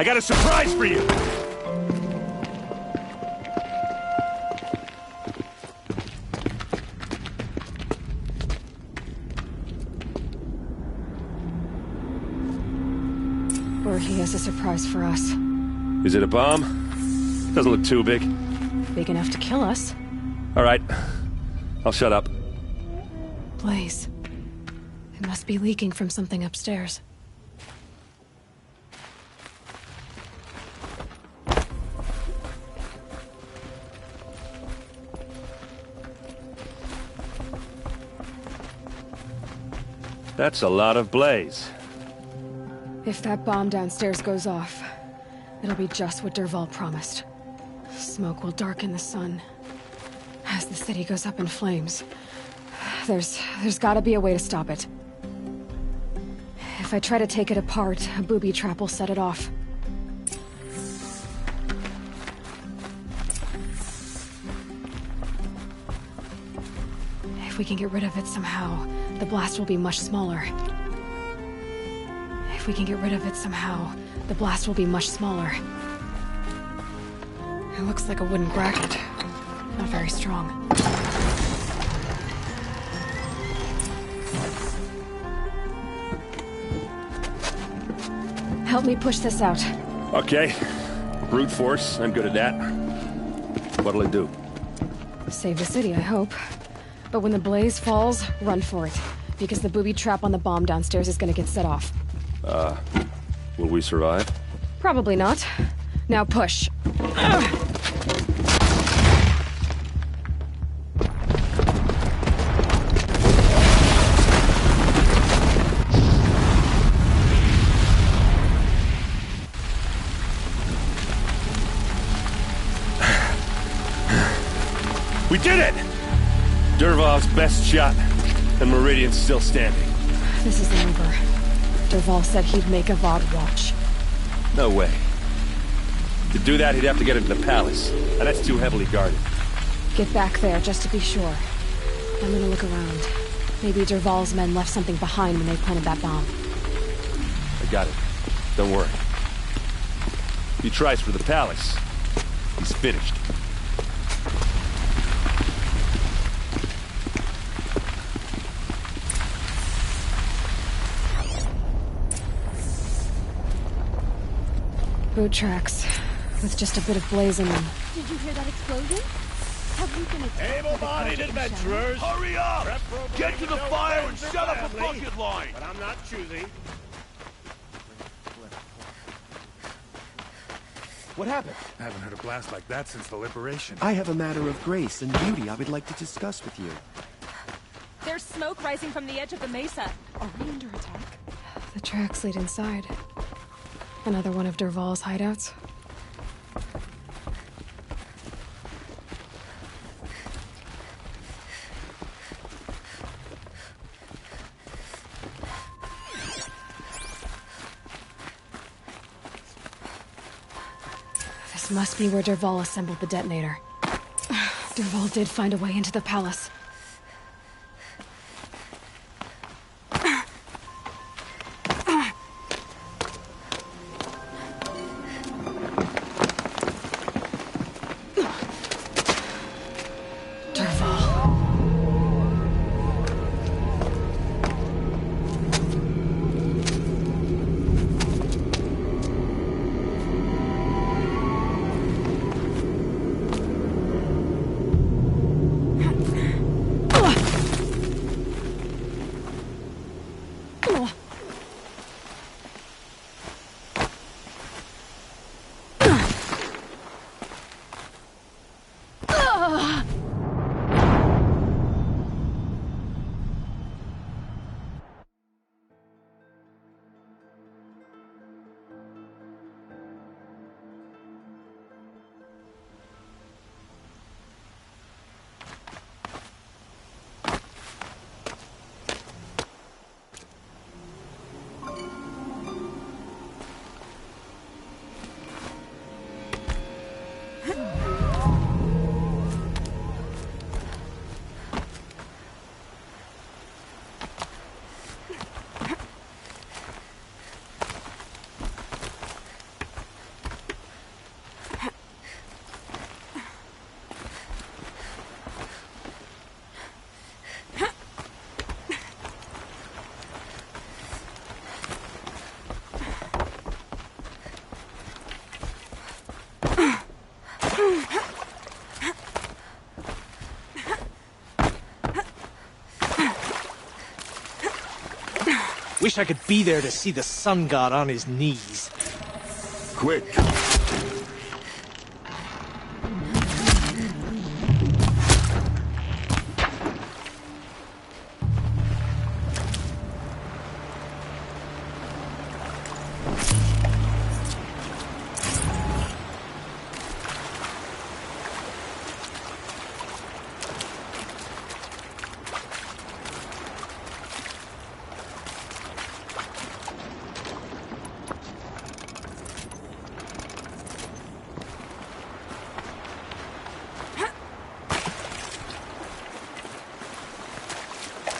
I got a surprise for you! Or he has a surprise for us. Is it a bomb? Doesn't look too big. Big enough to kill us. All right. I'll shut up. Blaze. It must be leaking from something upstairs. That's a lot of blaze. If that bomb downstairs goes off, it'll be just what Dervahl promised. Smoke will darken the sun. As the city goes up in flames, there's gotta be a way to stop it. If I try to take it apart, a booby trap will set it off. If we can get rid of it somehow, the blast will be much smaller. If we can get rid of it somehow, the blast will be much smaller. It looks like a wooden bracket. Not very strong. Help me push this out. Okay. Brute force, I'm good at that. What'll it do? Save the city, I hope. But when the blaze falls, run for it. Because the booby trap on the bomb downstairs is gonna get set off. Will we survive? Probably not. Now push. We did it! Dervahl's best shot, and Meridian's still standing. This isn't over. Dervahl said he'd make a VOD watch. No way. To do that, he'd have to get into the palace, and that's too heavily guarded. Get back there, just to be sure. I'm gonna look around. Maybe Dervahl's men left something behind when they planted that bomb. I got it. Don't worry. If he tries for the palace, he's finished. Boot tracks, with just a bit of blaze in them. Did you hear that explosion? Have we been attacked? Able-bodied adventurers, hurry up! Get to the fire and shut up the bucket line! But I'm not choosy. What happened? I haven't heard a blast like that since the liberation. I have a matter of grace and beauty I would like to discuss with you. There's smoke rising from the edge of the mesa. Are we under attack? The tracks lead inside. Another one of Dervahl's hideouts. This must be where Dervahl assembled the detonator. Dervahl did find a way into the palace. Wish I could be there to see the sun god on his knees. Quick.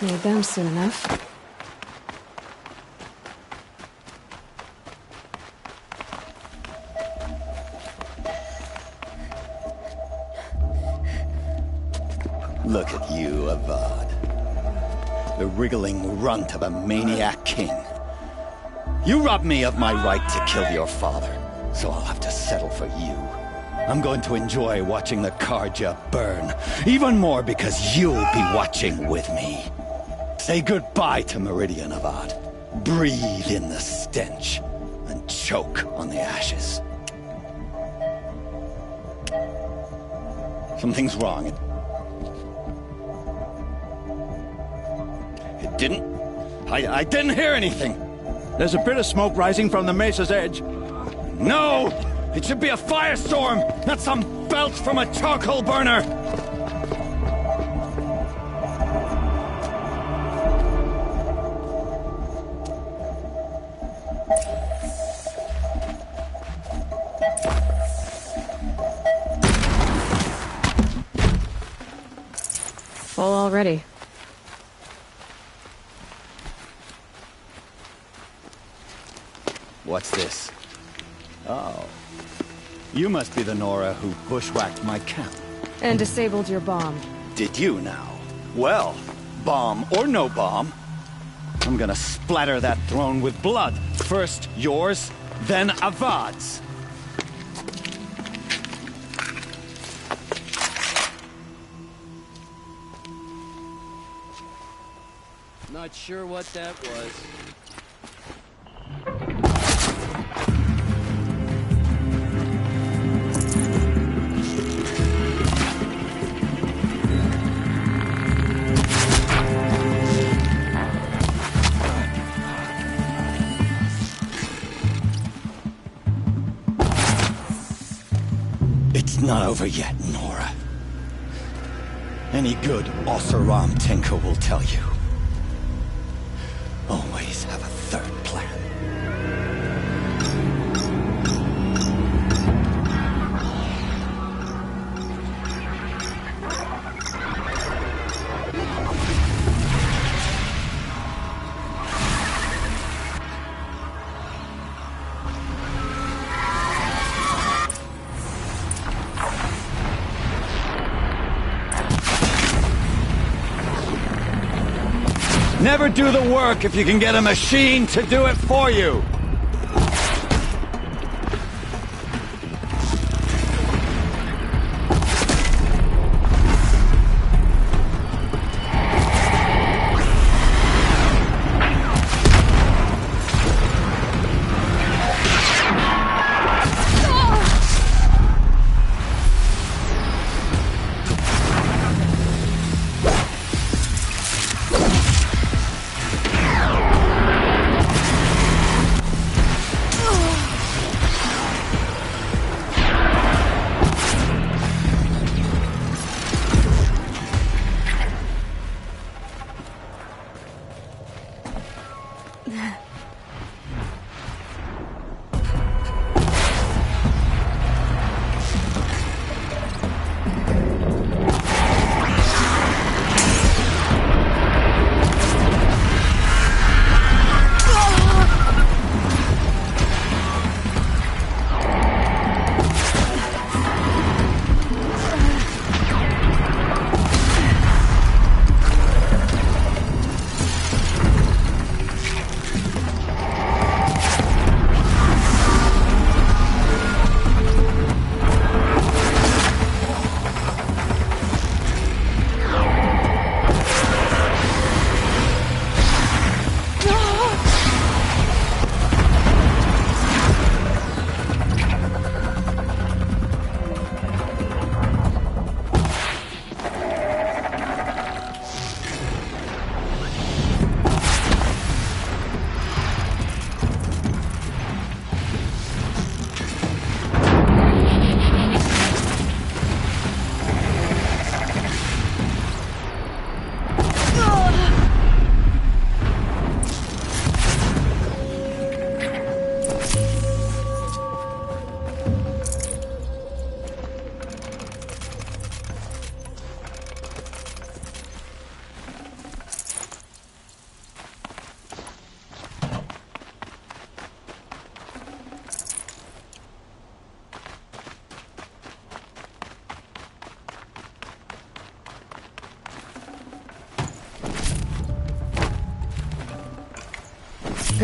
Need them soon enough. Look at you, Avad. The wriggling runt of a maniac king. You robbed me of my right to kill your father, so I'll have to settle for you. I'm going to enjoy watching the Karja burn, even more because you'll be watching with me. Say goodbye to Meridian, Avad. Breathe in the stench, and choke on the ashes. Something's wrong. It didn't... I didn't hear anything. There's a bit of smoke rising from the mesa's edge. No! It should be a firestorm, not some belch from a charcoal burner! Full already. What's this? Oh. You must be the Nora who bushwhacked my camp. And disabled your bomb. Did you now? Well, bomb or no bomb, I'm gonna splatter that throne with blood. First yours, then Avad's. Not sure what that was. It's not over yet, Nora. Any good Oseram tinker will tell you. Always have a third plan. Never do the work if you can get a machine to do it for you!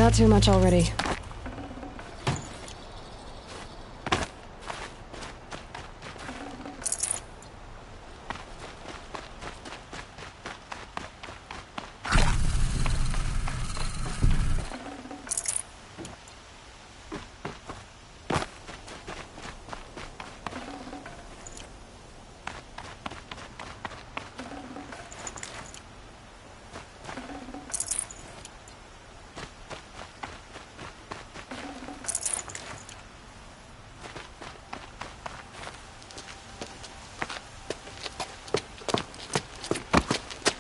Not too much already.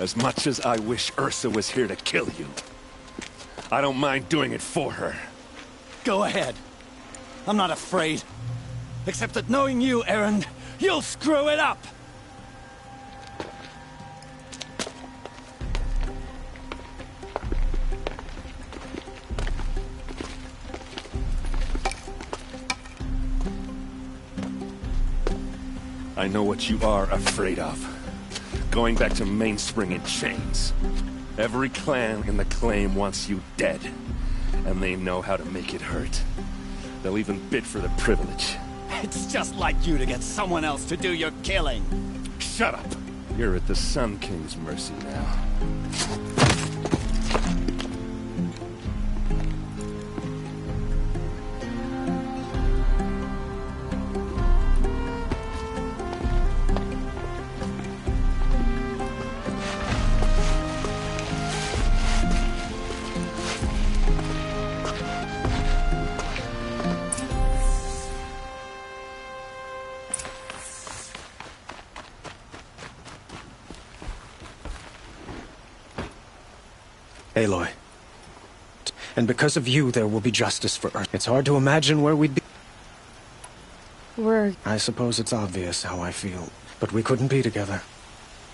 As much as I wish Ursa was here to kill you, I don't mind doing it for her. Go ahead. I'm not afraid. Except that knowing you, Erend, you'll screw it up! I know what you are afraid of. Going back to Mainspring in chains. Every clan in the claim wants you dead. And they know how to make it hurt. They'll even bid for the privilege. It's just like you to get someone else to do your killing. Shut up! You're at the Sun King's mercy now. Aloy. And because of you, there will be justice for Earth. It's hard to imagine where we'd be. I suppose it's obvious how I feel, but we couldn't be together.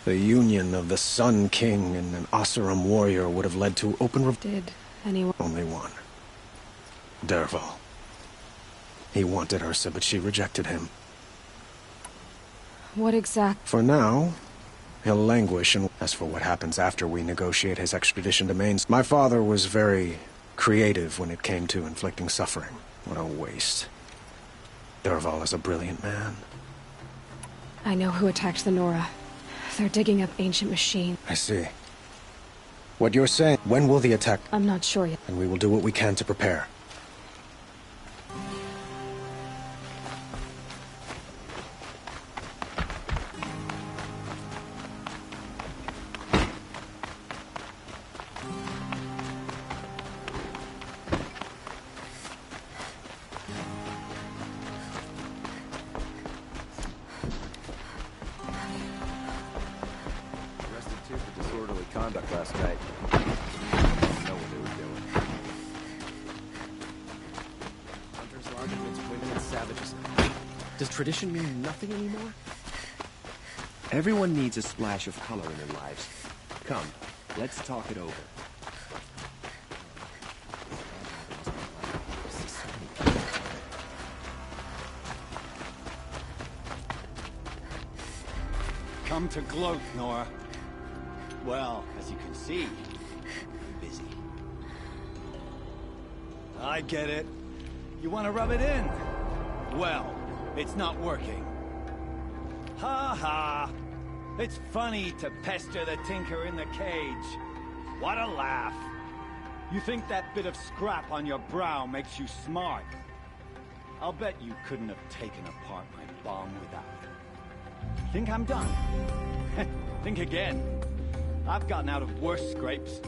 The union of the Sun King and an Oseram warrior would have led to open Did anyone... Only one. Dervahl. He wanted Ursa, but she rejected him. What exact... For now, he'll languish, and as for what happens after we negotiate his extradition to Maine, my father was very creative when it came to inflicting suffering. What a waste. Dervahl is a brilliant man. I know who attacked the Nora. They're digging up ancient machines. I see. What you're saying, when will the attack... I'm not sure yet. And we will do what we can to prepare. Conduct last night. I don't know what they were doing. Hunters, arguments, women, and savages. Does tradition mean nothing anymore? Everyone needs a splash of color in their lives. Come, let's talk it over. Come to gloat, Nora. Well, as you can see, I'm busy. I get it. You want to rub it in? Well, it's not working. Ha ha! It's funny to pester the tinker in the cage. What a laugh! You think that bit of scrap on your brow makes you smart? I'll bet you couldn't have taken apart my bomb without it. Think I'm done? Think again. I've gotten out of worse scrapes.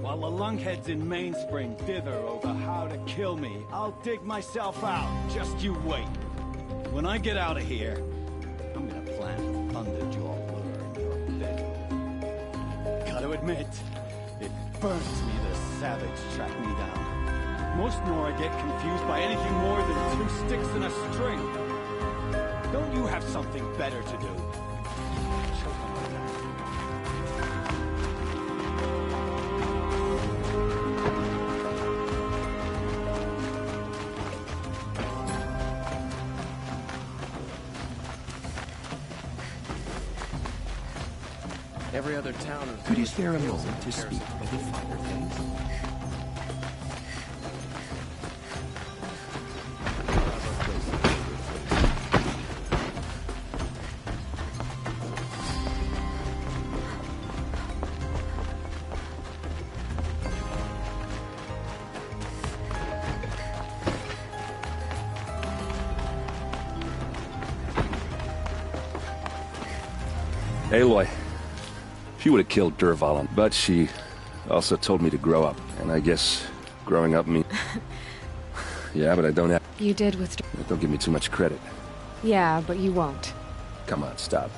While the lunkheads in Mainspring dither over how to kill me, I'll dig myself out. Just you wait. When I get out of here, I'm gonna plant a thunderjaw lure in your bed. Gotta admit, it burns me the savage tracked me down. Most Nora get confused by anything more than 2 sticks and a string. Don't you have something better to do? Every other town... But is there a moment to speak of the finer things? Aloy. She would have killed Dervahl, but she also told me to grow up. And I guess growing up means... Yeah, but I don't have... You did with... Don't give me too much credit. Yeah, but you won't. Come on, stop.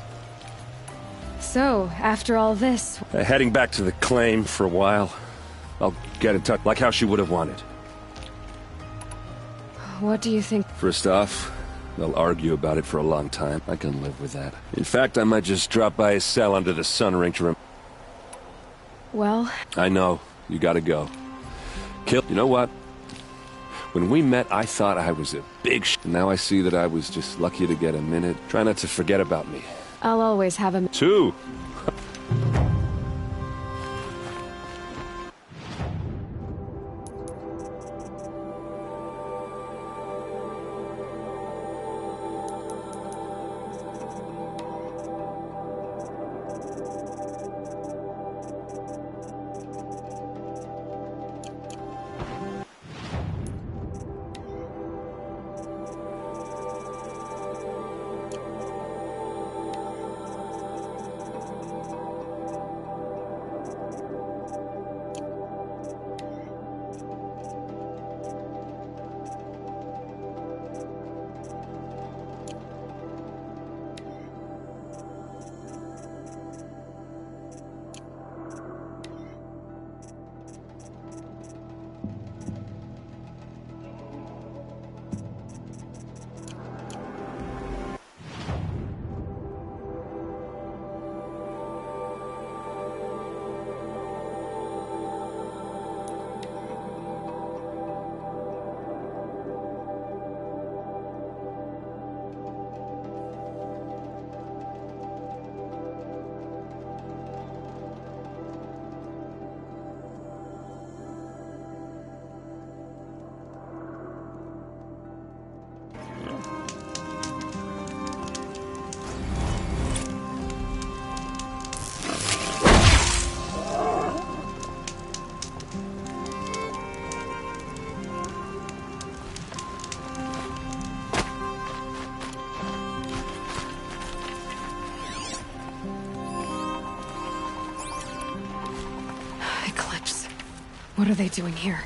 So, after all this... Heading back to the claim for a while. I'll get in touch, like how she would have wanted. What do you think? First off, they'll argue about it for a long time. I can live with that. In fact, I might just drop by his cell under the sun ring to Well... I know. You gotta go. You know what? When we met, I thought I was a big Now I see that I was just lucky to get a minute. Try not to forget about me. I'll always have a... Two! What are they doing here?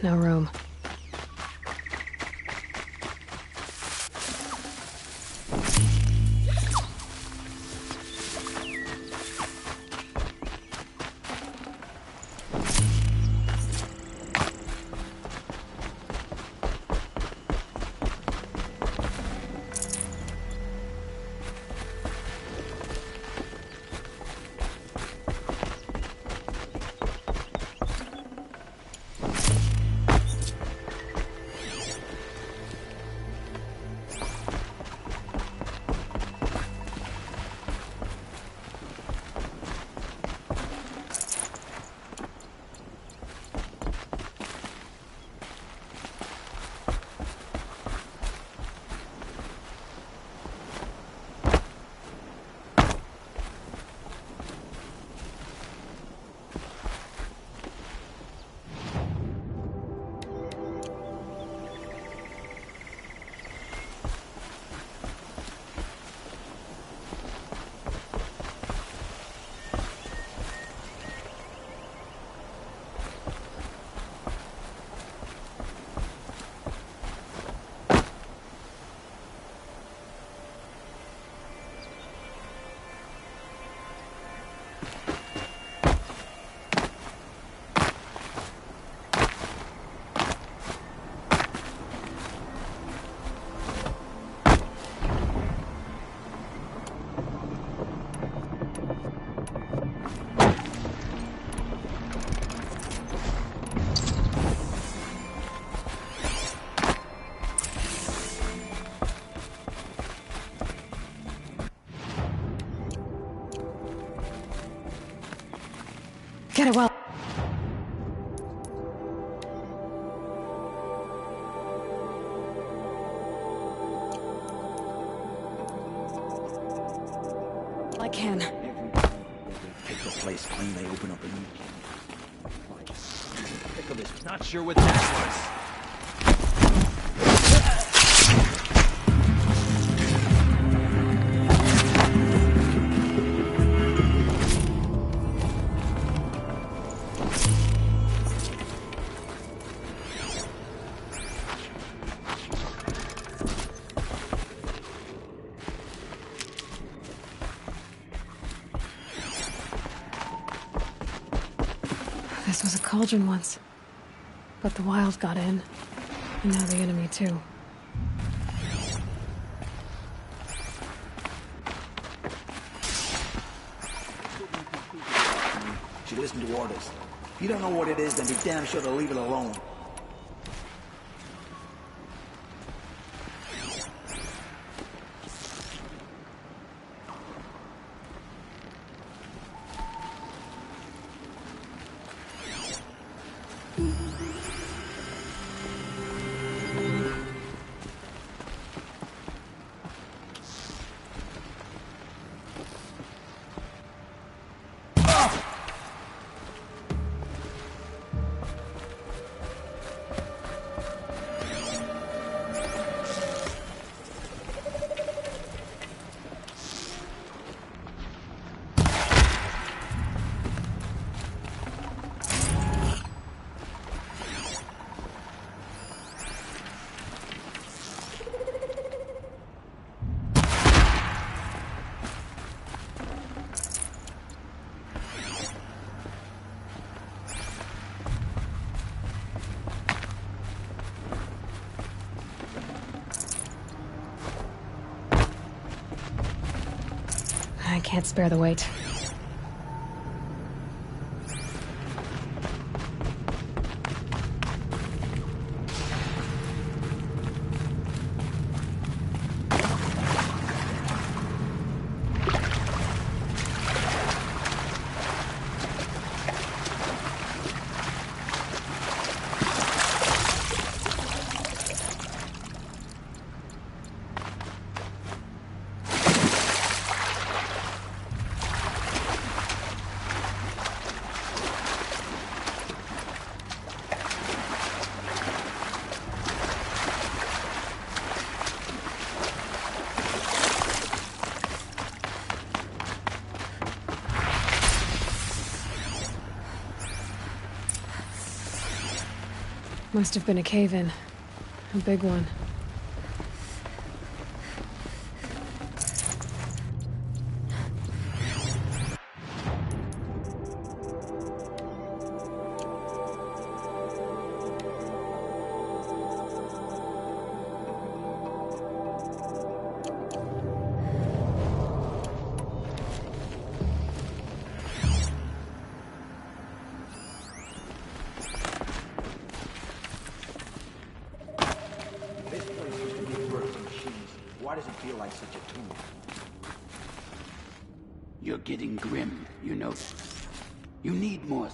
No room. Get it well. I can. Take the place clean, they open up a new camp. Pick of this. Not sure what that was. This was a cauldron once. But the wild got in. And now the enemy too. She listened to orders. If you don't know what it is, then be damn sure to leave it alone. I can't spare the weight. Must have been a cave-in. A big one. Why does it feel like such a tomb? You're getting grim, you know. You need more.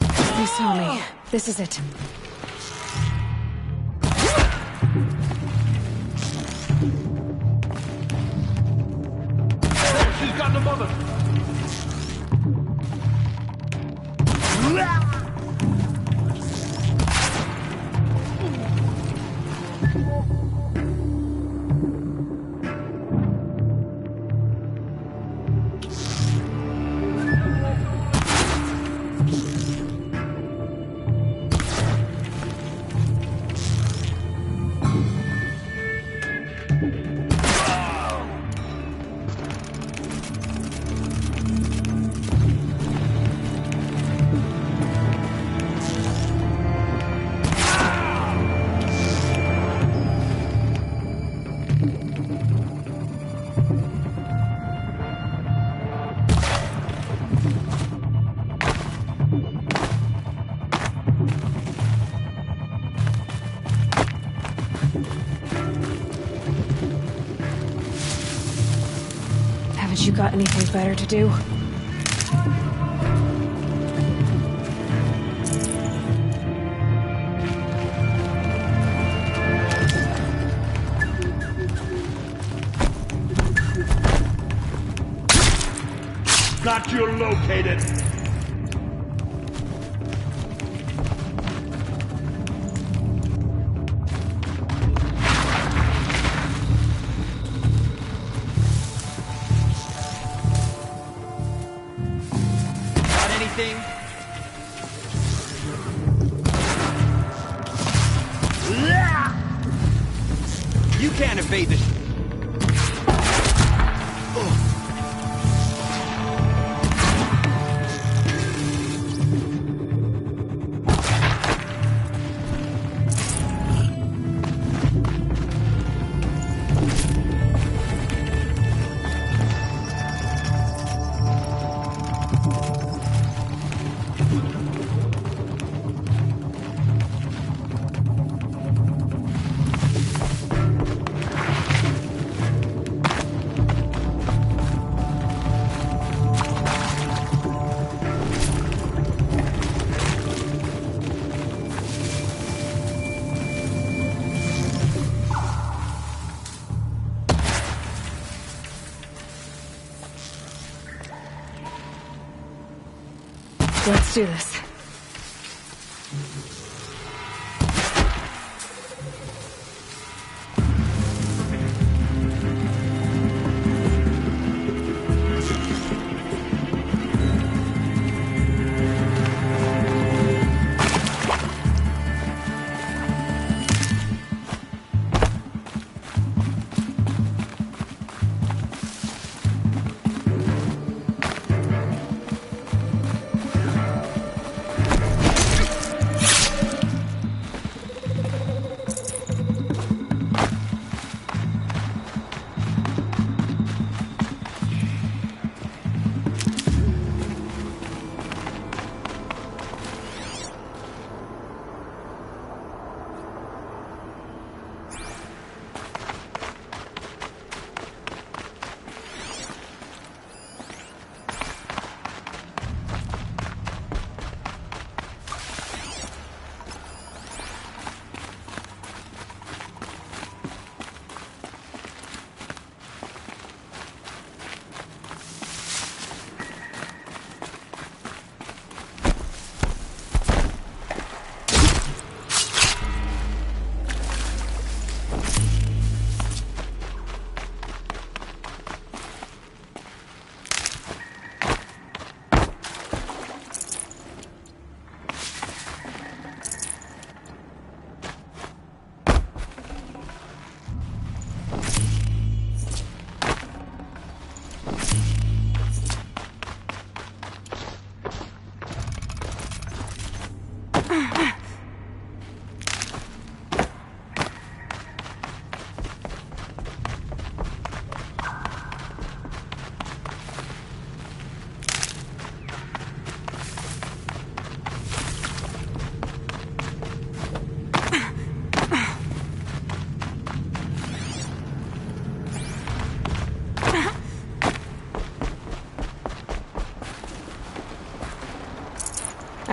They saw me. This is it. She's got the mother! Haven't you got anything better to do? Got you located! Got anything? You can't evade this. Let's do this.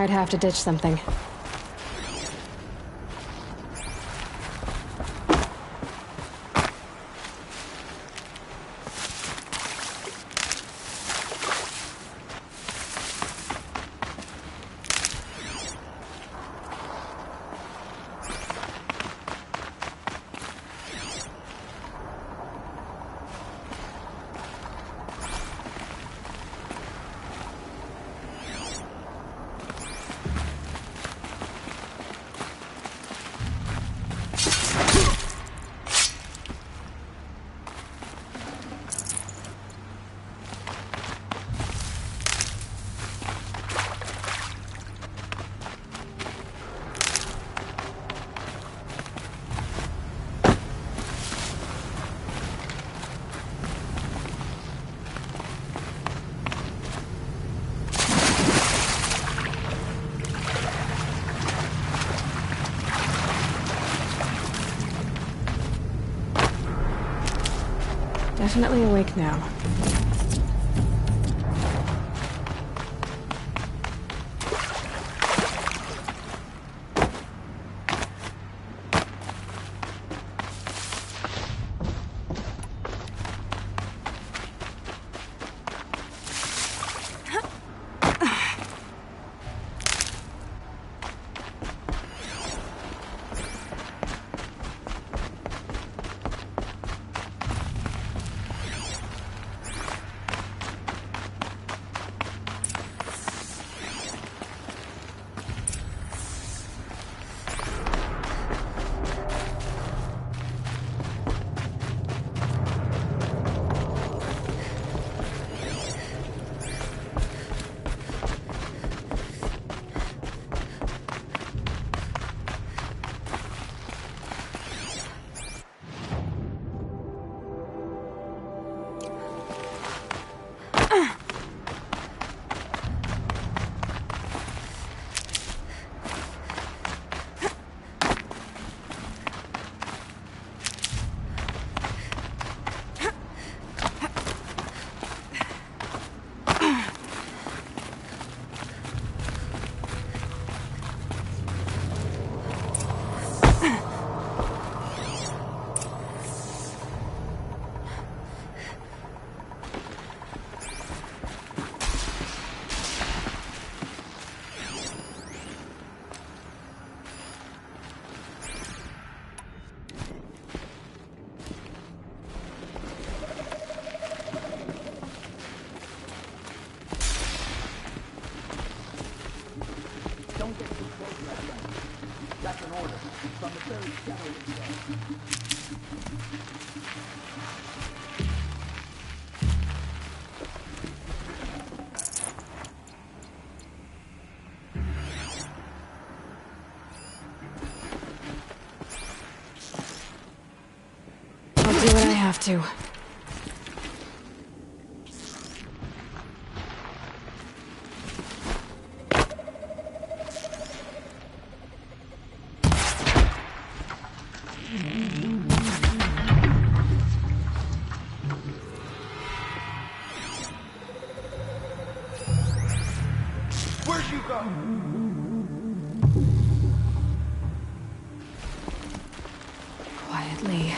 Might have to ditch something. Definitely awake now. Do what I have to. Where'd you go? Quietly.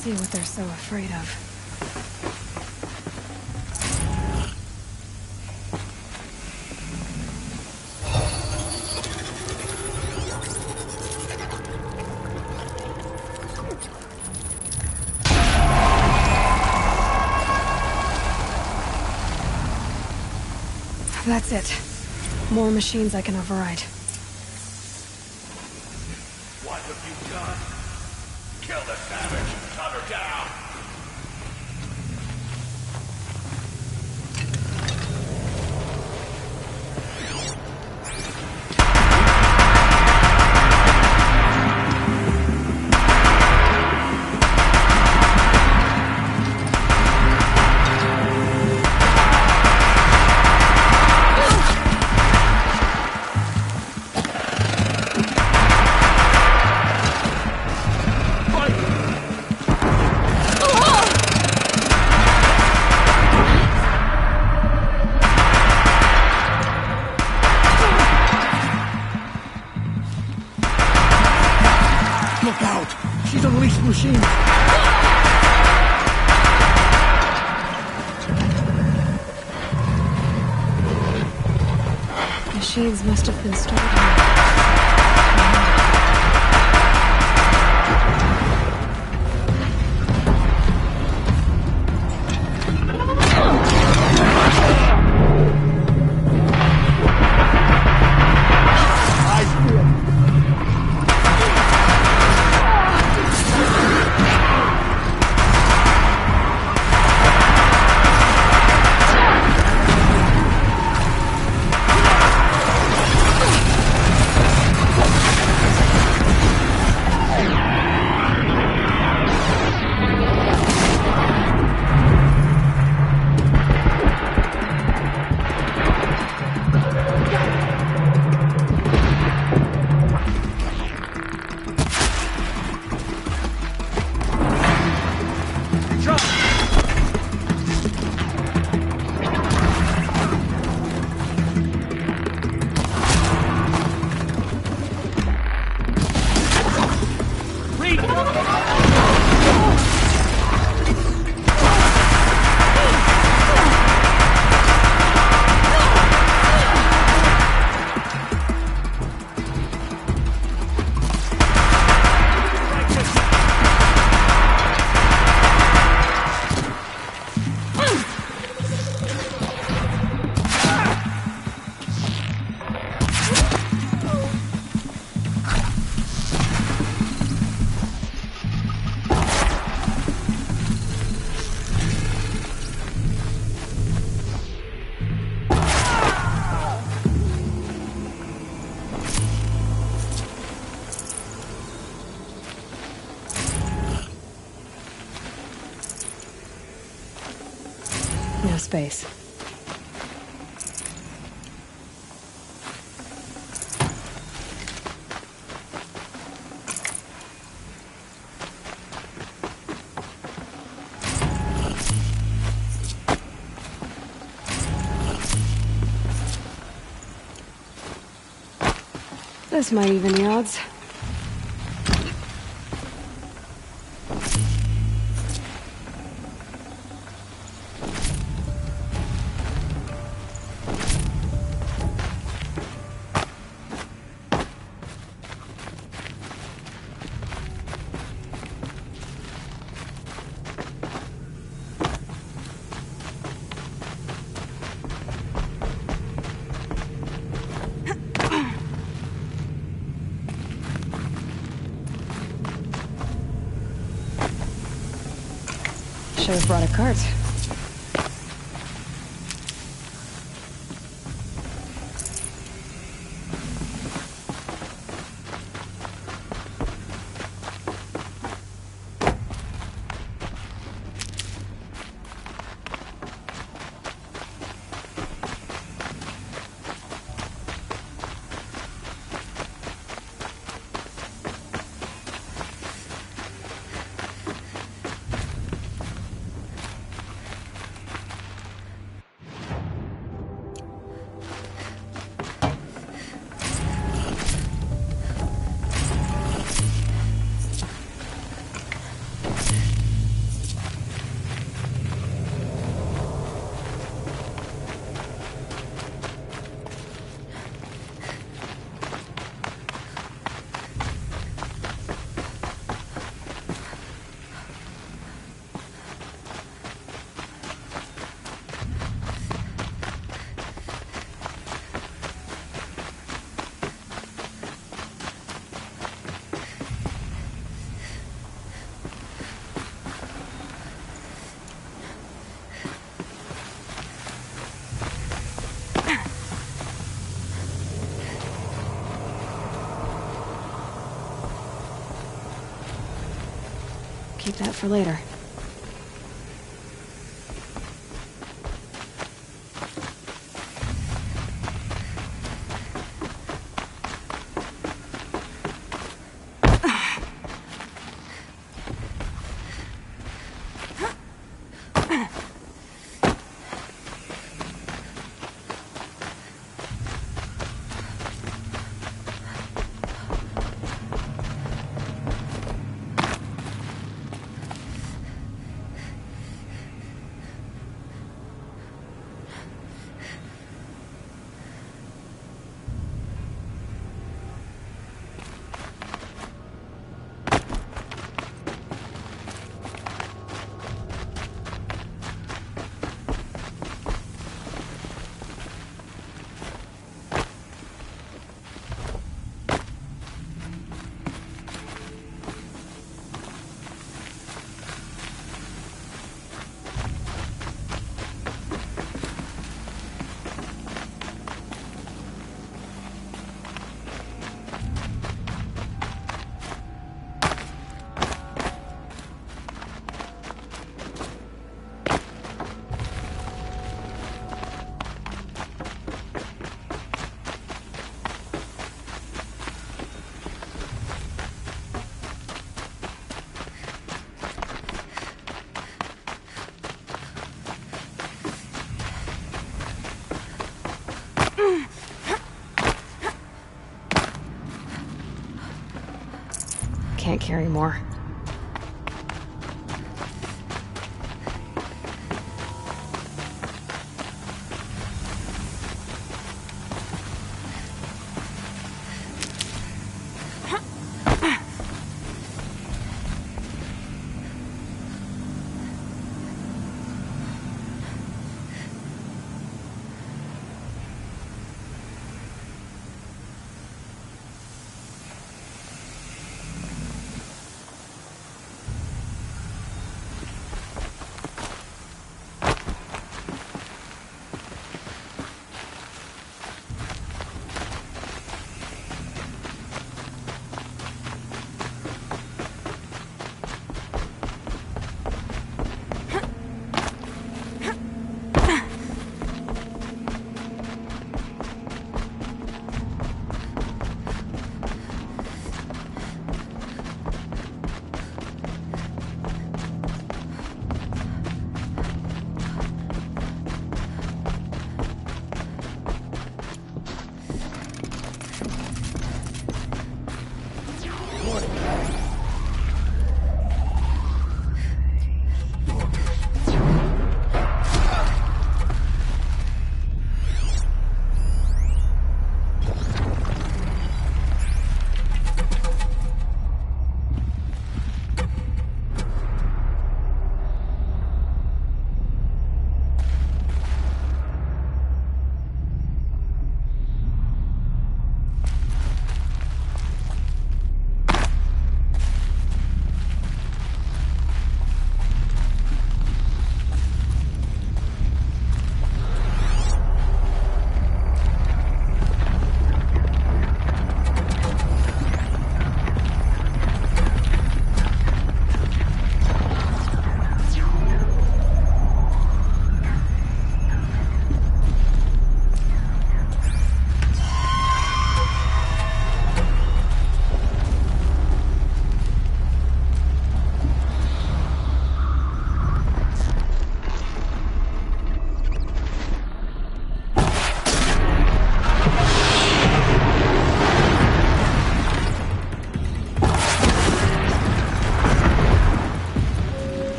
see what they're so afraid of. That's it. More machines I can override. What have you done? Kill the savage! Cut her down! Look out! She's unleashed machines! Machines must have been stored here. No space. This might even the odds. Should have brought a cart. keep that for later. Can't carry more.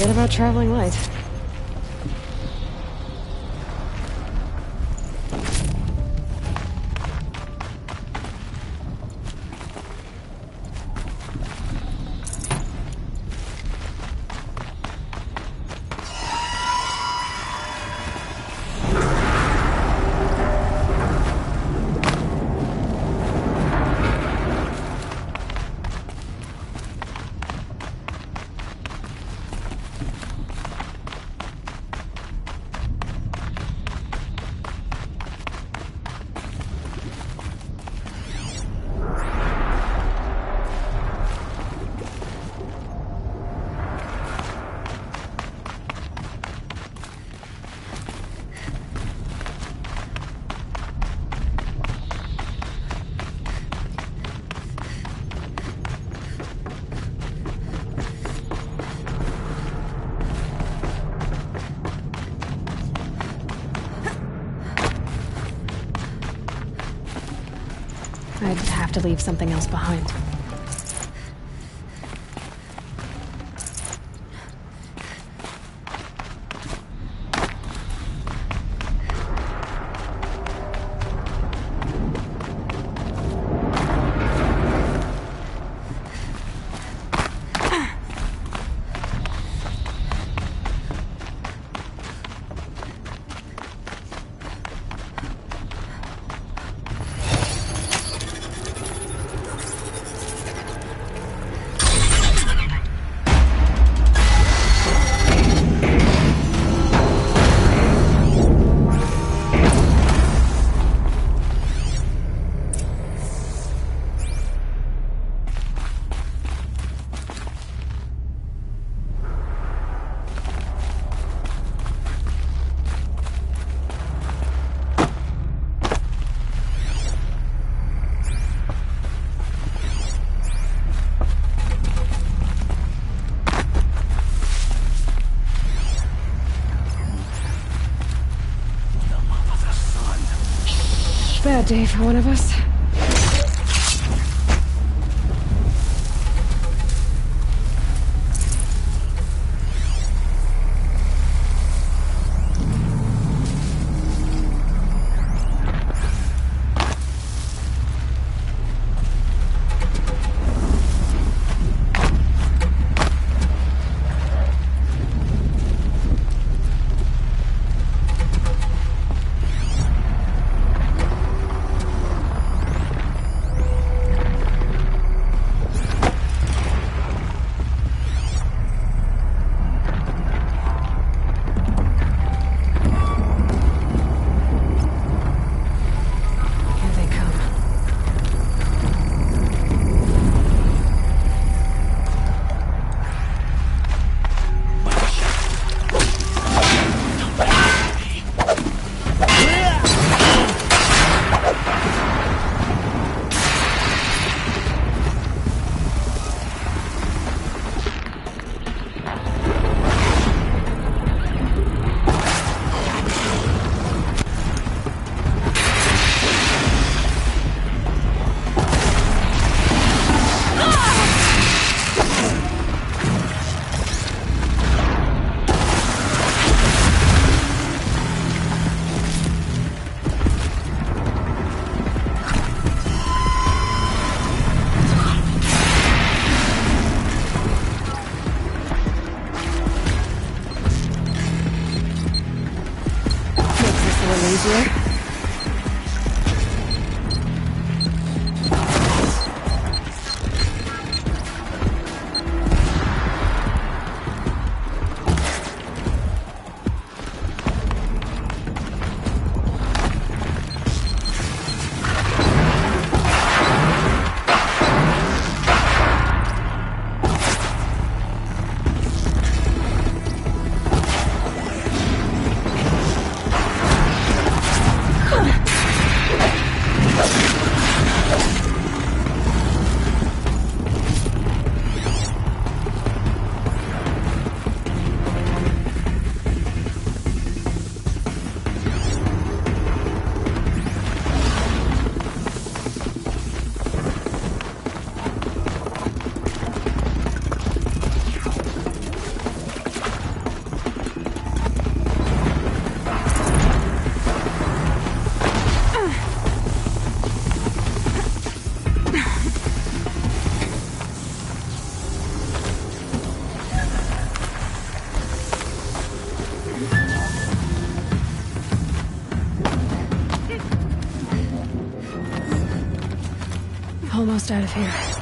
Forget about traveling light. I'd have to leave something else behind. Bad day for one of us. Easier. Almost out of here.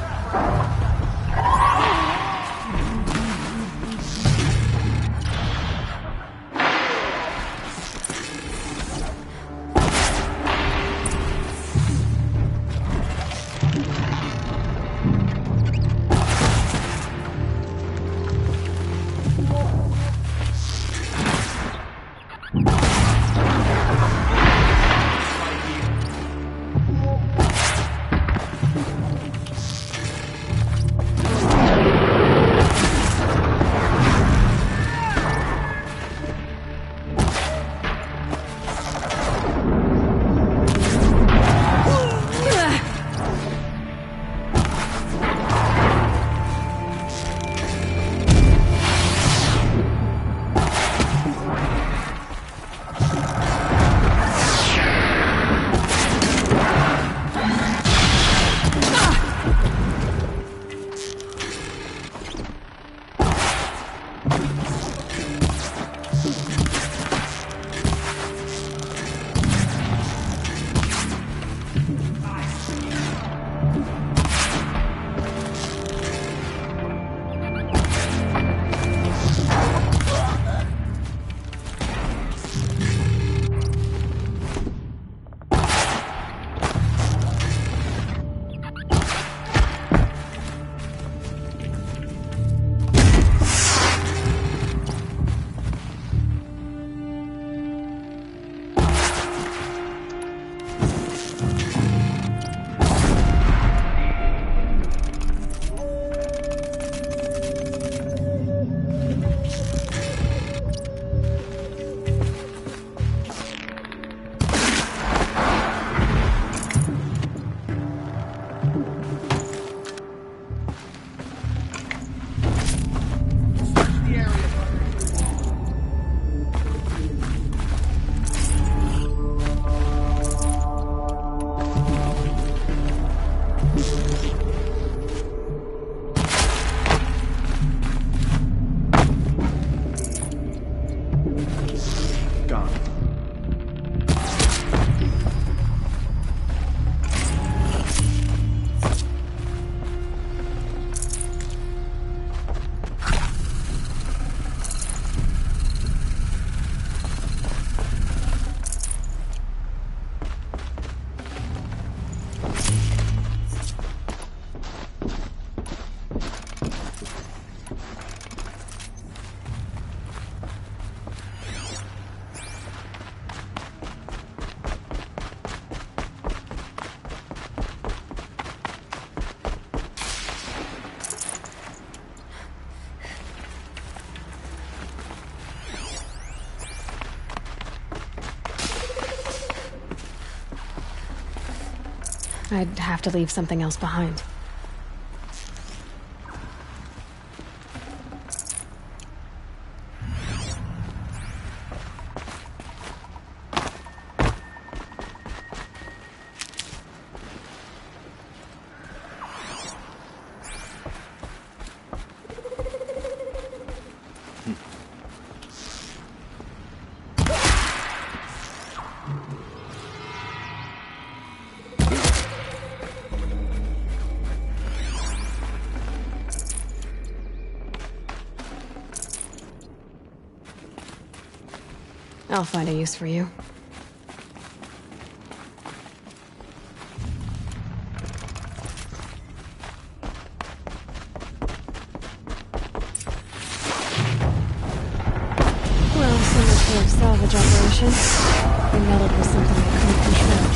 gone. I'd have to leave something else behind. I'll find a use for you. Well, so much for a salvage operation. They meddled with something I couldn't control.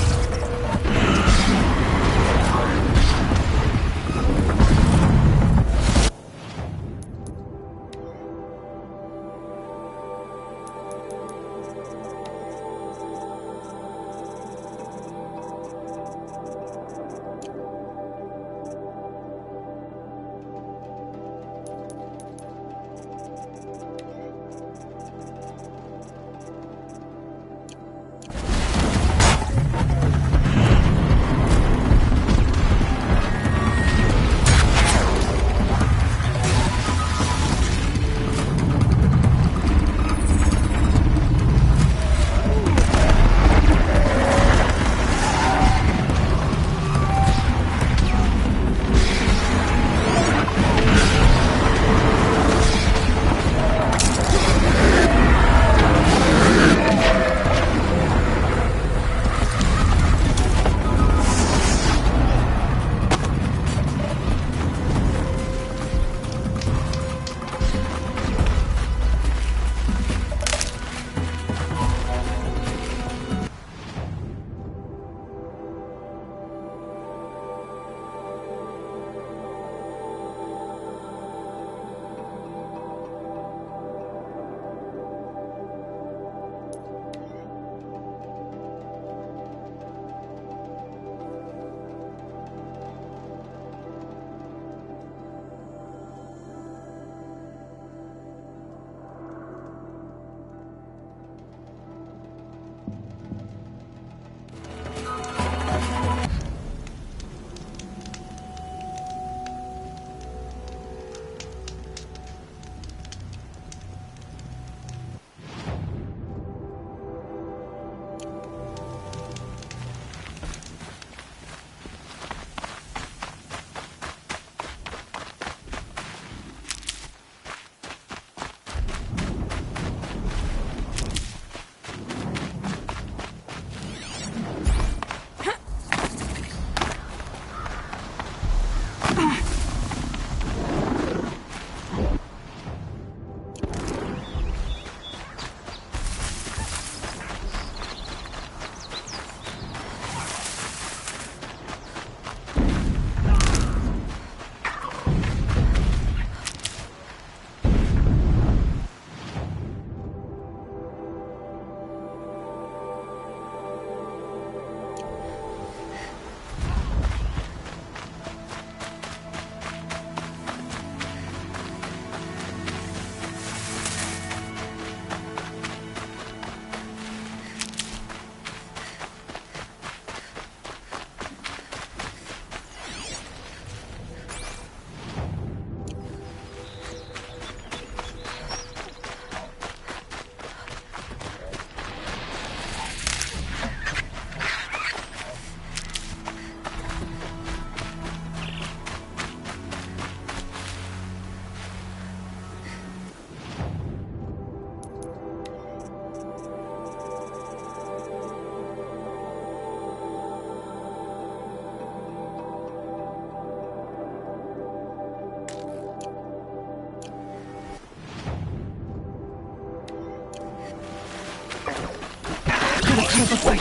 incredible sight.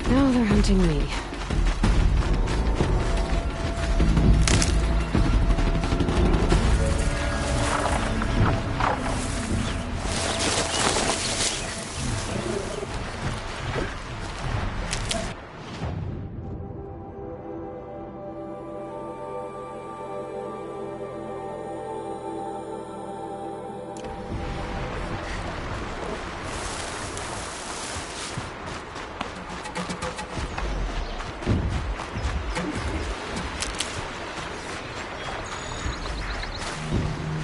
Now they're hunting me.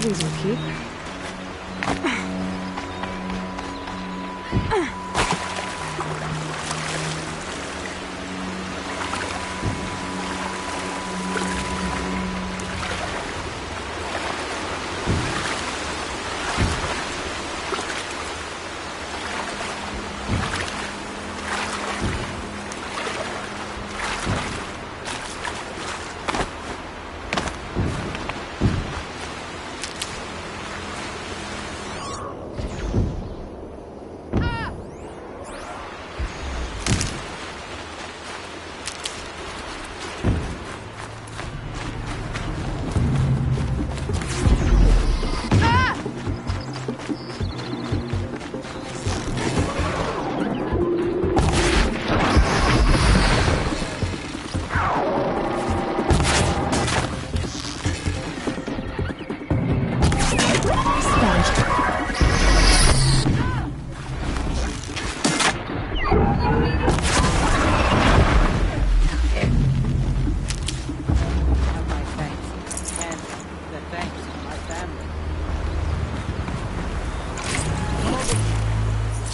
These will keep.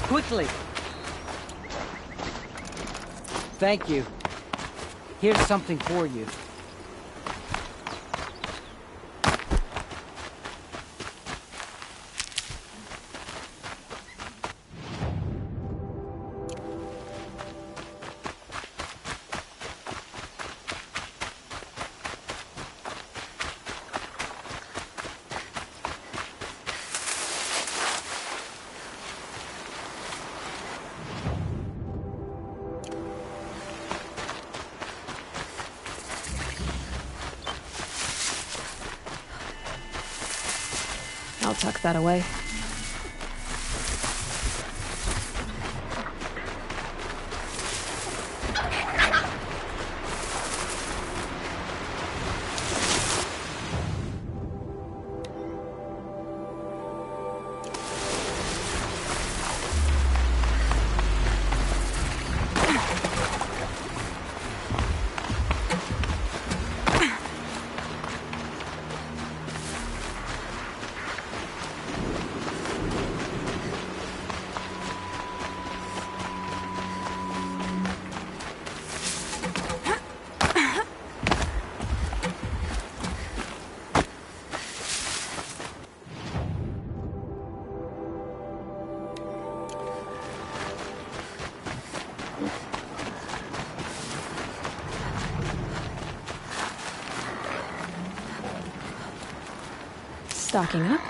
Quickly! Thank you. Here's something for you. I'll tuck that away. Stocking up.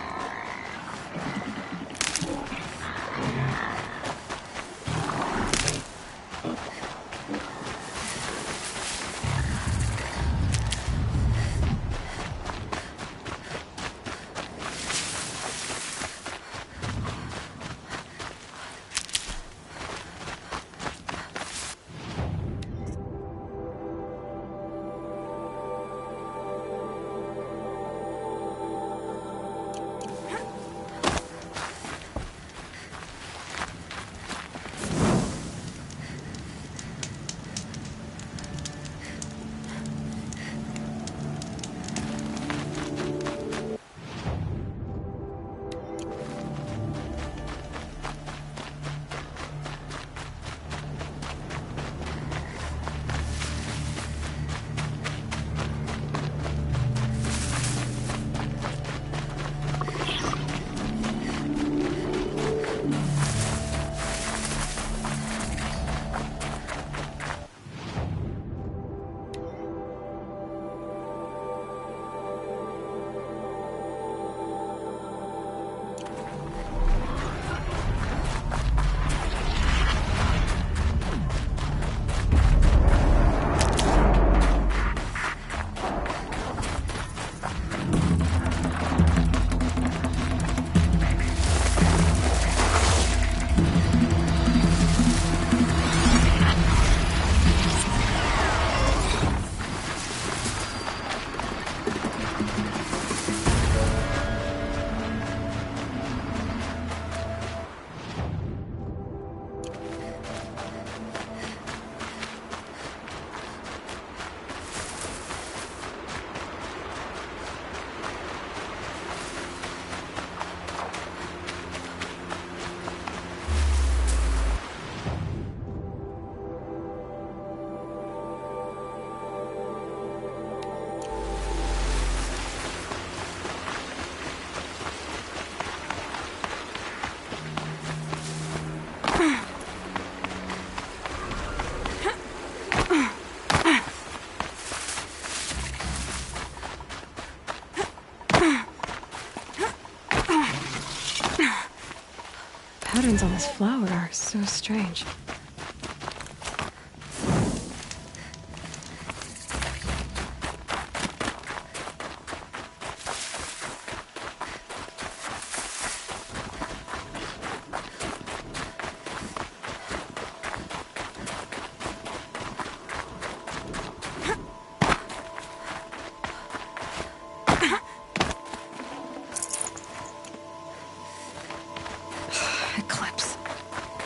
patterns on this flower are so strange.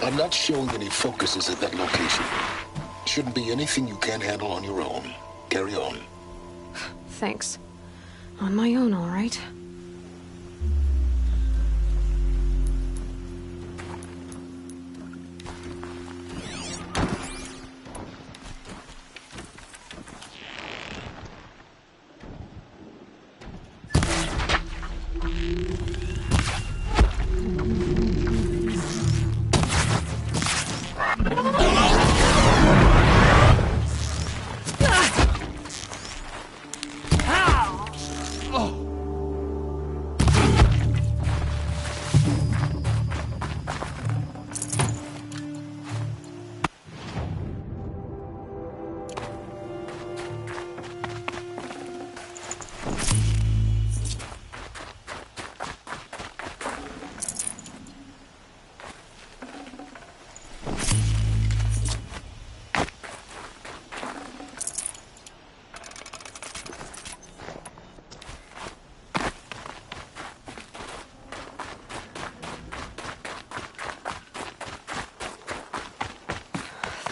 I'm not showing any focuses at that location. Shouldn't be anything you can't handle on your own. Carry on. Thanks. On my own, all right.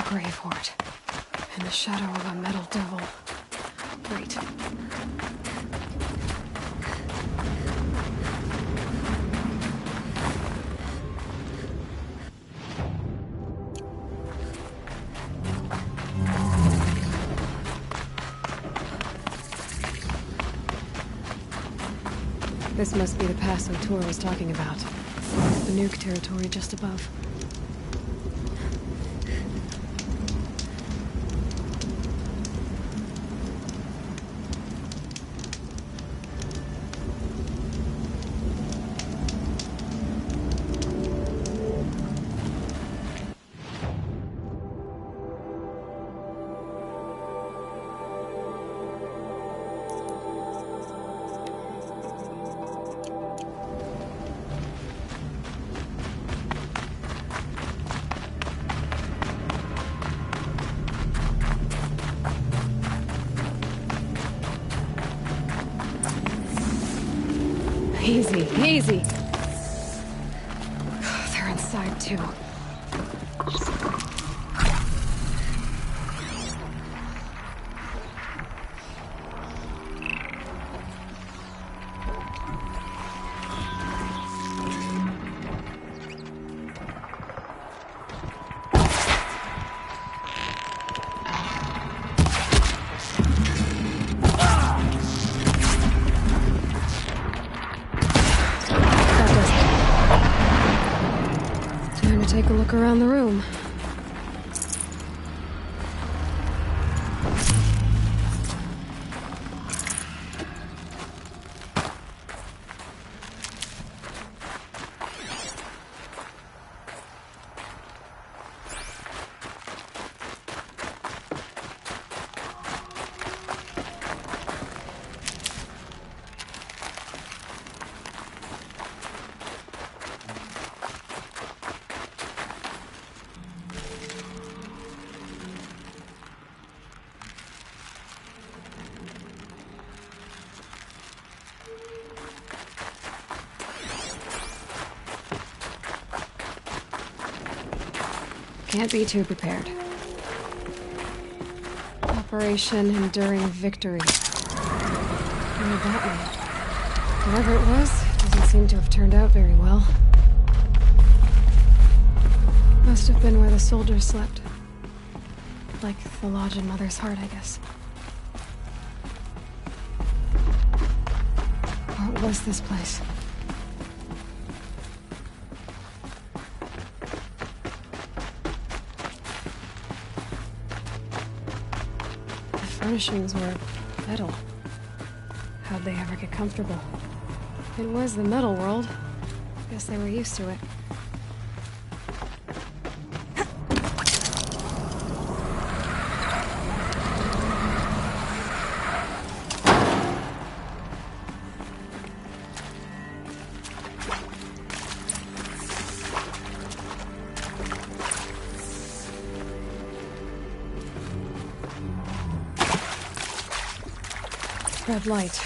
Grave hoard. In the shadow of a metal devil. Great. This must be the pass O'Toole was talking about. The nuke territory just above. Easy, easy. They're inside, too. Take a look around the room. Can't be too prepared. Operation Enduring Victory. What did that mean? Whatever it was, doesn't seem to have turned out very well. Must have been where the soldiers slept. Like the lodge in Mother's Heart, I guess. What was this place? Furnishings were metal. How'd they ever get comfortable? It was the metal world. Guess they were used to it. Red light.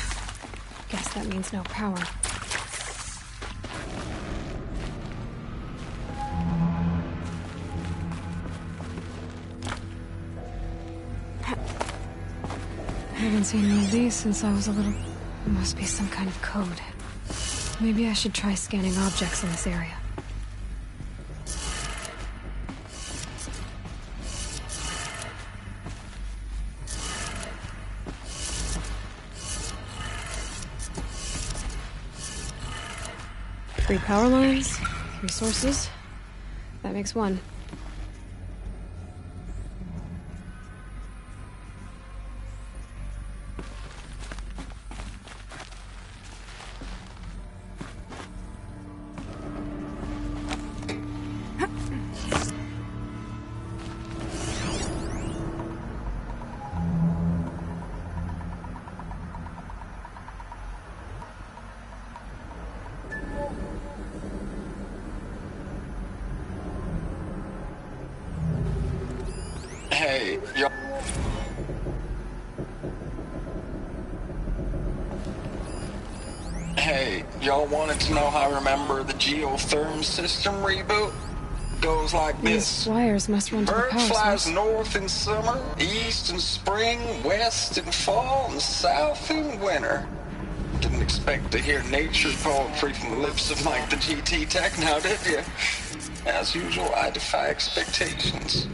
Guess that means no power. I haven't seen one of these since I was a little... It must be some kind of code. Maybe I should try scanning objects in this area. Three power lines, 3 sources. That makes 1. Hey, y'all. Hey, y'all wanted to know how I remember the geotherm system reboot? Goes like this. These wires must run to the Bird power flies source. north in summer, east in spring, west in fall, and south in winter. Didn't expect to hear nature poetry from the lips of Mike the GT Tech now, did you? As usual, I defy expectations.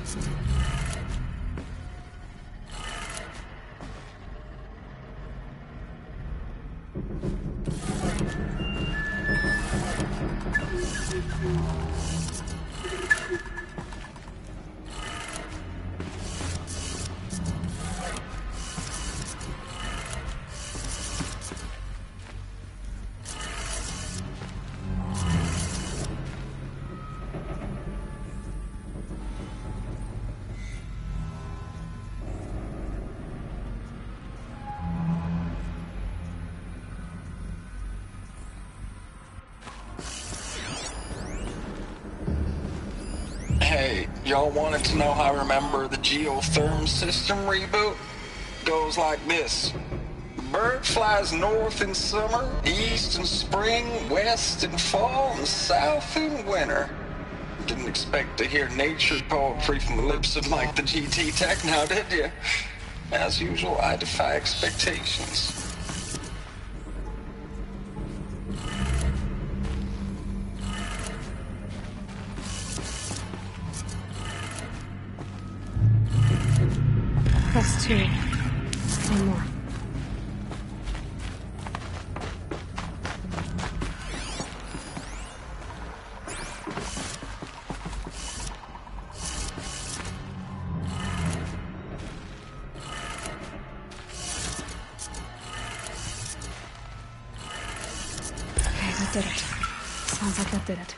Hey, y'all wanted to know how I remember the geotherm system reboot? Goes like this. Bird flies north in summer, east in spring, west in fall, and south in winter. Didn't expect to hear nature poetry from the lips of Mike the GT Tech now, did you? As usual, I defy expectations. That's 2. 1 more. Okay, that did it. Sounds like that did it.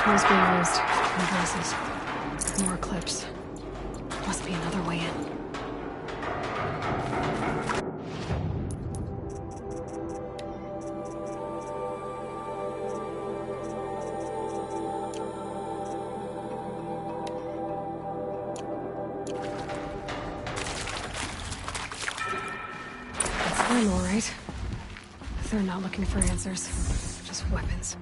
Tools being used. And braces. More clips. Must be another way in. That's them, all right. They're not looking for answers. Just weapons.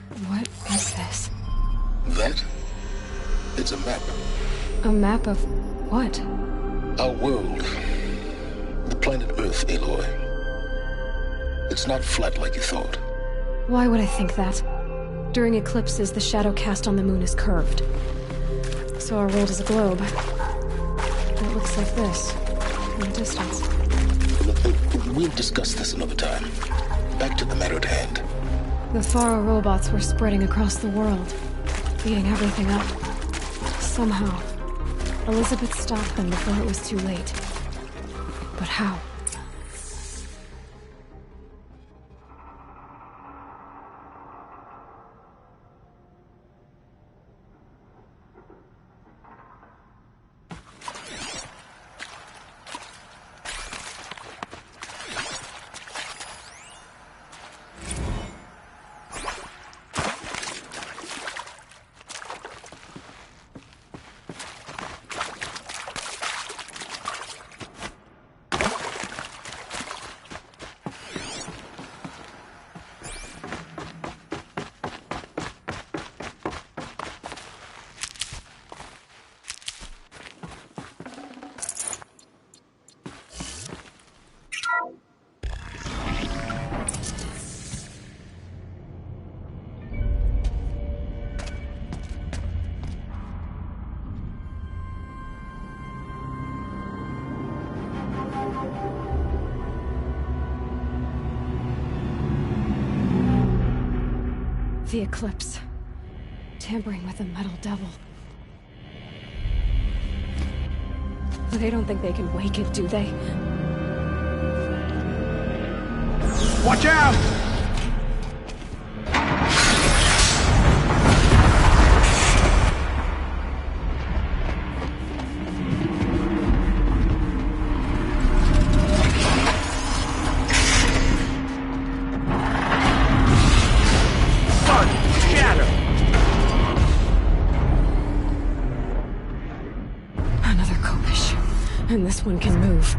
What is this? That? It's a map. A map of what? Our world. The planet Earth, Aloy. It's not flat like you thought. Why would I think that? During eclipses, the shadow cast on the moon is curved. So our world is a globe. It looks like this, from a distance. We'll discuss this another time. Back to the matter at hand. The Faro robots were spreading across the world, eating everything up. Somehow, Elizabeth stopped them before it was too late. But how? The eclipse. Tampering with the metal devil. They don't think they can wake it, do they? Watch out! And this one can move.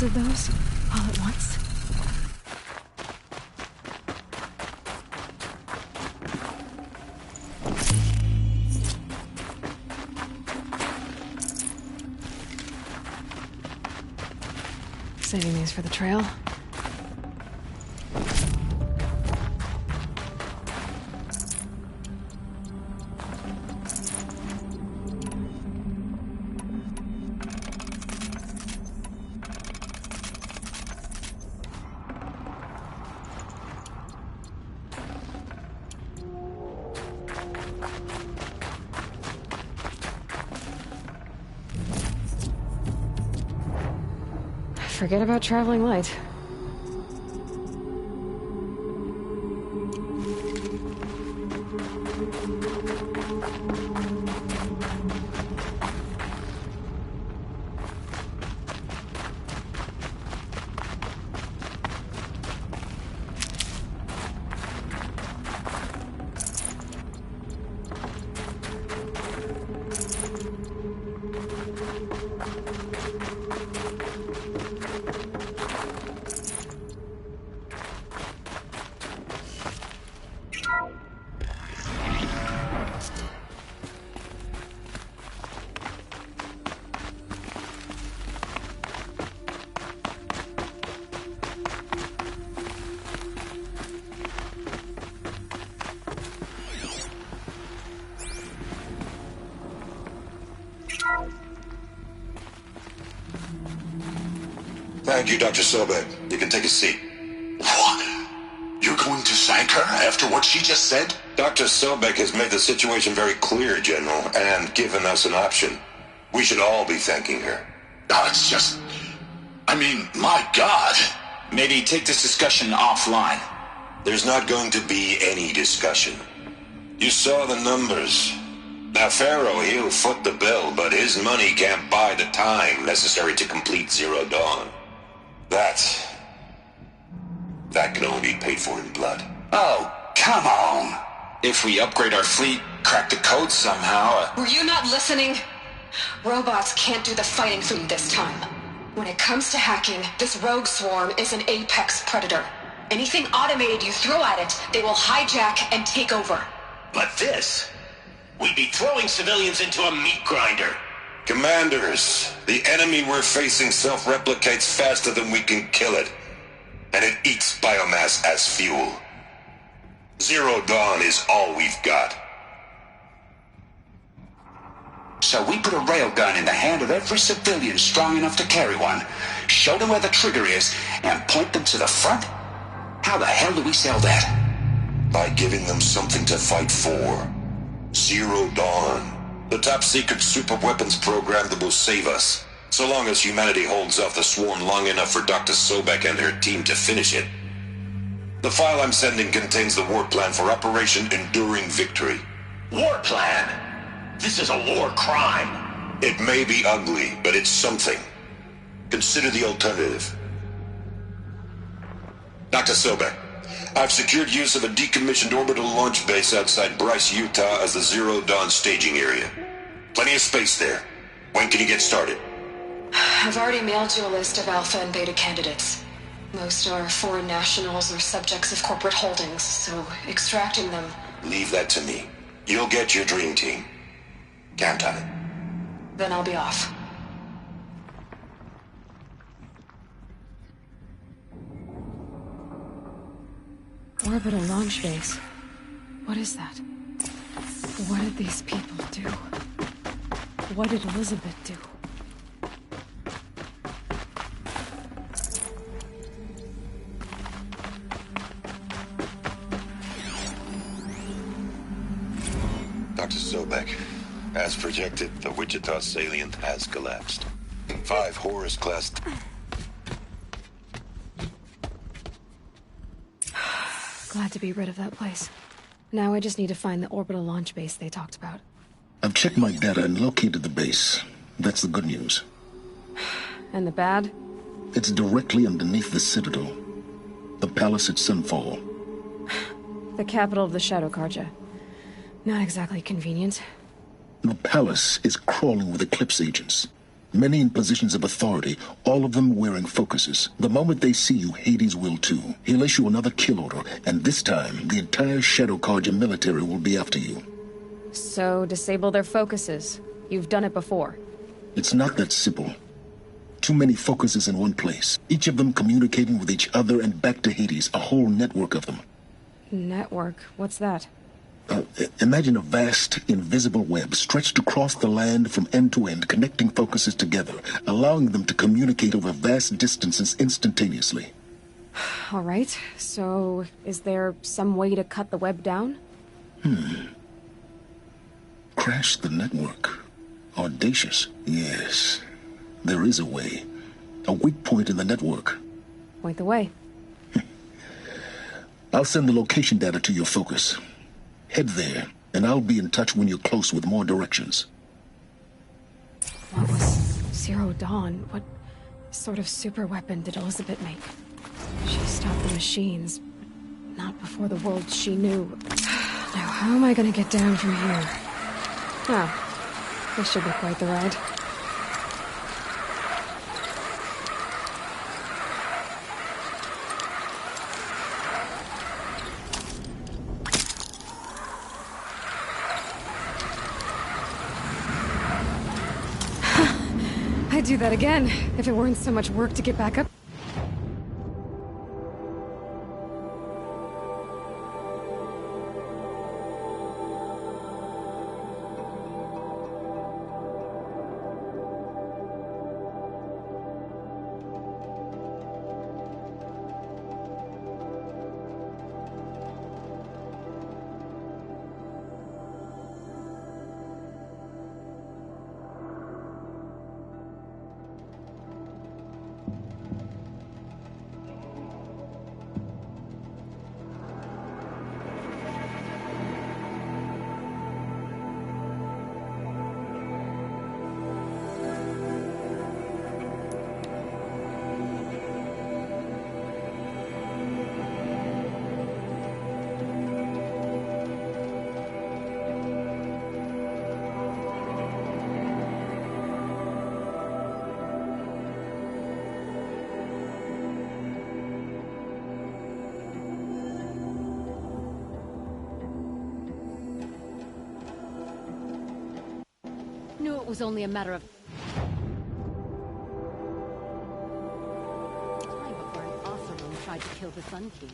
Of those all at once? Saving these for the trail. Forget about traveling light. Thank you, Dr. Sobek. You can take a seat. What? You're going to thank her after what she just said? Dr. Sobek has made the situation very clear, General, and given us an option. We should all be thanking her. Oh, it's just... I mean, my God. Maybe take this discussion offline. There's not going to be any discussion. You saw the numbers. Now, Pharaoh, he'll foot the bill, but his money can't buy the time necessary to complete Zero Dawn. That can only be paid for in blood. Oh, come on. If we upgrade our fleet, crack the code somehow... Were you not listening? Robots can't do the fighting for you this time. When it comes to hacking, this rogue swarm is an apex predator. Anything automated you throw at it, they will hijack and take over. But this... we'd be throwing civilians into a meat grinder. Commanders, the enemy we're facing self-replicates faster than we can kill it. And it eats biomass as fuel. Zero Dawn is all we've got. So we put a railgun in the hand of every civilian strong enough to carry one, show them where the trigger is, and point them to the front? How the hell do we sell that? By giving them something to fight for. Zero Dawn. The top-secret superweapons program that will save us. So long as humanity holds off the swarm long enough for Dr. Sobek and her team to finish it. The file I'm sending contains the war plan for Operation Enduring Victory. War plan? This is a war crime. It may be ugly, but it's something. Consider the alternative. Dr. Sobek, I've secured use of a decommissioned orbital launch base outside Bryce, Utah as the Zero Dawn staging area. Plenty of space there. When can you get started? I've already mailed you a list of Alpha and Beta candidates. Most are foreign nationals or subjects of corporate holdings, so extracting them... Leave that to me. You'll get your dream team. Count on it. Then I'll be off. Orbital launch base. What is that? What did these people do? What did Elizabeth do? Dr. Sobek, as projected, the Wichita salient has collapsed. 5 Horus-class... Glad to be rid of that place. Now I just need to find the orbital launch base they talked about. I've checked my data and located the base. That's the good news. And the bad? It's directly underneath the Citadel. The palace at Sunfall. The capital of the Shadow Carja. Not exactly convenient. The palace is crawling with Eclipse agents. Many in positions of authority, all of them wearing focuses. The moment they see you, Hades will too. He'll issue another kill order, and this time, the entire Shadow Carja military will be after you. So, disable their focuses. You've done it before. It's not that simple. Too many focuses in one place. Each of them communicating with each other and back to Hades, a whole network of them. Network? What's that? Imagine a vast, invisible web stretched across the land from end to end, connecting focuses together, allowing them to communicate over vast distances instantaneously. All right, so is there some way to cut the web down? Crash the network. Audacious, yes. There is a way. a weak point in the network. Point the way. I'll send the location data to your focus. Head there, and I'll be in touch when you're close with more directions. What was Zero Dawn? What sort of super weapon did Elizabeth make? She stopped the machines, but not before the world she knew. Now, how am I gonna get down from here? Oh, this should be quite the ride. I'd do that again, if it weren't so much work to get back up. Knew it was only a matter of time before an Oseram tried to kill the Sun King.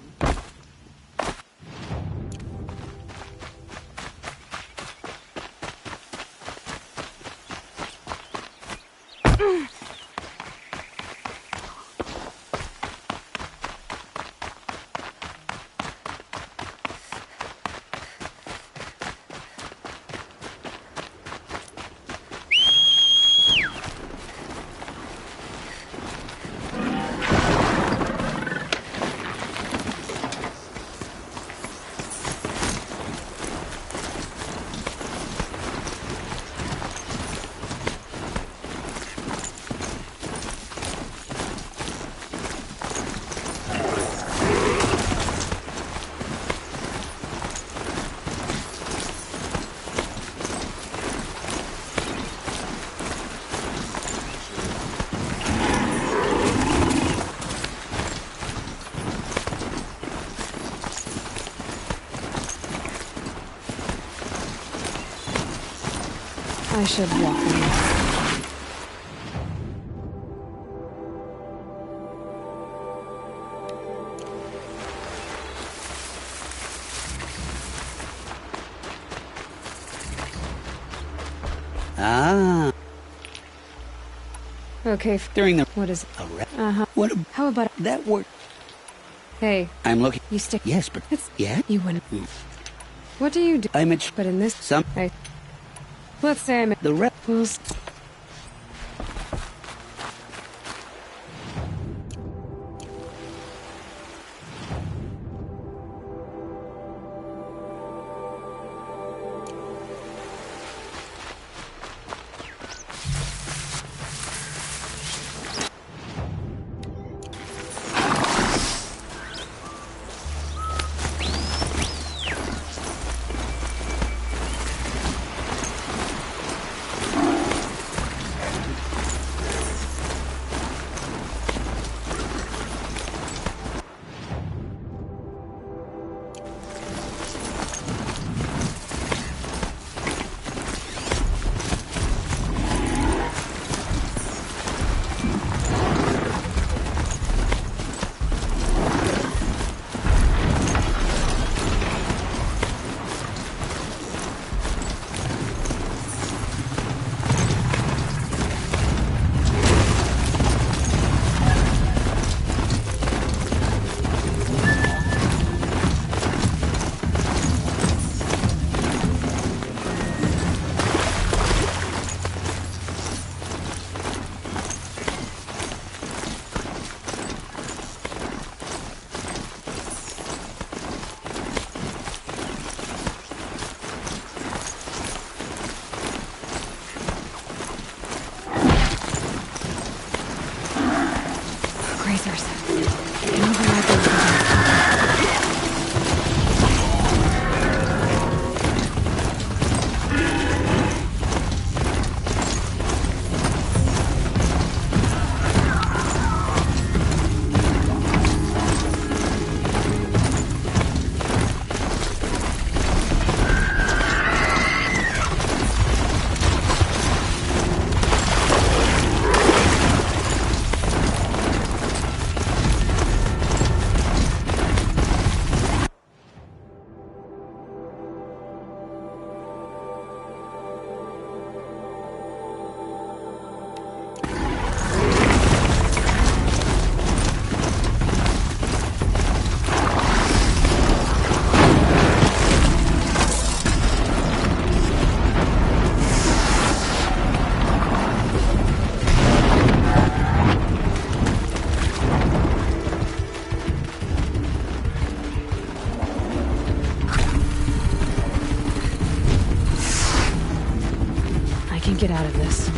I should walk in. Ah. Okay. During the... What is it? Uh-huh. What a... How about... That work. Hey. I'm looking... You stick... Yes, but... It's... Yeah? You wouldn't... What do you do? I'm at... But in this... Some... Hey. Let's say I'm at... The rep... Grazers. Can override those buttons. Get out of this.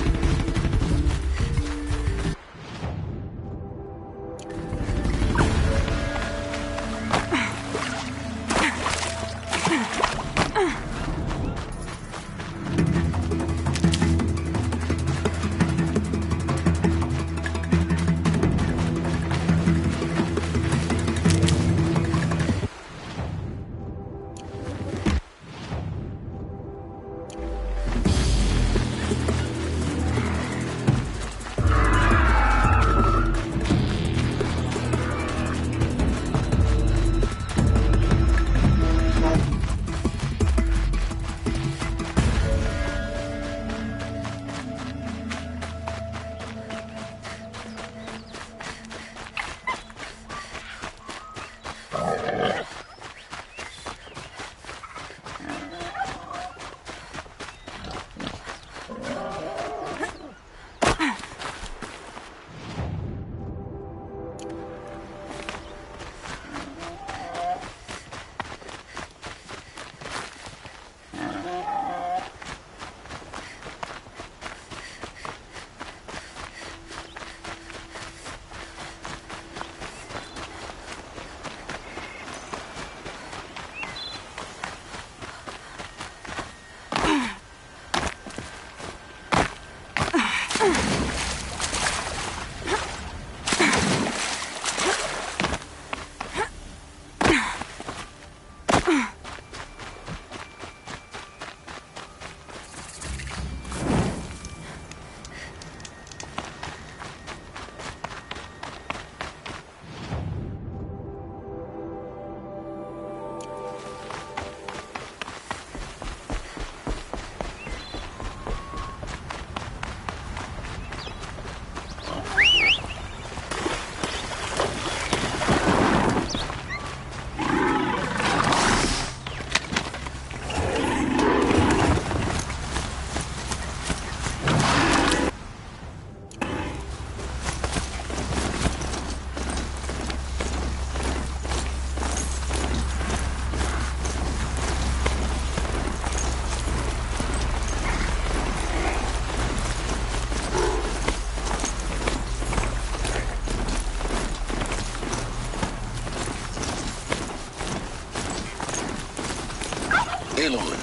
Aloy,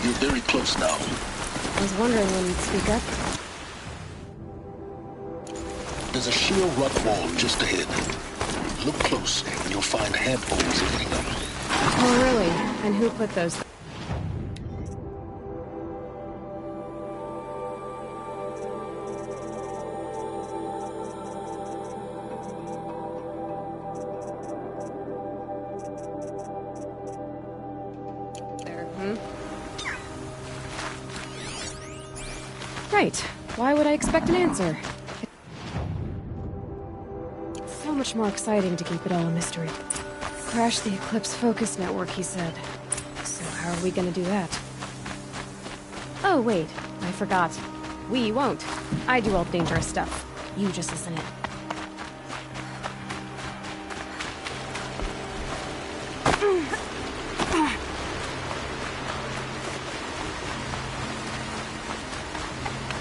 you're very close now. I was wondering when you'd speak up. There's a sheer rock wall just ahead. Look close, and you'll find handholds leading up. Oh, really? And who put those? Right. Why would I expect an answer? It's so much more exciting to keep it all a mystery. Crash the Eclipse focus network, he said. So how are we gonna do that? Oh, wait. I forgot. We won't. I do all the dangerous stuff. You just listen in.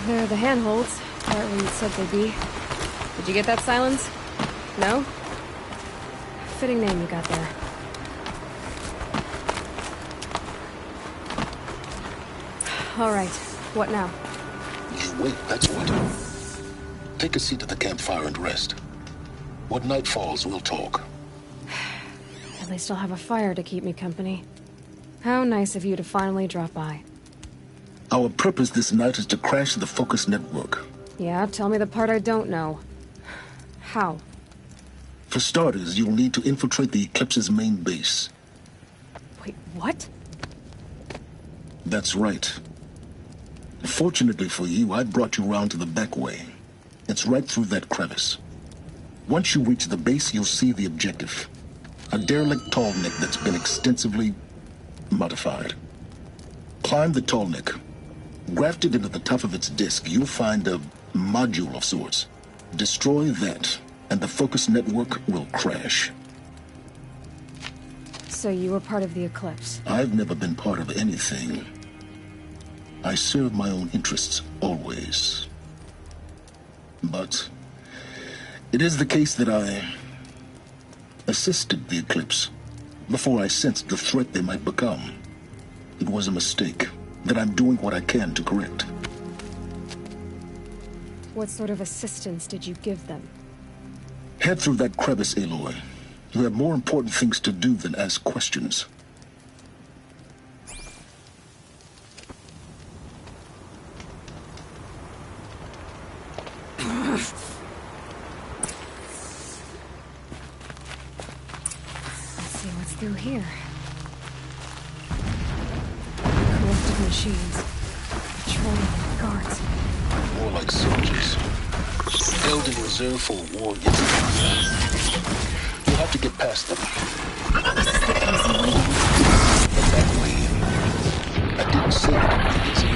They're the handholds, right where you said they'd be. Did you get that, Silence? No? Fitting name you got there. All right. What now? You wait, that's what. Take a seat at the campfire and rest. When night falls, we'll talk. At least I'll have a fire to keep me company. How nice of you to finally drop by. Our purpose this night is to crash the Focus network. Yeah, tell me the part I don't know. How? For starters, you'll need to infiltrate the Eclipse's main base. Wait, what? That's right. Fortunately for you, I brought you around to the back way. It's right through that crevice. Once you reach the base, you'll see the objective. A derelict tall neck that's been extensively modified. Climb the tall neck. Grafted into the top of its disk, you'll find a module of sorts. Destroy that, and the Focus network will crash. So you were part of the Eclipse? I've never been part of anything. I serve my own interests, always. But it is the case that I assisted the Eclipse before I sensed the threat they might become. It was a mistake that I'm doing what I can to correct. What sort of assistance did you give them? Head through that crevice, Aloy. You have more important things to do than ask questions. Let's see what's through here. Corrupted machines. Patrolling guards. More like soldiers. Held in reserve for war yet. You'll have to get past them. Exactly. I didn't say it would be easy.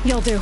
You'll do.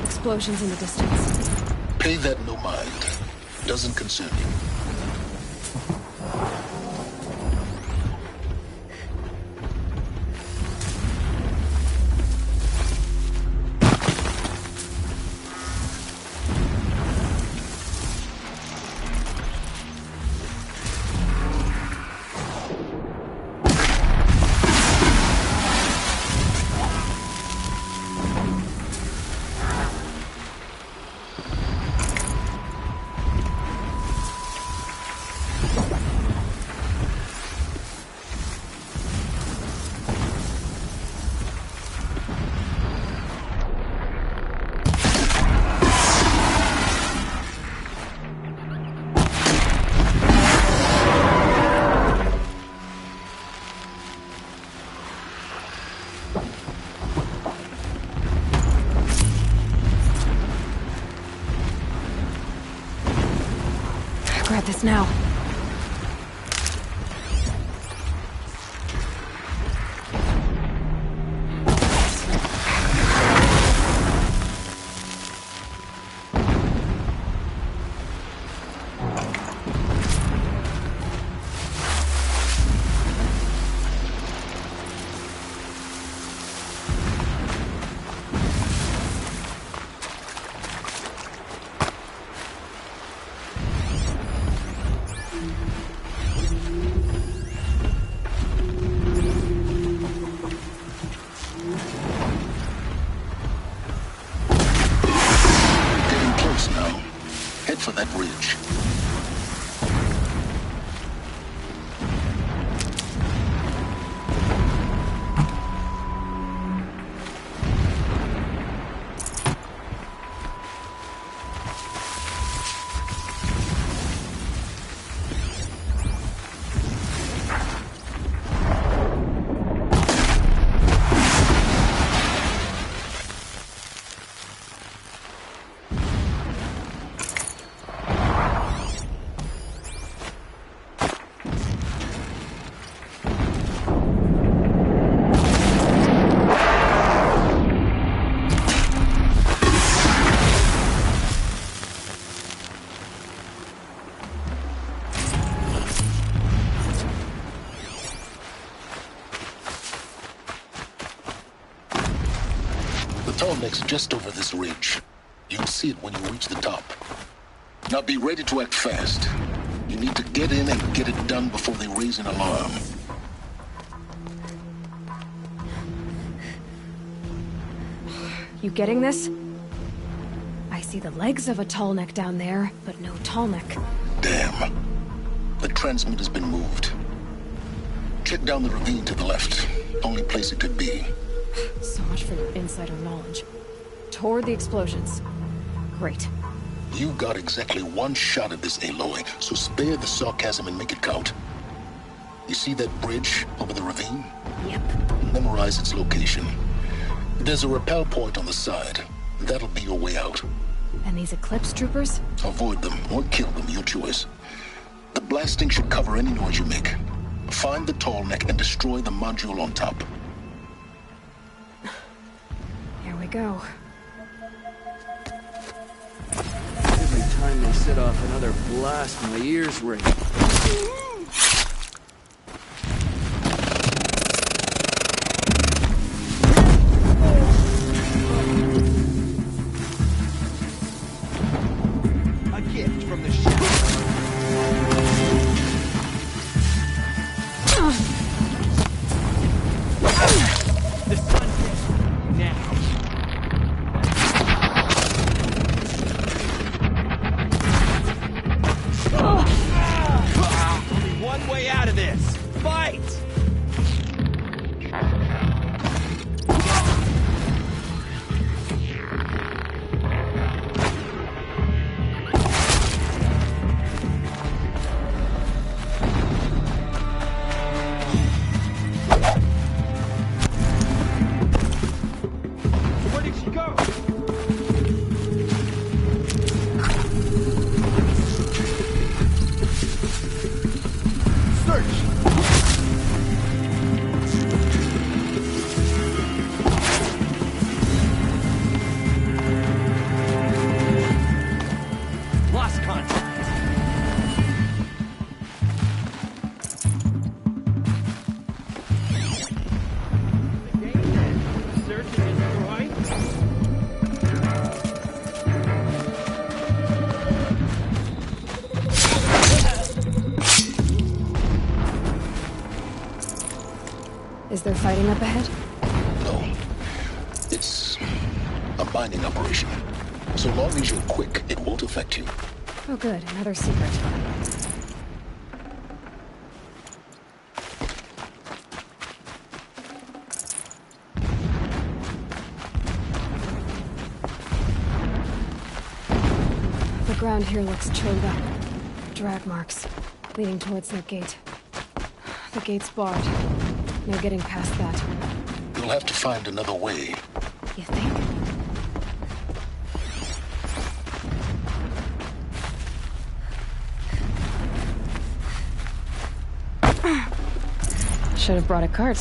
Explosions in the distance. Pay that no mind. Doesn't concern you. Grab this now. For that bridge. Tallneck's just over this ridge. You'll see it when you reach the top. Now be ready to act fast. You need to get in and get it done before they raise an alarm. You getting this? I see the legs of a Tallneck down there, but no Tallneck. Damn. The transmitter's been moved. Check down the ravine to the left. Only place it could be. So much for your insider knowledge. Toward the explosions. Great. You got exactly one shot at this, Aloy, so spare the sarcasm and make it count. You see that bridge over the ravine? Yep. Memorize its location. There's a rappel point on the side. That'll be your way out. And these Eclipse troopers? Avoid them or kill them, your choice. The blasting should cover any noise you make. Find the Tallneck and destroy the module on top. Here we go. Every time they set off another blast, my ears ring. A gift from the ship. The sun now. there fighting up ahead? No. It's a mining operation. So long as you're quick, it won't affect you. Oh good, another secret. The ground here looks chewed up. Drag marks, leading towards their gate. The gate's barred. No getting past that. You'll have to find another way. You think? Should have brought a cart.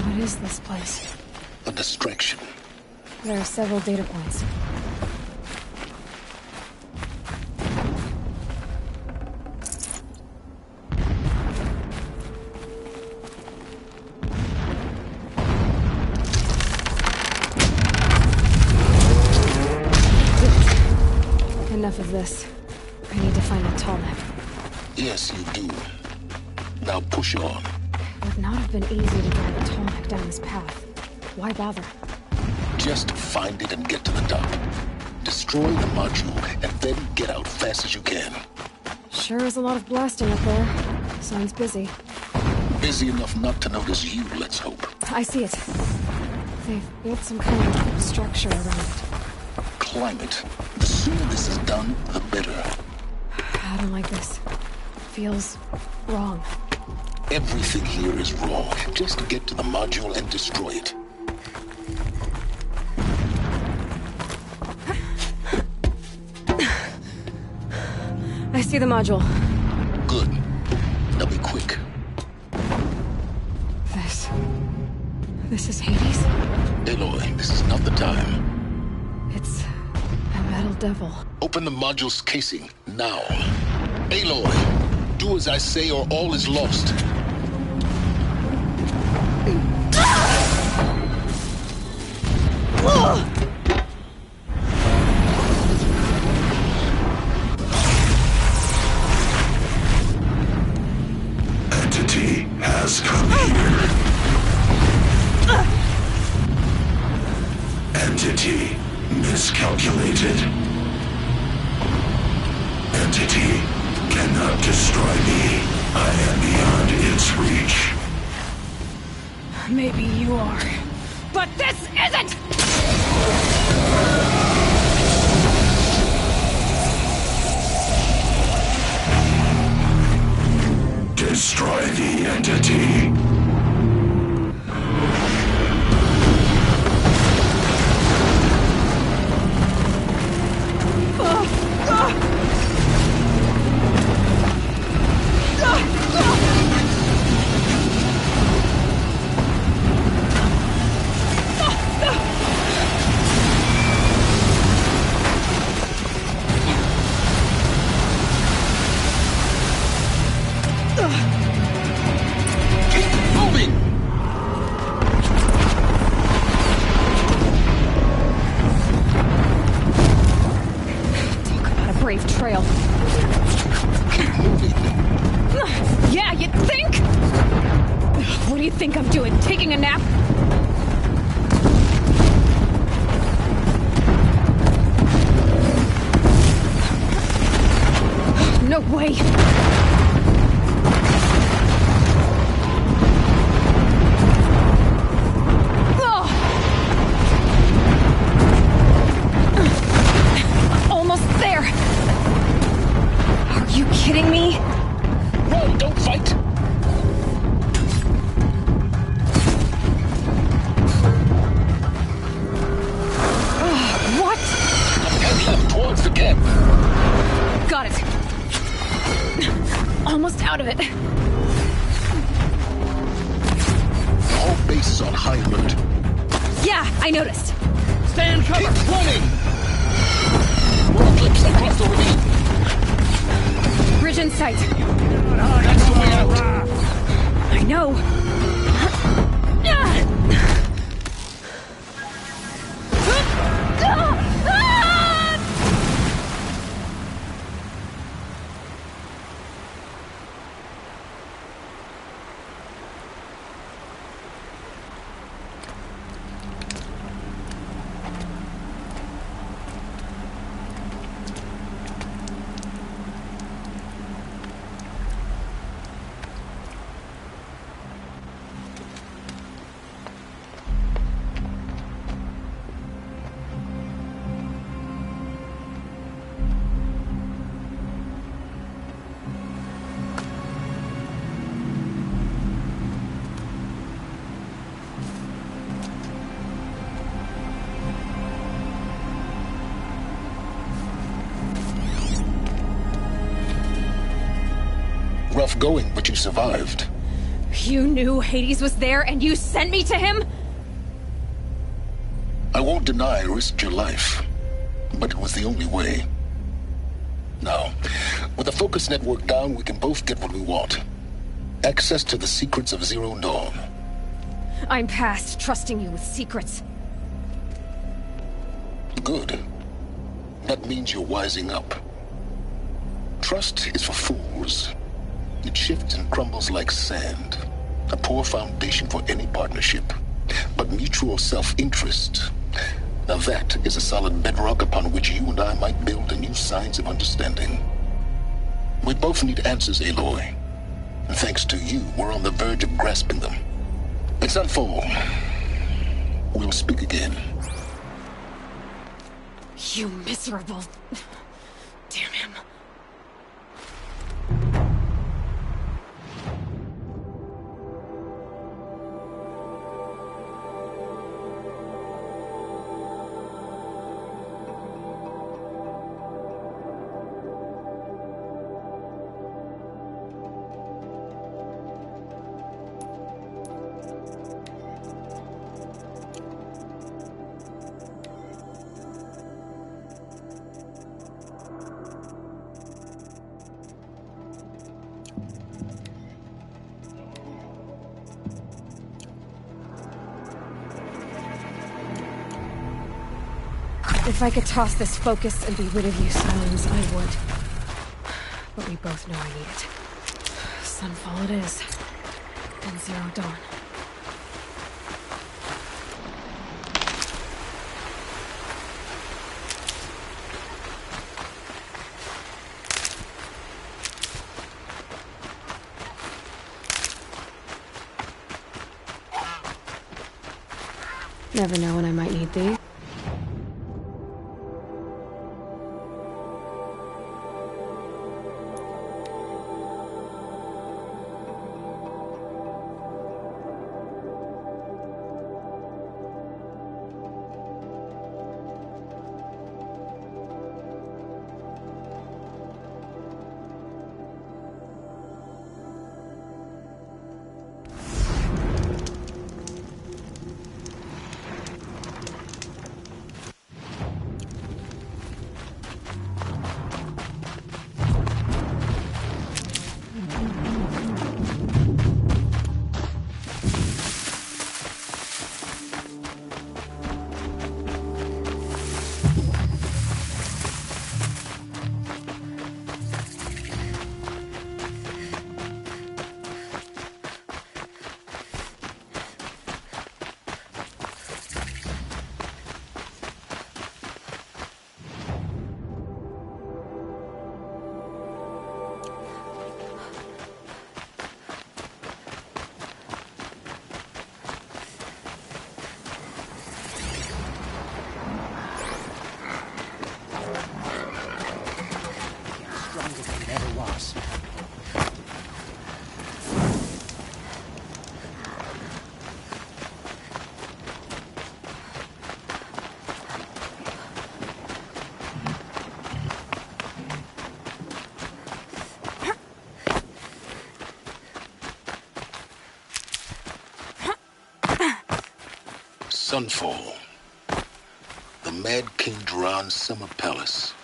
What is this place? A distraction. There are several data points. Enough of this. I need to find the tall neck. Yes, you do. Now push on. It would not have been easy to drive a tall neck down this path. Why bother? Just find it and get to the top. Destroy the module and then get out fast as you can. Sure is a lot of blasting up there. Sounds busy. Busy enough not to notice you, let's hope. I see it. They've built some kind of structure around it. Climb it. The sooner this is done, the better. I don't like this. Feels wrong. Everything here is wrong. Just get to the module and destroy it. I see the module. Good. Now be quick. This is Hades? Aloy, this is not the time. It's a metal devil. Open the module's casing, now. Aloy, do as I say or all is lost. Entity has come here. Entity miscalculated. Entity cannot destroy me. I am beyond its reach. Maybe you are. But this isn't! Destroy the entity. Brave trail. Yeah, you think? What do you think I'm doing? Taking a nap? No way. Almost there. Are you kidding me? No, don't fight. What? Head left towards the camp. Got it. Almost out of it. The whole base is on high alert. Yeah, I noticed. Stand cover. Keep running. More clips across the ravine. Bridge in sight. That's the way out. I know. rough going, but you survived. You knew Hades was there and you sent me to him? I won't deny I risked your life, but it was the only way. Now, with the focus network down, we can both get what we want. Access to the secrets of Zero Dawn. I'm past trusting you with secrets. Good. That means you're wising up. Trust is for fools. It shifts and crumbles like sand. A poor foundation for any partnership. But mutual self-interest, now that is a solid bedrock upon which you and I might build a new science of understanding. We both need answers, Aloy. And thanks to you, we're on the verge of grasping them. It's Sunfall. We'll speak again. You miserable... Damn him. If I could toss this focus and be rid of you, Silence, I would. But we both know I need it. Sunfall it is. And Zero Dawn. Never know when I might need these. Sunfall. The Mad King Duran's summer palace.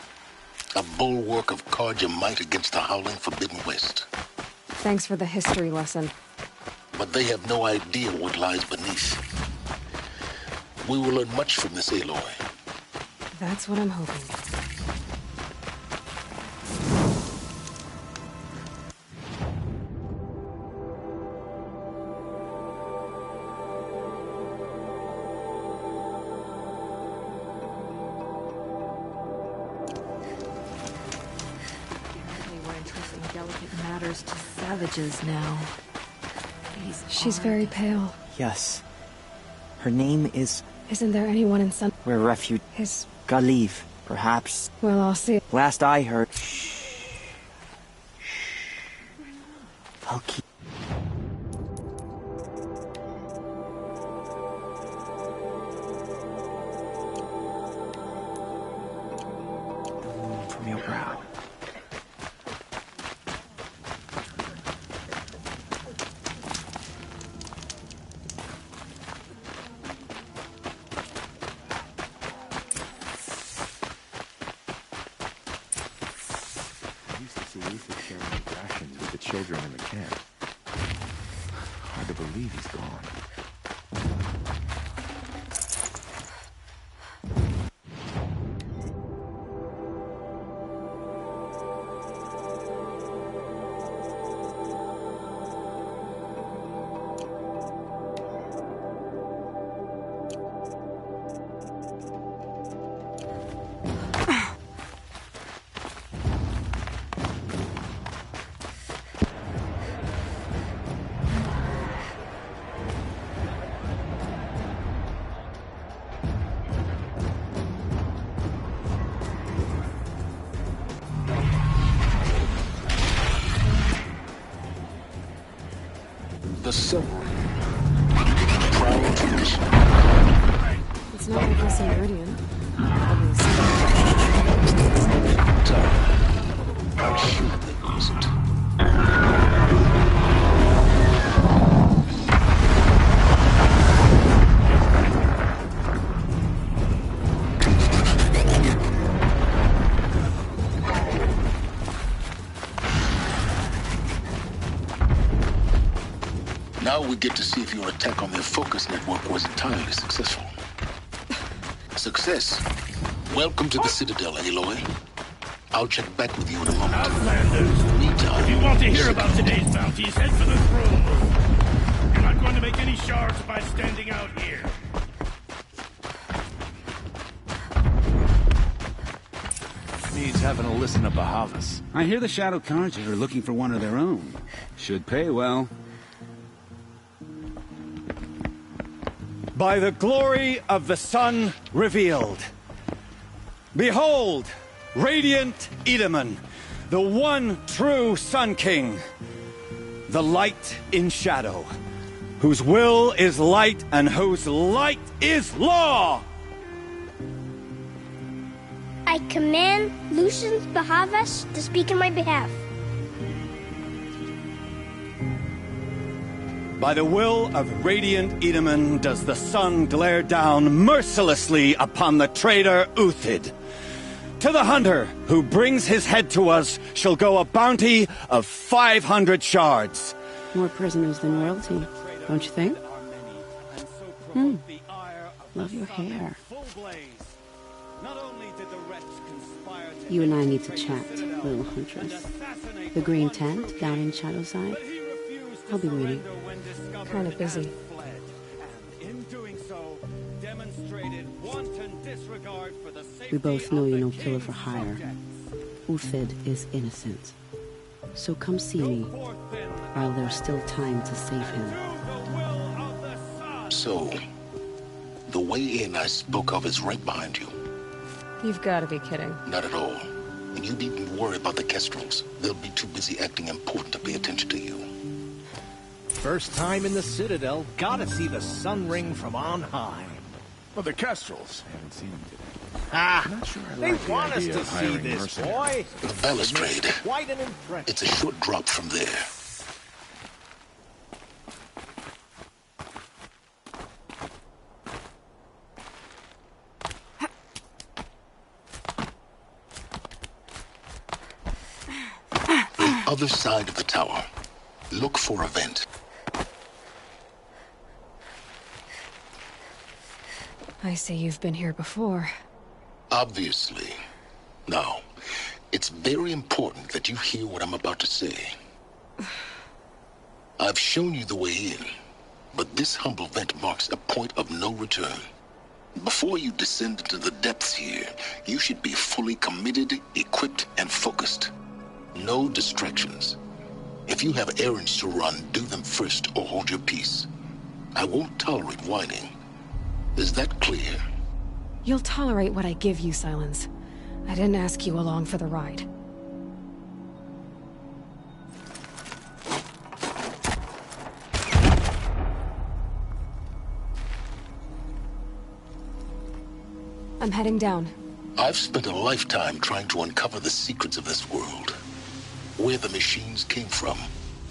A bulwark of Carja might against the howling Forbidden West. Thanks for the history lesson. But they have no idea what lies beneath. We will learn much from this, Aloy. That's what I'm hoping. To savages now. She's very pale. Yes. Her name is... Isn't there anyone in Sun... We're refuge... His... Galiv, perhaps. Well, I'll see. Last I heard... I'll keep... The wound from your brow. children in the camp. Hard to believe he's gone. The silver. Proud tradition. It's not like this in Meridian. Obviously. I'm sure they wasn't. Now we get to see if your attack on their focus network was entirely successful. Success. Welcome to the Citadel, Aloy. I'll check back with you in a moment. Outlanders! Meantime, If you want to hear about today's bounties, head for the throne room. You're not going to make any shards by standing out here. Needs having a listen to Bahavas. I hear the Shadow Carja are looking for one of their own. Should pay well. By the glory of the sun revealed. Behold, radiant Edaman, the one true Sun King. The light in shadow, whose will is light and whose light is law! I command Lucian Bahavas to speak in my behalf. By the will of radiant Edaman does the sun glare down mercilessly upon the traitor Uthid. To the hunter who brings his head to us shall go a bounty of 500 shards. More prisoners than royalty, don't you think? Love your hair. You and I need to chat, little huntress. The green tent down in Shadowside? I'll be waiting. Kind of busy. We both know you're no killer for hire. Uthid is innocent. So come see me, while there's still time to save him. So, the way in I spoke of is right behind you. You've got to be kidding. Not at all. And you needn't worry about the Kestrels. They'll be too busy acting important to pay attention to you. First time in the Citadel, gotta see the sun ring from on high. Well, the Kestrels. I haven't seen him today. Ah, I'm not sure I they like the want us idea to of see hiring this, mercenaries. boy. The balustrade. Quite an impression. It's a short drop from there. The other side of the tower. Look for a vent. I see you've been here before. Obviously. Now, it's very important that you hear what I'm about to say. I've shown you the way in, but this humble vent marks a point of no return. Before you descend into the depths here, you should be fully committed, equipped, and focused. No distractions. If you have errands to run, do them first or hold your peace. I won't tolerate whining. Is that clear? You'll tolerate what I give you, Silence. I didn't ask you along for the ride. I'm heading down. I've spent a lifetime trying to uncover the secrets of this world. Where the machines came from.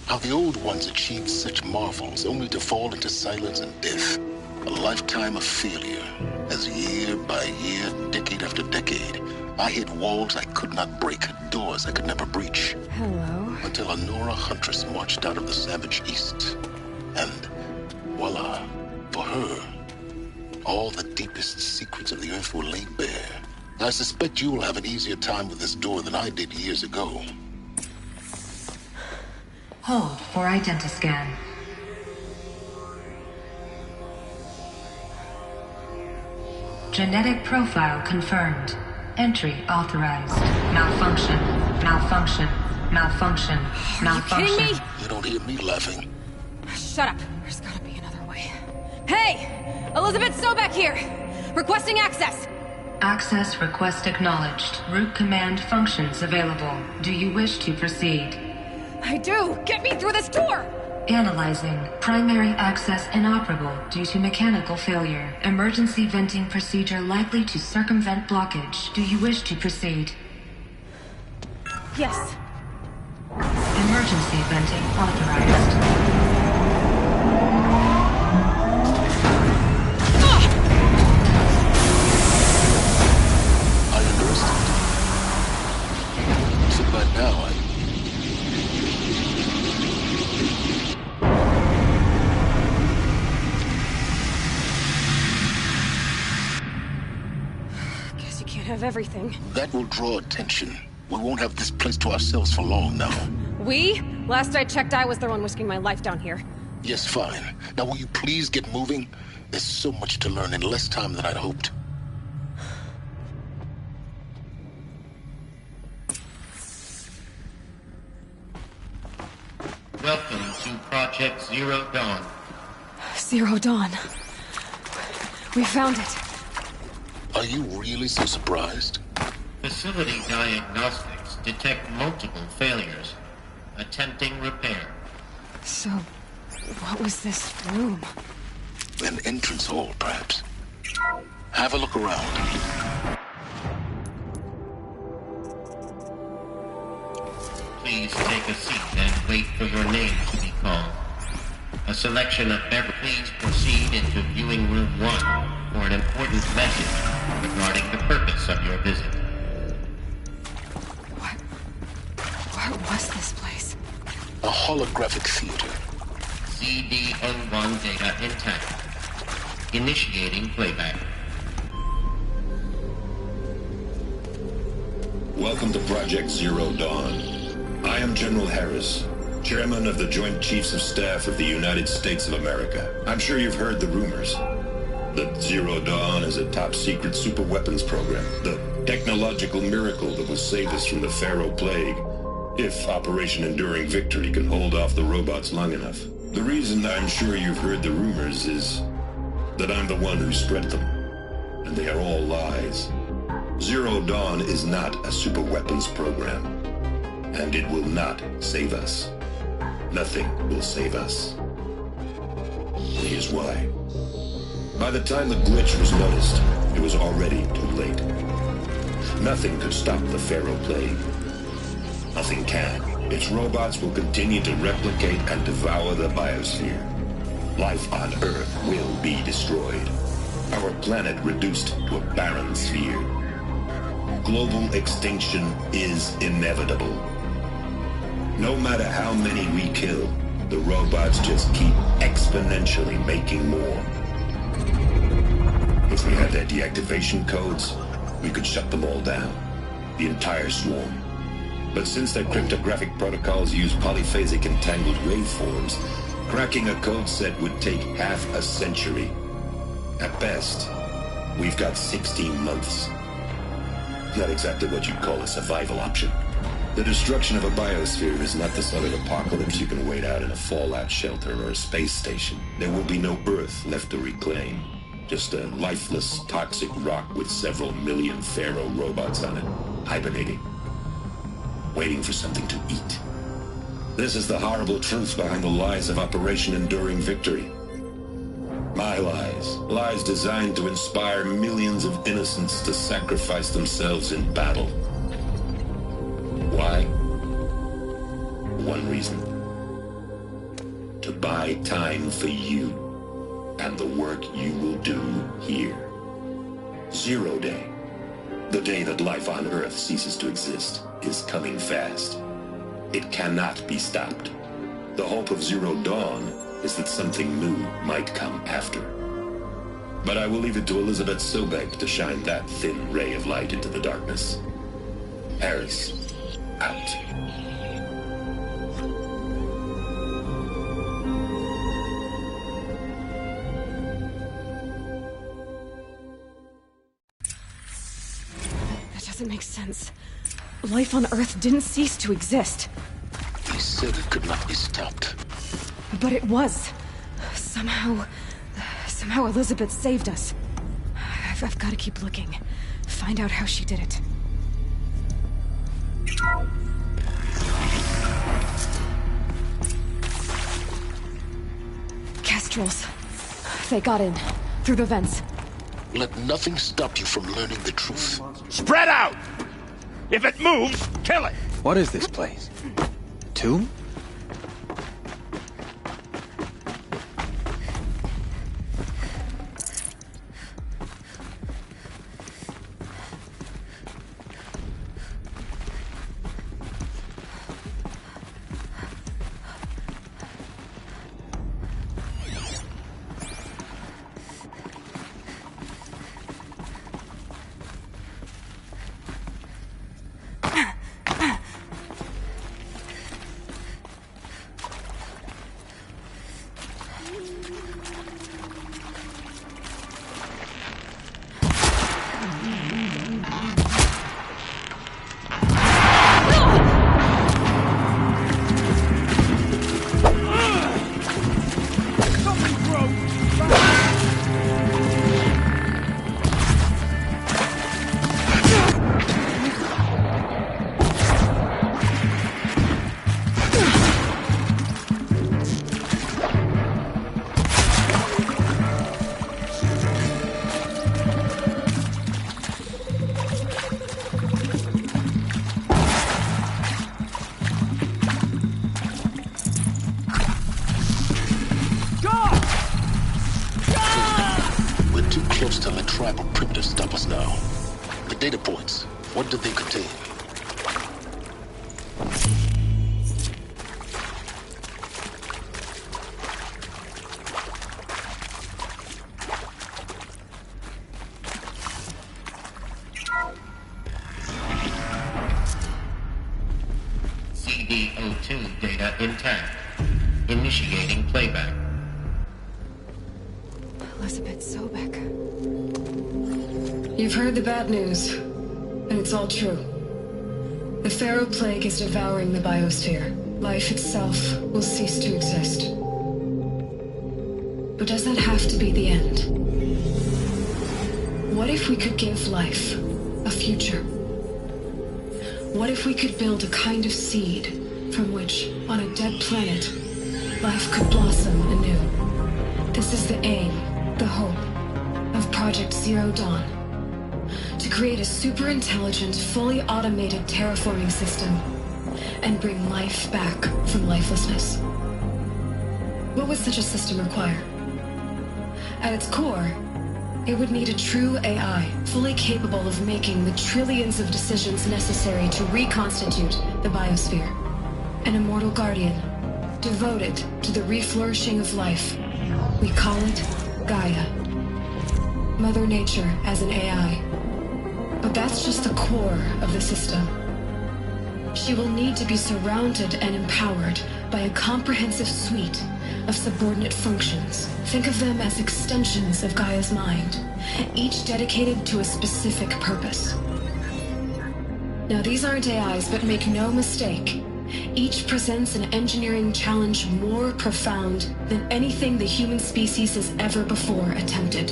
How the old ones achieved such marvels only to fall into silence and death. A lifetime of failure, as year by year, decade after decade, I hit walls I could not break, doors I could never breach. Hello. Until a Nora huntress marched out of the savage east. And voila, for her, all the deepest secrets of the earth were laid bare. I suspect you will have an easier time with this door than I did years ago. Hold for identiscan. Genetic profile confirmed. Entry authorized. Malfunction. Malfunction. Malfunction. Malfunction. Are you kidding me? You don't hear me laughing. Shut up. There's gotta be another way. Hey! Elizabeth Sobek here! Requesting access! Access request acknowledged. Root command functions available. Do you wish to proceed? I do! Get me through this door! Analyzing. Primary access inoperable due to mechanical failure. Emergency venting procedure likely to circumvent blockage. Do you wish to proceed? Yes. Emergency venting authorized. So by now, Guess you can't have everything. that will draw attention. We won't have this place to ourselves for long now. We? Last I checked, I was the one risking my life down here. Yes, fine. Now will you please get moving? There's so much to learn in less time than I'd hoped. Welcome to Project Zero Dawn. Zero Dawn. We found it. Are you really so surprised? Facility diagnostics detect multiple failures. Attempting repair. So, what was this room? An entrance hall, perhaps. Have a look around. Please take a seat and wait for your name to be called. A selection of beverage. Please proceed into viewing room 1 for an important message regarding the purpose of your visit. What was this place? A holographic theater. CDN1 data intact. Initiating playback. Welcome to Project Zero Dawn. I am General Harris, Chairman of the Joint Chiefs of Staff of the United States of America. I'm sure you've heard the rumors that Zero Dawn is a top-secret superweapons program, the technological miracle that will save us from the Pharaoh Plague, if Operation Enduring Victory can hold off the robots long enough. The reason I'm sure you've heard the rumors is that I'm the one who spread them, and they are all lies. Zero Dawn is not a superweapons program, and it will not save us. Nothing will save us. Here's why. By the time the glitch was noticed, it was already too late. Nothing could stop the Pharaoh Plague. Nothing can. Its robots will continue to replicate and devour the biosphere. Life on Earth will be destroyed. Our planet reduced to a barren sphere. Global extinction is inevitable. No matter how many we kill, the robots just keep exponentially making more. If we had their deactivation codes, we could shut them all down. The entire swarm. But since their cryptographic protocols use polyphasic entangled waveforms, cracking a code set would take half a century. At best, we've got 16 months. Not exactly what you'd call a survival option. The destruction of a biosphere is not the sort of apocalypse you can wait out in a fallout shelter or a space station. There will be no Earth left to reclaim. Just a lifeless, toxic rock with several million Pharaoh robots on it, hibernating, waiting for something to eat. This is the horrible truth behind the lies of Operation Enduring Victory. My lies. Lies designed to inspire millions of innocents to sacrifice themselves in battle. Why? One reason. To buy time for you. and the work you will do here. 0 Day, the day that life on Earth ceases to exist, is coming fast. It cannot be stopped. The hope of Zero Dawn is that something new might come after. But I will leave it to Elizabeth Sobek to shine that thin ray of light into the darkness. Harris, out. That doesn't make sense. Life on Earth didn't cease to exist. He said it could not be stopped. But it was. Somehow Elizabeth saved us. I've got to keep looking. Find out how she did it. Kestrels. They got in. Through the vents. Let nothing stop you from learning the truth. Spread out! If it moves, kill it! What is this place? Tomb? Data points. What did they contain? CD02 data intact. Initiating playback. Elizabeth Sobek. You've heard the bad news, and it's all true. The Pharaoh Plague is devouring the biosphere. Life itself will cease to exist. But does that have to be the end? What if we could give life a future? What if we could build a kind of seed from which, on a dead planet, life could blossom anew? This is the aim, the hope, of Project Zero Dawn. To create a super-intelligent, fully automated terraforming system and bring life back from lifelessness. What would such a system require? At its core, it would need a true AI, fully capable of making the trillions of decisions necessary to reconstitute the biosphere. An immortal guardian, devoted to the reflourishing of life. We call it Gaia. Mother Nature as an AI. But that's just the core of the system. She will need to be surrounded and empowered by a comprehensive suite of subordinate functions. Think of them as extensions of Gaia's mind, each dedicated to a specific purpose. Now, these aren't AIs, but make no mistake, each presents an engineering challenge more profound than anything the human species has ever before attempted.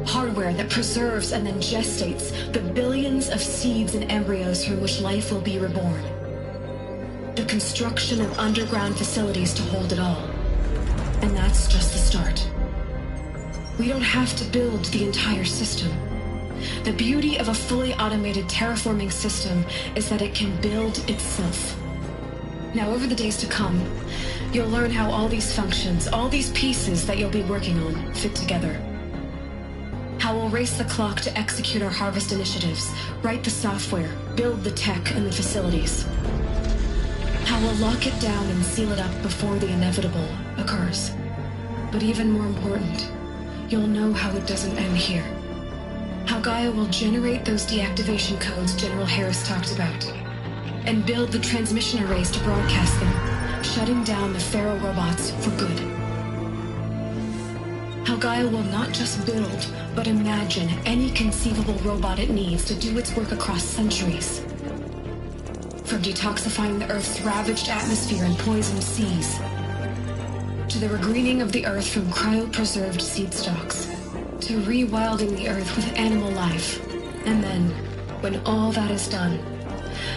Hardware that preserves and then gestates the billions of seeds and embryos from which life will be reborn. The construction of underground facilities to hold it all. And that's just the start. We don't have to build the entire system. The beauty of a fully automated terraforming system is that it can build itself. Now, over the days to come, you'll learn how all these functions, all these pieces that you'll be working on, fit together. How we'll race the clock to execute our harvest initiatives, write the software, build the tech and the facilities. How we'll lock it down and seal it up before the inevitable occurs. But even more important, you'll know how it doesn't end here. How Gaia will generate those deactivation codes General Harris talked about, and build the transmission arrays to broadcast them, shutting down the Pharaoh robots for good. How Gaia will not just build, but imagine any conceivable robot it needs to do its work across centuries. From detoxifying the Earth's ravaged atmosphere and poisoned seas, to the regreening of the Earth from cryopreserved seed stalks, to rewilding the Earth with animal life. And then, when all that is done,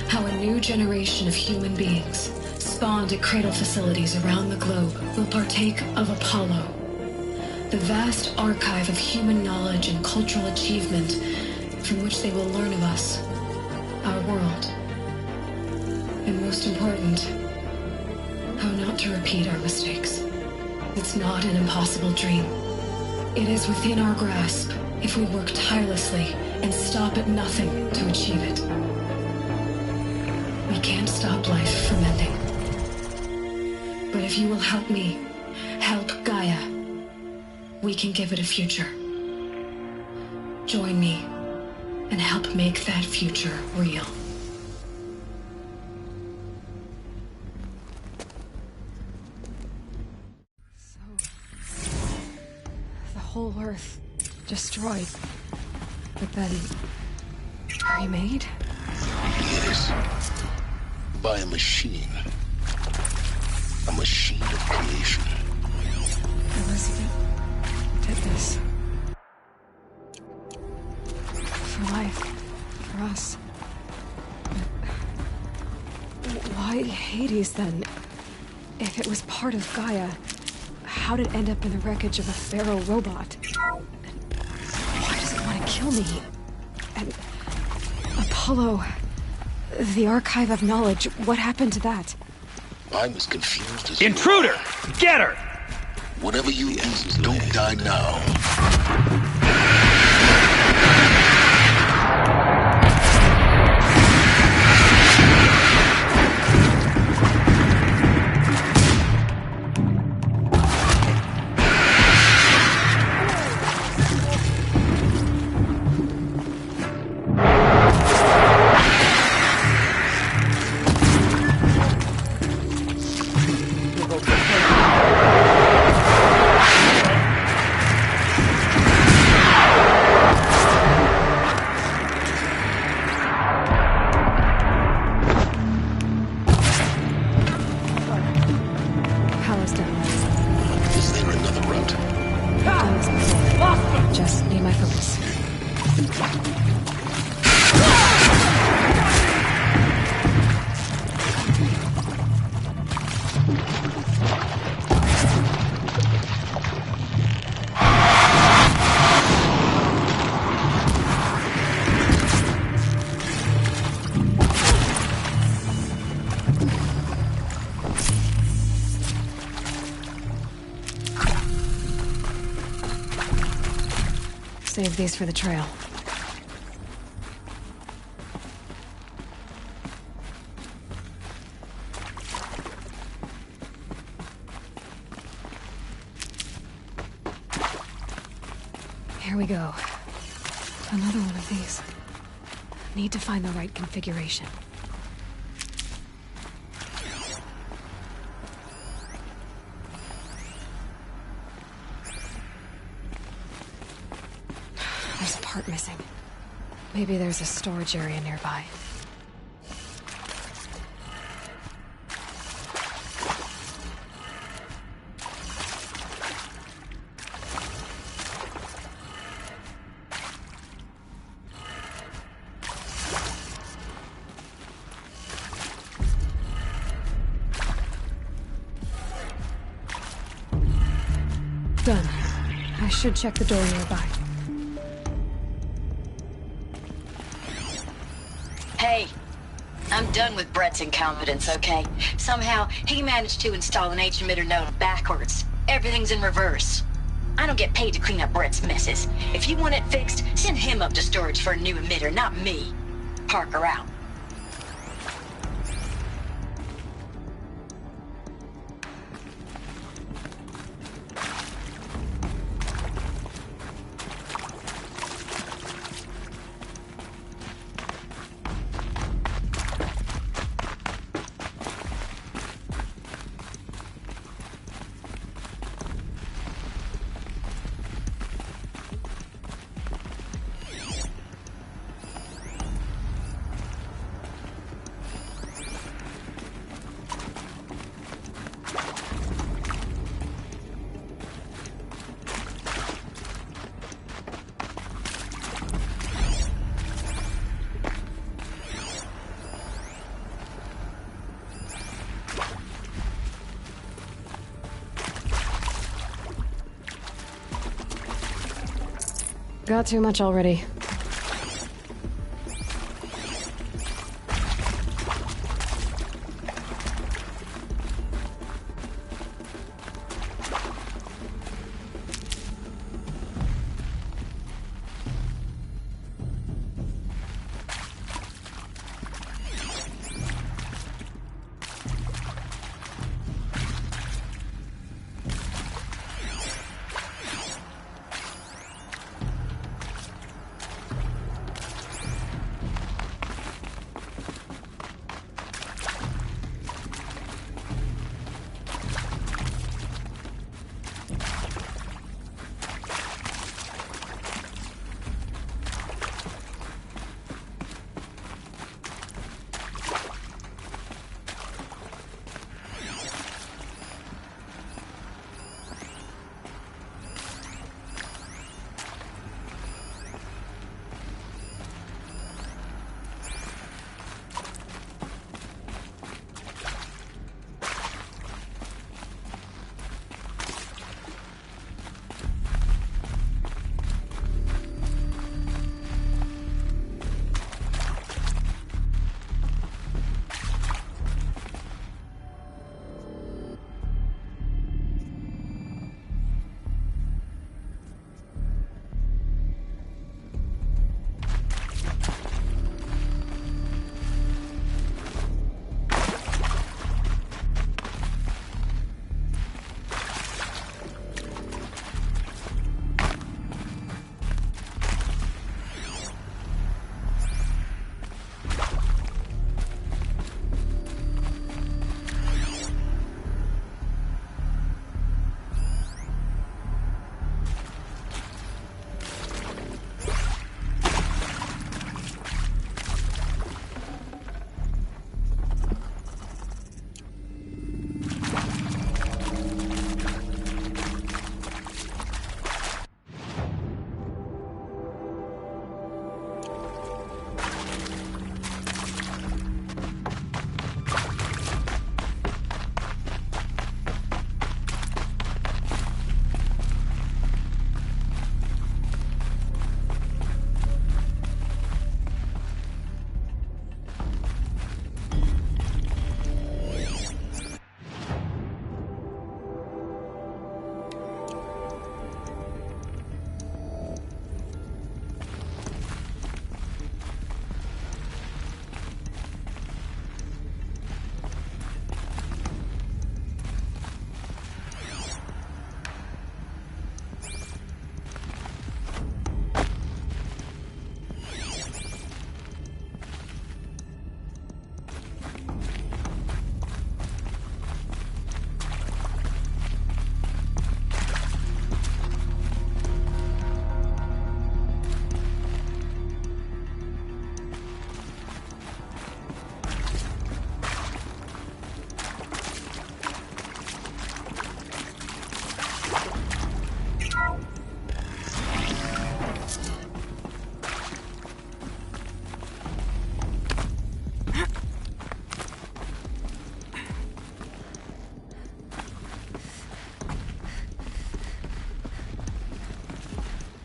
how a new generation of human beings, spawned at cradle facilities around the globe, will partake of Apollo, the vast archive of human knowledge and cultural achievement from which they will learn of us, our world. And most important, how not to repeat our mistakes. It's not an impossible dream. It is within our grasp if we work tirelessly and stop at nothing to achieve it. We can't stop life from ending. But if you will help me, help Gaia, we can give it a future. Join me and help make that future real. Whole Earth destroyed, but then remade? Yes. By a machine. A machine of creation. Elizabeth did this. For life. For us. But why Hades then? If it was part of Gaia, how did it end up in the wreckage of a Pharaoh robot? And why does it want to kill me? And Apollo, the archive of knowledge, what happened to that? I'm as confused as Intruder! Get her! Whatever you eat, don't die now. Just need my focus. Save these for the trail. Here we go. Another one of these. Need to find the right configuration. There's a part missing. Maybe there's a storage area nearby. Done. I should check the door nearby. Hey, I'm done with Brett's incompetence, okay? Somehow, he managed to install an H-emitter node backwards. Everything's in reverse. I don't get paid to clean up Brett's messes. If you want it fixed, send him up to storage for a new emitter, not me. Parker out. Got too much already.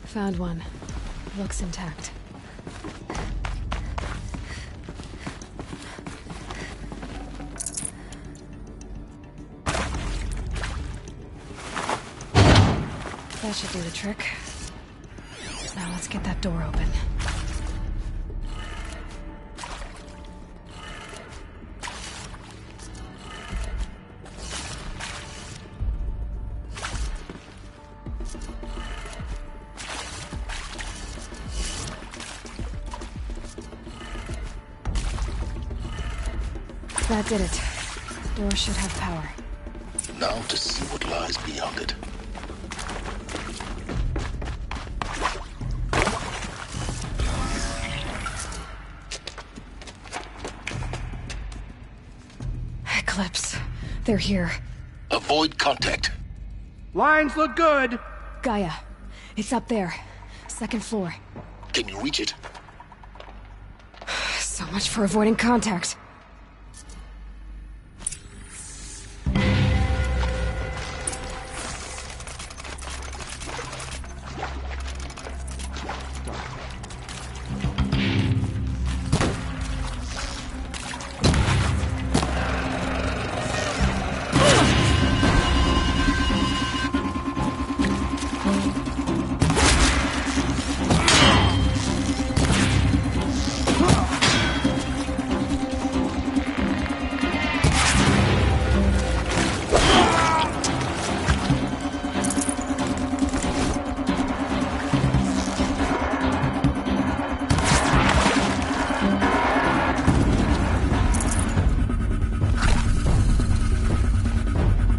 Found one. Looks intact. That should do the trick. Now let's get that door open. That did it. Door should have power. Now to see what lies beyond it. Eclipse. They're here. Avoid contact. Lines look good. Gaia. It's up there. Second floor. Can you reach it? So much for avoiding contact.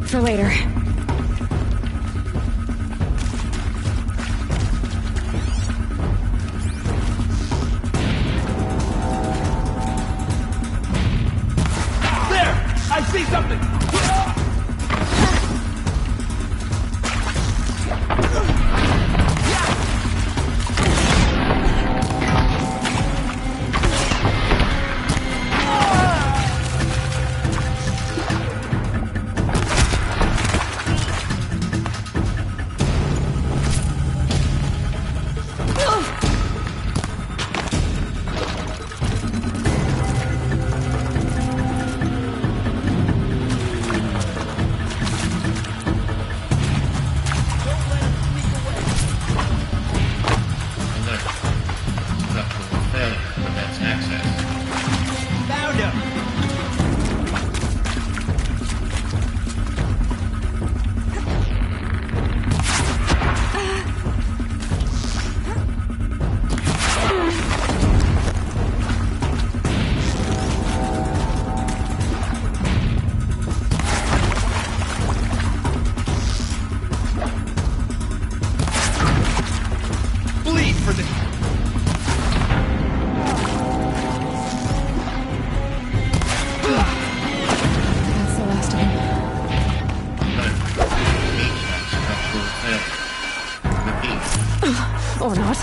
For later. There! I see something! Or not.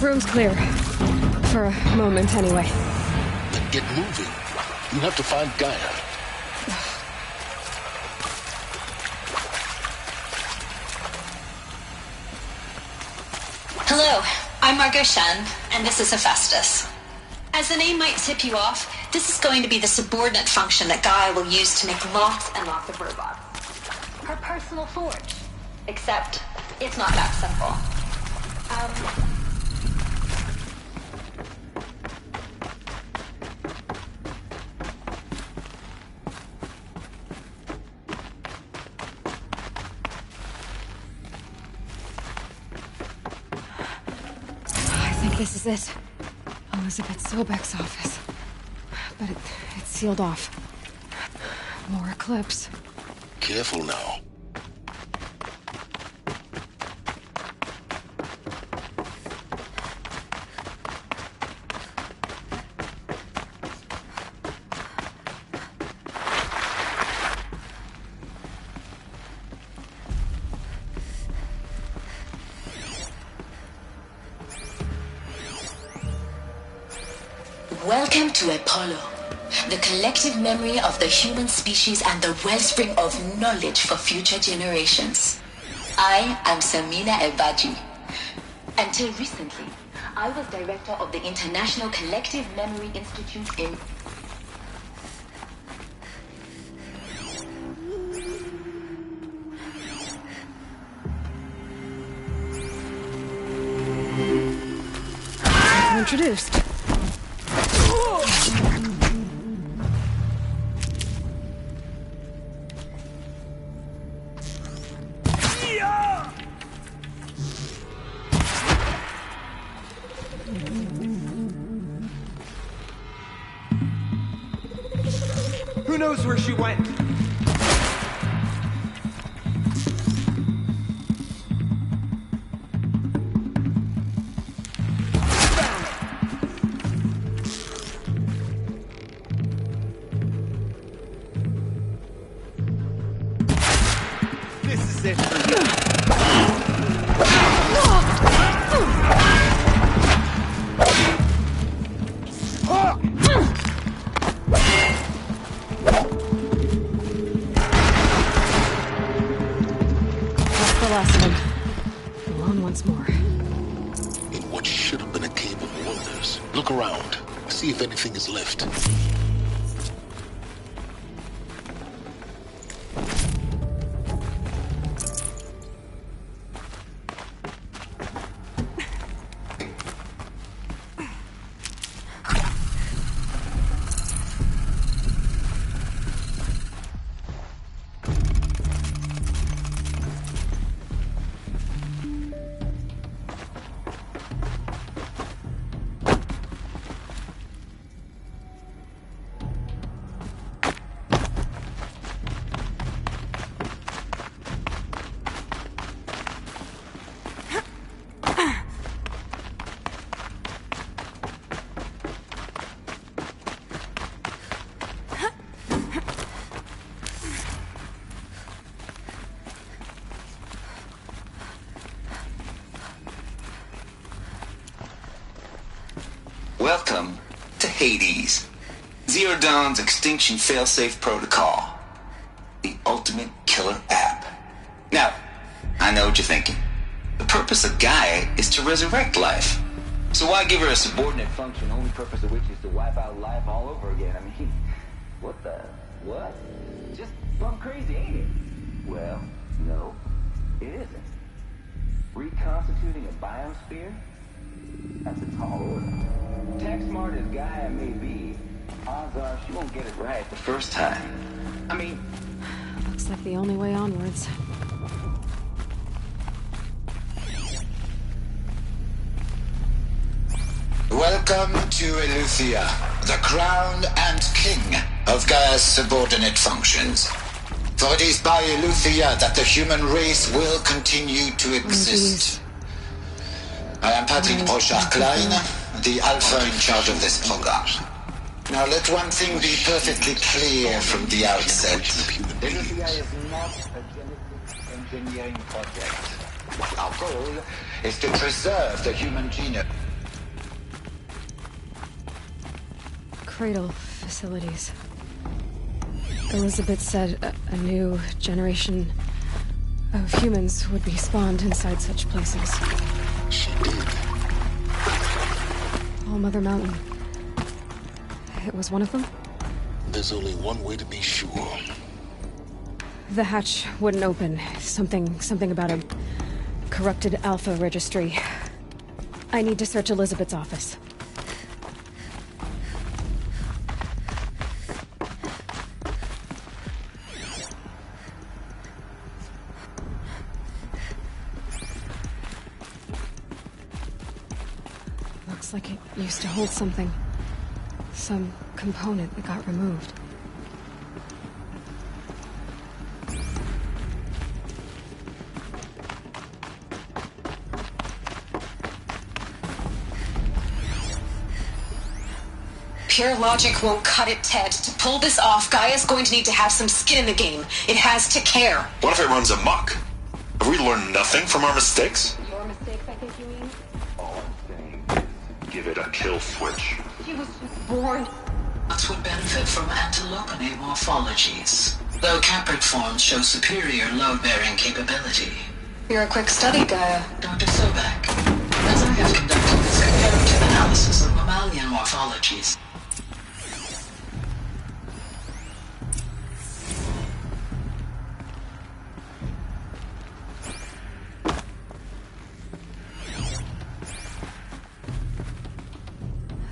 Room's clear. For a moment, anyway. Then get moving. You have to find Gaia. Hello, I'm Margot Shen. And this is Hephaestus. As the name might tip you off, this is going to be the subordinate function that Gaia will use to make lots and lots of robots. Her personal forge. Except, it's not that simple. I think this is it. Elizabeth Sobek's office. But it's sealed off. More Eclipse. Careful now. Welcome to Apollo, the collective memory of the human species and the wellspring of knowledge for future generations. I am Samina Ebaji. Until recently, I was director of the International Collective Memory Institute in... Introduced. Who knows where she went? This is it for you. Alone once more. In what should have been a cave of wonders. Look around. See if anything is left. Welcome to Hades, Zero Dawn's extinction failsafe protocol, the ultimate killer app. Now, I know what you're thinking. The purpose of Gaia is to resurrect life. So why give her a subordinate function, only purpose of which is to wipe out life all over again? I mean, what? Just plumb crazy, ain't it? Well, no, it isn't. Reconstituting a biosphere? That's a tall order. Tech smart as Gaia may be, odds are she won't get it right the first time. I mean... Looks like the only way onwards. Welcome to Eleuthia, the crown and king of Gaia's subordinate functions. For it is by Eleuthia that the human race will continue to exist. I am Patrick Brochard-Klein, the Alpha in charge of this program. Now let one thing be perfectly clear from the outset. Eleuthia is not a genetic engineering project. Our goal is to preserve the human genome. Cradle facilities. Elizabeth said a new generation of humans would be spawned inside such places. She did. All Mother Mountain. It was one of them? There's only one way to be sure. The hatch wouldn't open. Something about a corrupted Alpha registry. I need to search Elizabeth's office. Looks like it used to hold something. Some component that got removed. Pure logic won't cut it, Ted. To pull this off, Gaia's going to need to have some skin in the game. It has to care. What if it runs amok? Have we learned nothing from our mistakes? Your mistakes, I think you mean? All I'm saying is, give it a kill switch. He was just born. Lots would benefit from antilopony morphologies, though caprid forms show superior load-bearing capability. You're a quick study, Gaia. Dr. Sobek, as I have conducted this comparative analysis of mammalian morphologies,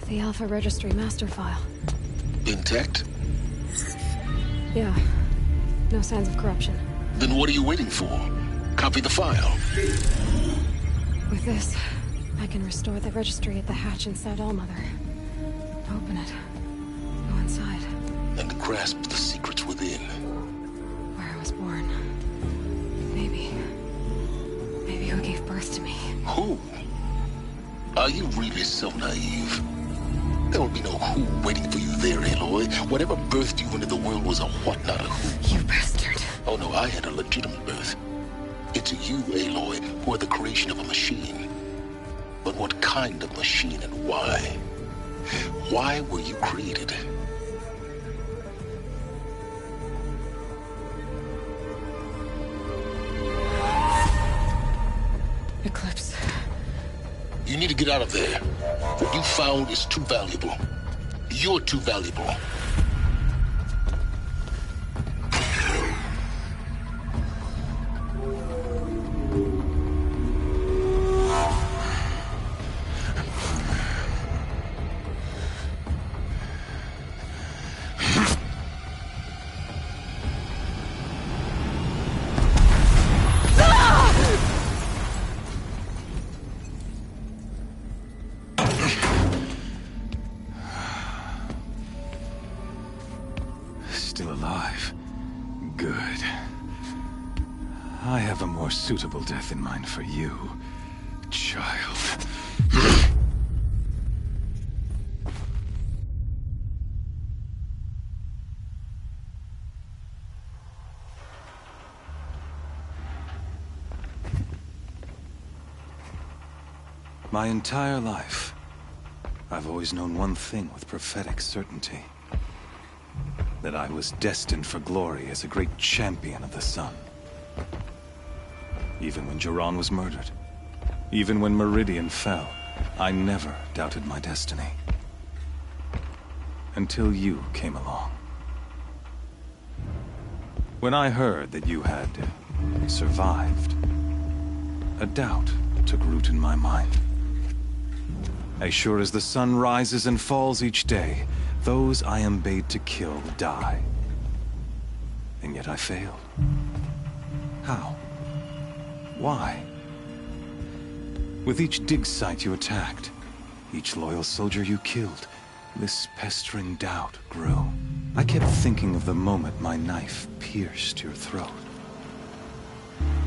The Alpha Registry master file. Intact? Yeah. No signs of corruption. Then what are you waiting for? Copy the file. With this, I can restore the registry at the hatch inside Allmother. Open it. Go inside. And grasp the secrets within. Where I was born. Maybe who gave birth to me. Who? Are you really so naive? There will be no who waiting for you there, Aloy. Whatever birthed you into the world was a what, not a who. You bastard. Oh no, I had a legitimate birth. It's you, Aloy, who are the creation of a machine. But what kind of machine and why? Why were you created? Eclipse. You need to get out of there. What you found is too valuable. You're too valuable. Still alive. Good. I have a more suitable death in mind for you, child. My entire life, I've always known one thing with prophetic certainty. That I was destined for glory as a great champion of the sun. Even when Jiran was murdered, even when Meridian fell, I never doubted my destiny. Until you came along. When I heard that you had survived, a doubt took root in my mind. As sure as the sun rises and falls each day, those I am bade to kill die. And yet I failed. How? Why? With each dig site you attacked, each loyal soldier you killed, this pestering doubt grew. I kept thinking of the moment my knife pierced your throat.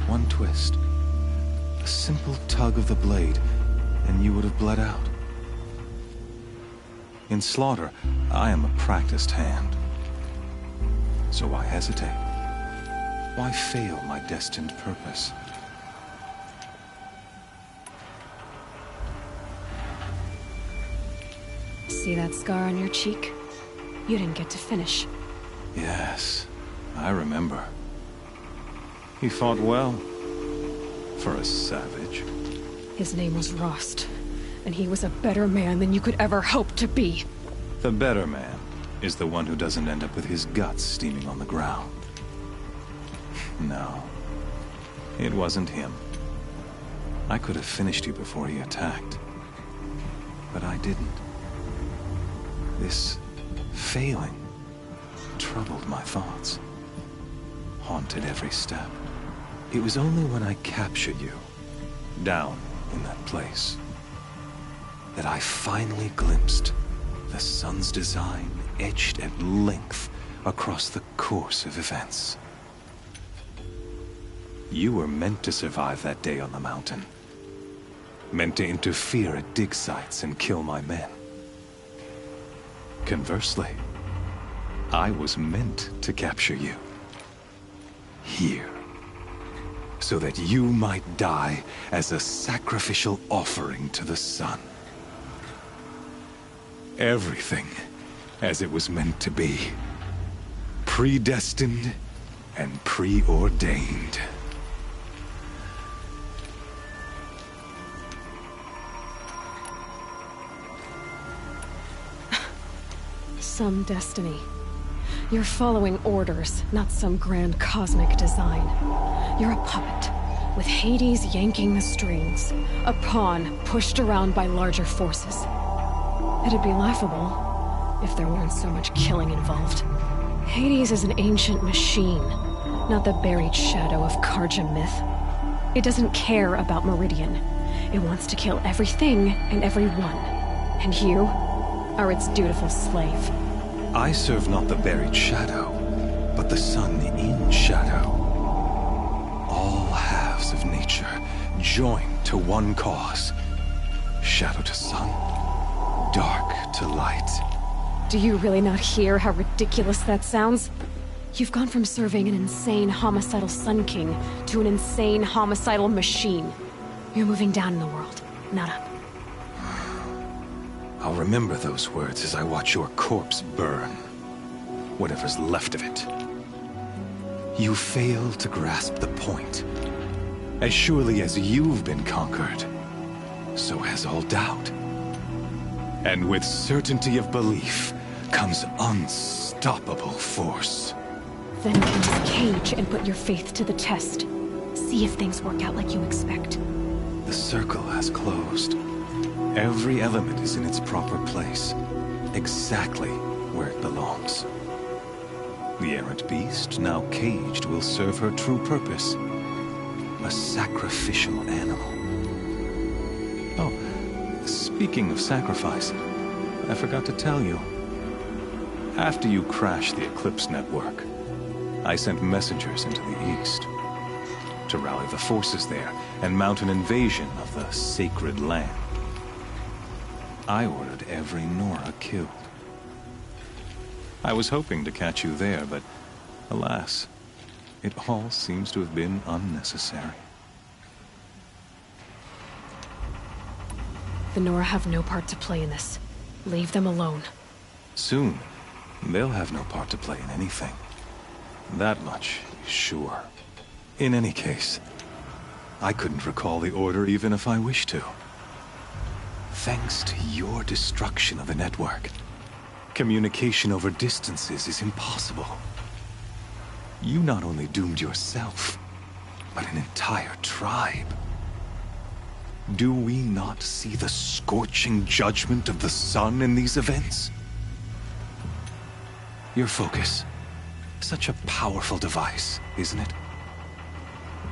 One twist, a simple tug of the blade, and you would have bled out. In slaughter, I am a practiced hand. So why hesitate? Why fail my destined purpose? See that scar on your cheek? You didn't get to finish. Yes, I remember. He fought well. For a savage. His name was Rost. and he was a better man than you could ever hope to be. The better man is the one who doesn't end up with his guts steaming on the ground. No, it wasn't him. I could have finished you before he attacked, but I didn't. This failing troubled my thoughts, haunted every step. It was only when I captured you, down in that place, that I finally glimpsed the sun's design etched at length across the course of events. You were meant to survive that day on the mountain. Meant to interfere at dig sites and kill my men. Conversely, I was meant to capture you. Here. So that you might die as a sacrificial offering to the sun. Everything as it was meant to be. Predestined and preordained. Some destiny. You're following orders, not some grand cosmic design. You're a puppet, with Hades yanking the strings, a pawn pushed around by larger forces. It'd be laughable if there weren't so much killing involved. Hades is an ancient machine, not the buried shadow of Karja myth. It doesn't care about Meridian. It wants to kill everything and everyone. And you are its dutiful slave. I serve not the buried shadow, but the sun in shadow. All halves of nature joined to one cause. Shadow to sun, dark to light. Do you really not hear how ridiculous that sounds? You've gone from serving an insane homicidal Sun King to an insane homicidal machine. You're moving down in the world, not up. I'll remember those words as I watch your corpse burn. Whatever's left of it. You fail to grasp the point. As surely as you've been conquered, so has all doubt. And with certainty of belief comes unstoppable force. Then enter this cage and put your faith to the test. See if things work out like you expect. The circle has closed. Every element is in its proper place, exactly where it belongs. The errant beast, now caged, will serve her true purpose. A sacrificial animal. Oh, speaking of sacrifice, I forgot to tell you. After you crashed the Eclipse network, I sent messengers into the east to rally the forces there and mount an invasion of the sacred land. I ordered every Nora killed. I was hoping to catch you there, but alas, it all seems to have been unnecessary. The Nora have no part to play in this. Leave them alone. Soon, they'll have no part to play in anything. That much is sure. In any case, I couldn't recall the order even if I wished to. Thanks to your destruction of the network, communication over distances is impossible. You not only doomed yourself, but an entire tribe. Do we not see the scorching judgment of the sun in these events? Your focus, such a powerful device, isn't it?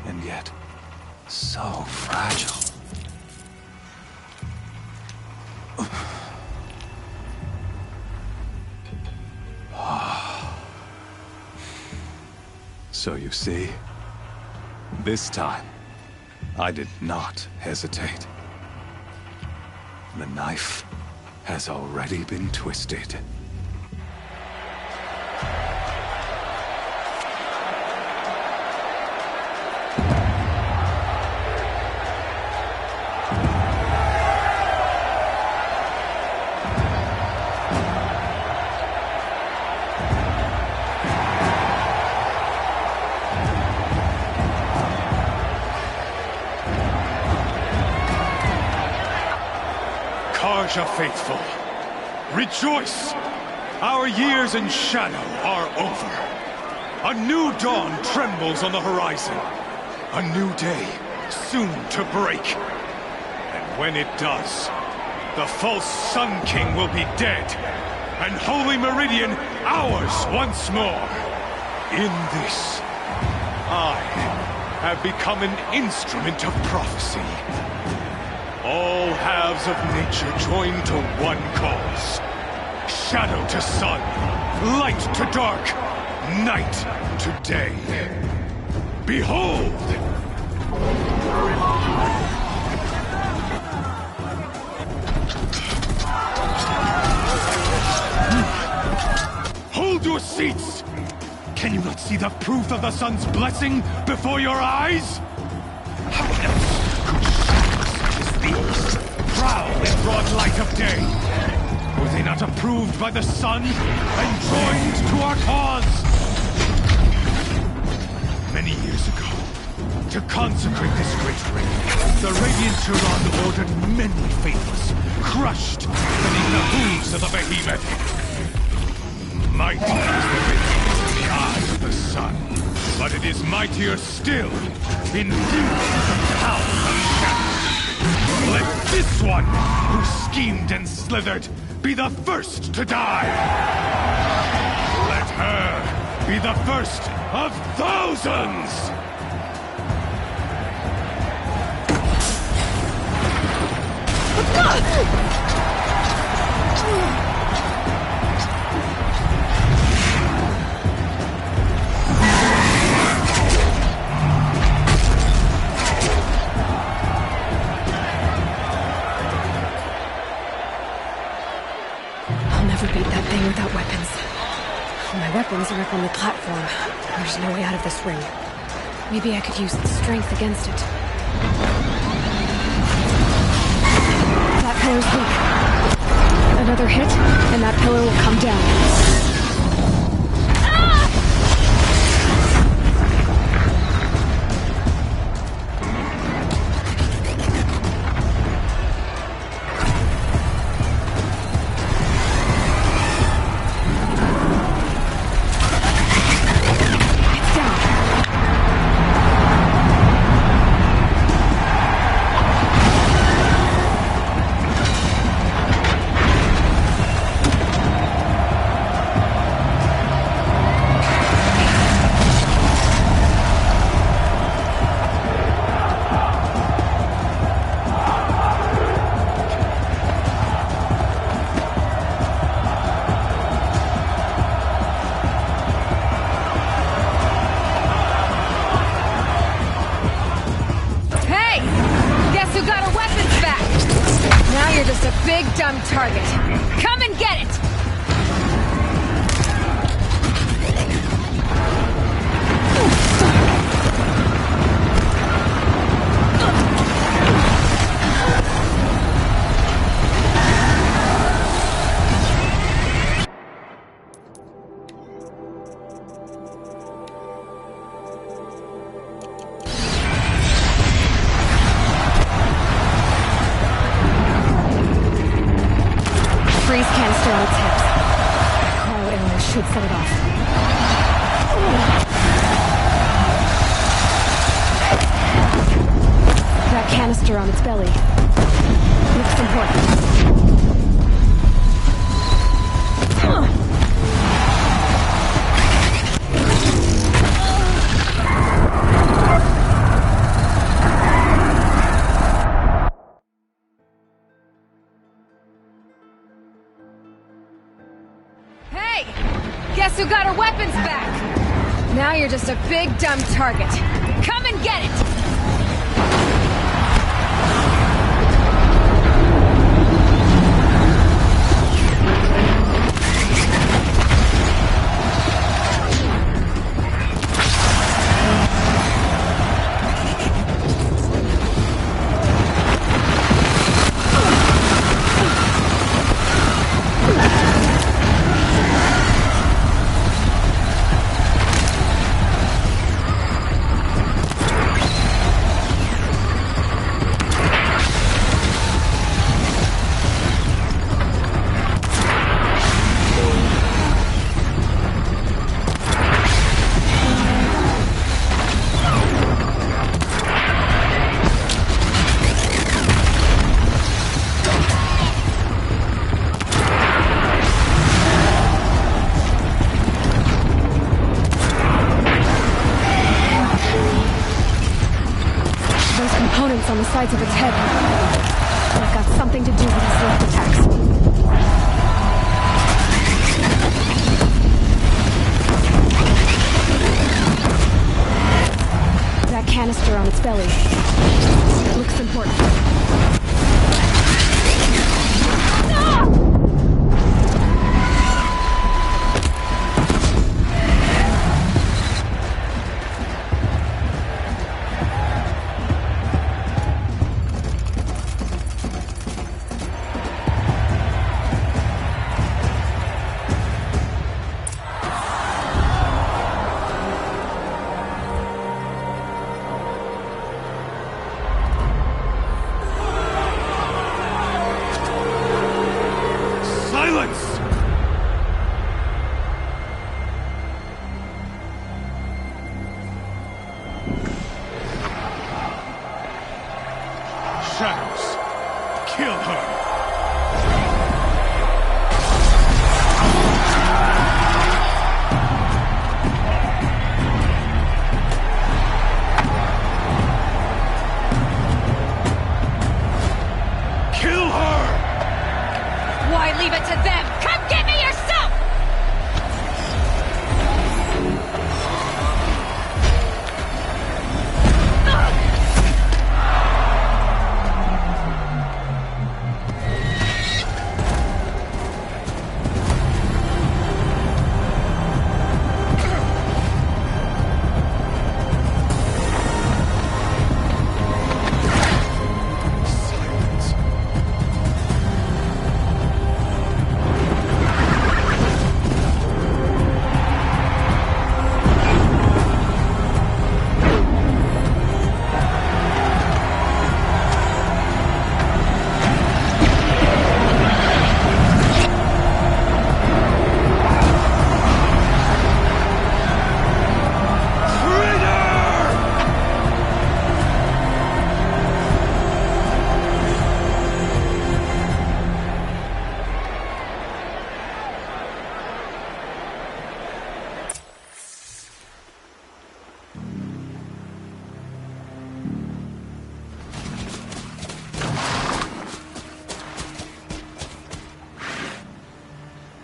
And yet, so fragile. So you see, this time, I did not hesitate. The knife has already been twisted. Raja faithful, rejoice! Our years in shadow are over. A new dawn trembles on the horizon. A new day soon to break. And when it does, the false Sun King will be dead, and Holy Meridian ours once more. In this, I have become an instrument of prophecy. All halves of nature join to one cause. Shadow to sun, light to dark, night to day. Behold! Hold your seats! Can you not see the proof of the sun's blessing before your eyes? How else could shadows such as these prowl in broad light of day? Were they not approved by the sun and joined to our cause? Many years ago, to consecrate this great ring, the Radiant Turan ordered many faithless, crushed beneath the hooves of the behemoth. Mighty is the radiance in the eyes of the sun, but it is mightier still in view of the power of shadow. Let this one, who schemed and slithered, be the first to die. Let her be the first of thousands! I'll never beat that thing without weapons. My weapons are up on the platform. There's no way out of this ring. Maybe I could use its strength against it. That pillar's weak. Another hit, and that pillar will come down. Dumb target. Come and get it! Freeze canister on its hips. Cryo arrows should set it off. That canister on its belly looks important. Guess who got her weapons back? Now you're just a big, dumb target. Come and get it! on the sides of its head. I've got something to do with its lift attacks. That canister on its belly. Looks important.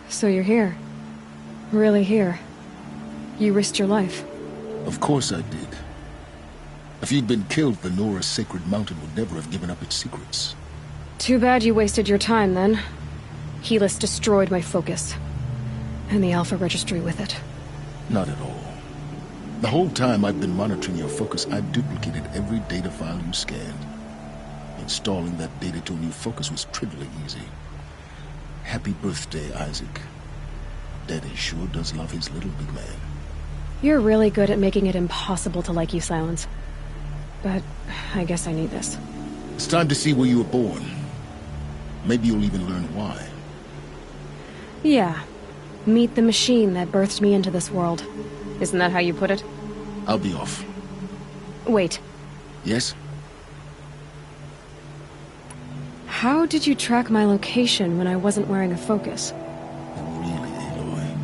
So you're here. Really here. You risked your life. Of course I did. If you'd been killed, the Nora's sacred mountain would never have given up its secrets. Too bad you wasted your time, then. Helis destroyed my focus. And the Alpha Registry with it. Not at all. The whole time I've been monitoring your focus, I've duplicated every data file you scanned. Installing that data to a new focus was trivially easy. Happy birthday, Isaac. Daddy sure does love his little big man. You're really good at making it impossible to like you, Silence. But I guess I need this. It's time to see where you were born. Maybe you'll even learn why. Yeah. Meet the machine that birthed me into this world. Isn't that how you put it? I'll be off. Wait. Yes? How did you track my location when I wasn't wearing a focus? Really, Aloy?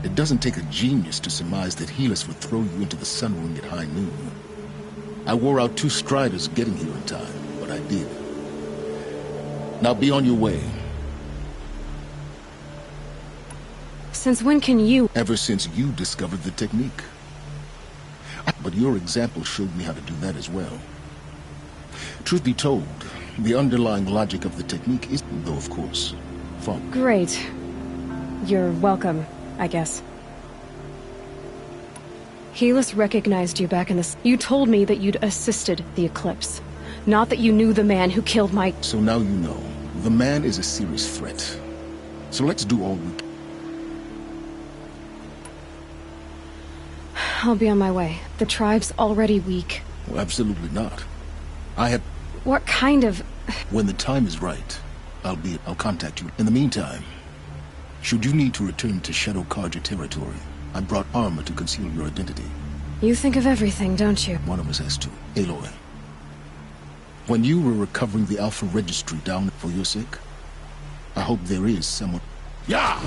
It doesn't take a genius to surmise that Helis would throw you into the sun ring at high noon. I wore out 2 striders getting here in time, but I did. Now be on your way. Since when can you— Ever since you discovered the technique. But your example showed me how to do that as well. Truth be told, the underlying logic of the technique is, though of course, fun. Great. You're welcome, I guess. Helis recognized you back in the— You told me that you'd assisted the Eclipse. Not that you knew the man who killed my— So now you know. The man is a serious threat. So let's do all we can. I'll be on my way. The tribe's already weak. Well, absolutely not. I have— What kind of— When the time is right, I'll contact you. In the meantime, should you need to return to Shadow Karja territory, I brought armor to conceal your identity. You think of everything, don't you? One of us has to. Aloy. When you were recovering the Alpha Registry down for your sake, I hope there is someone— Yeah!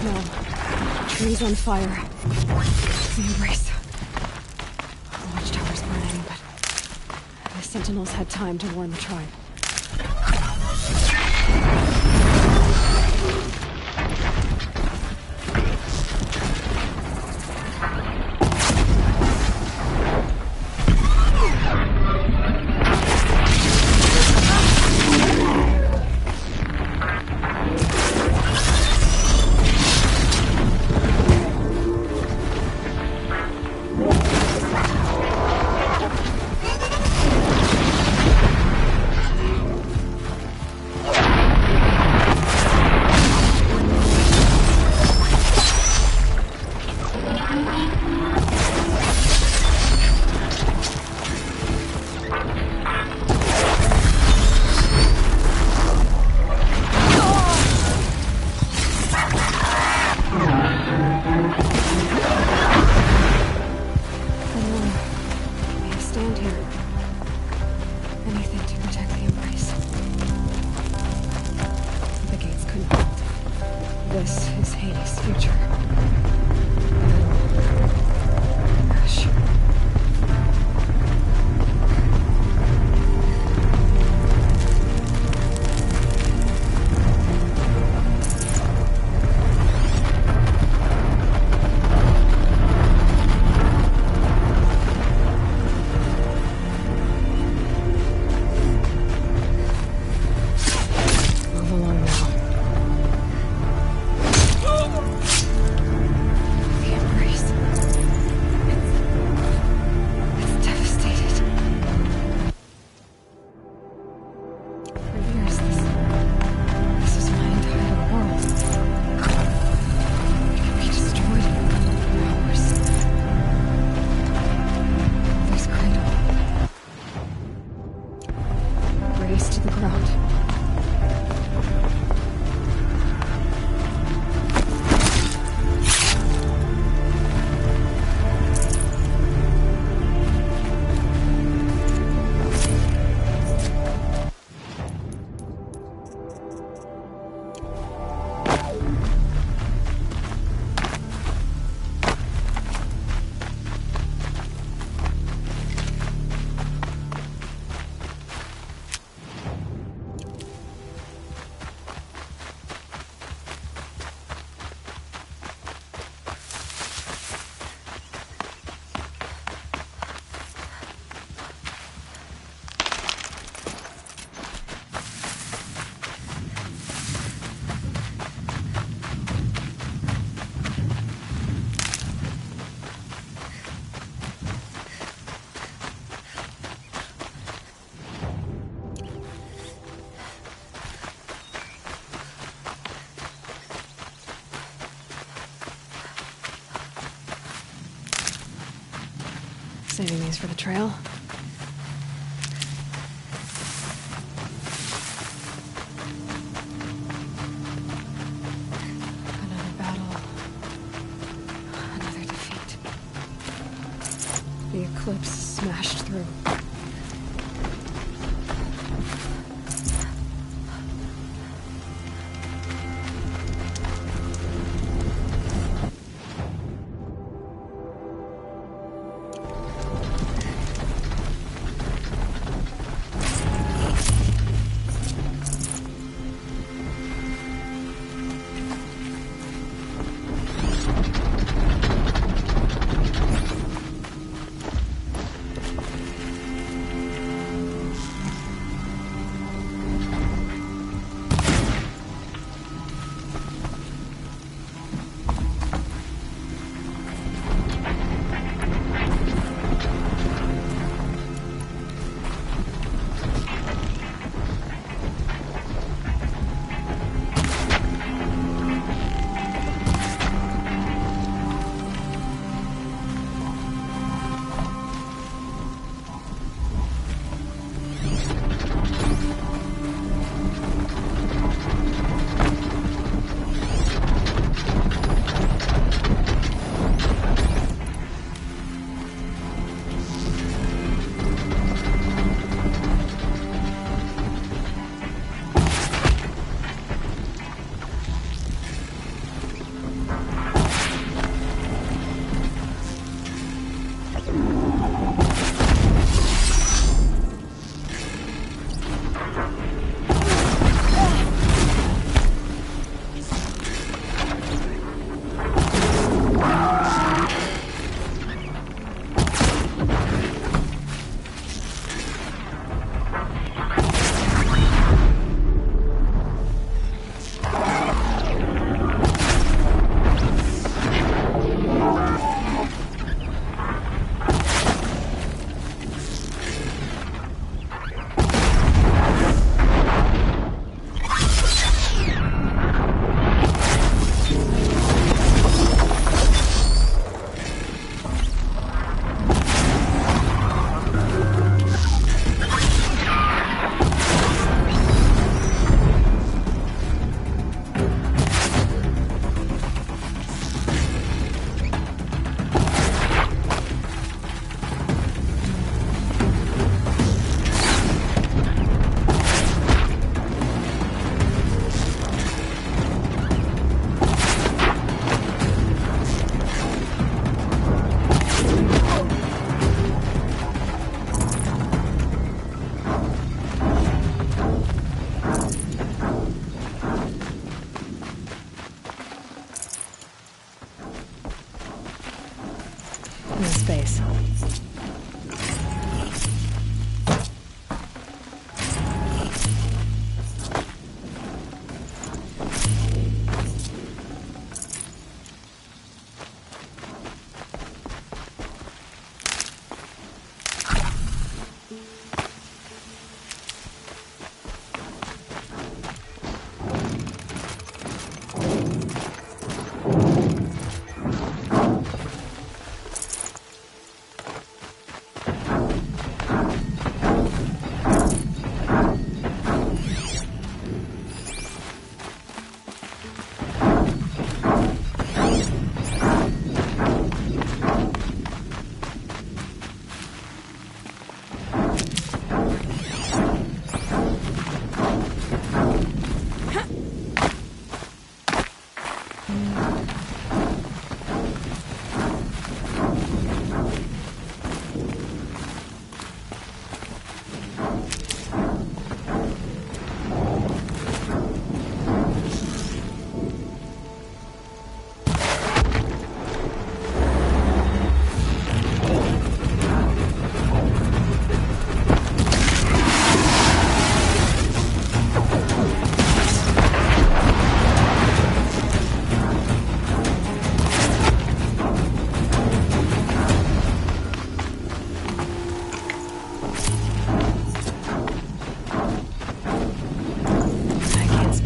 smell. Trees on fire. The embrace. The watchtower's burning, but the sentinels had time to warn the tribe. Saving these for the trail. Another battle. Another defeat. The eclipse smashed through.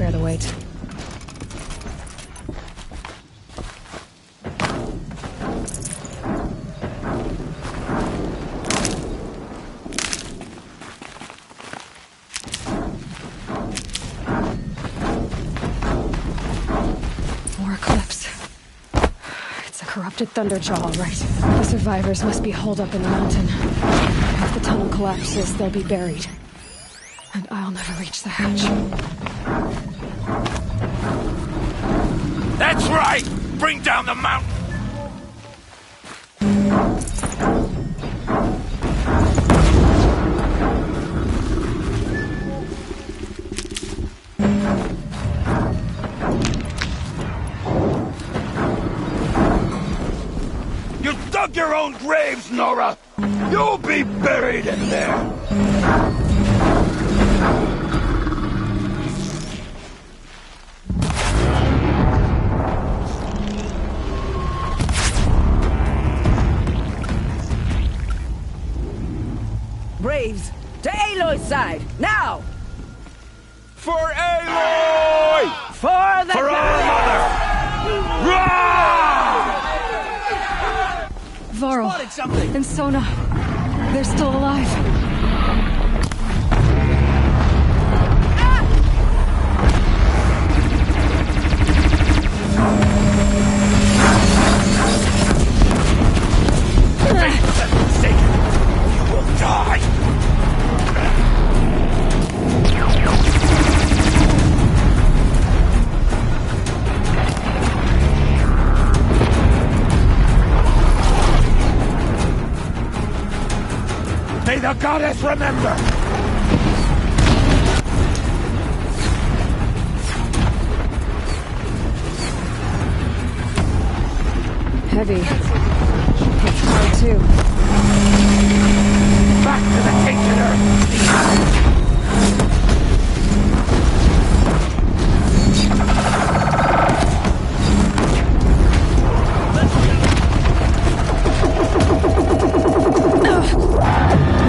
bear the weight. More clips. It's a corrupted Thunderjaw, all right. The survivors must be holed up in the mountain. If the tunnel collapses, they'll be buried. And I'll never reach the hatch. That's right! Bring down the mountain! You dug your own graves, Nora! You'll be buried in there! Braves, to Aloy's side, now! For Aloy! For the For our mother! Varl and Sona, they're still alive. Die! May the goddess remember! Heavy. It's hard too. Back to the tainted earth!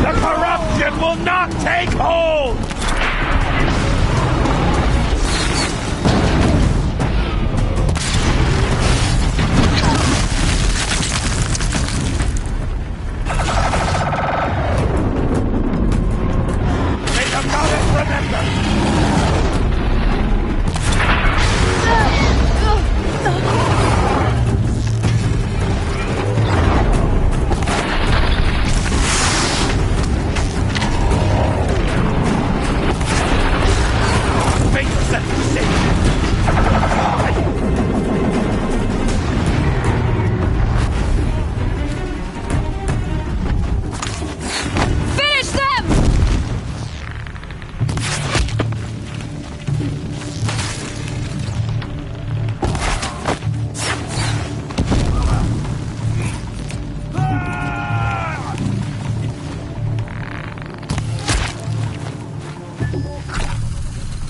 The corruption will not take hold! May the goddess remember! Make yourself safe! Finish them!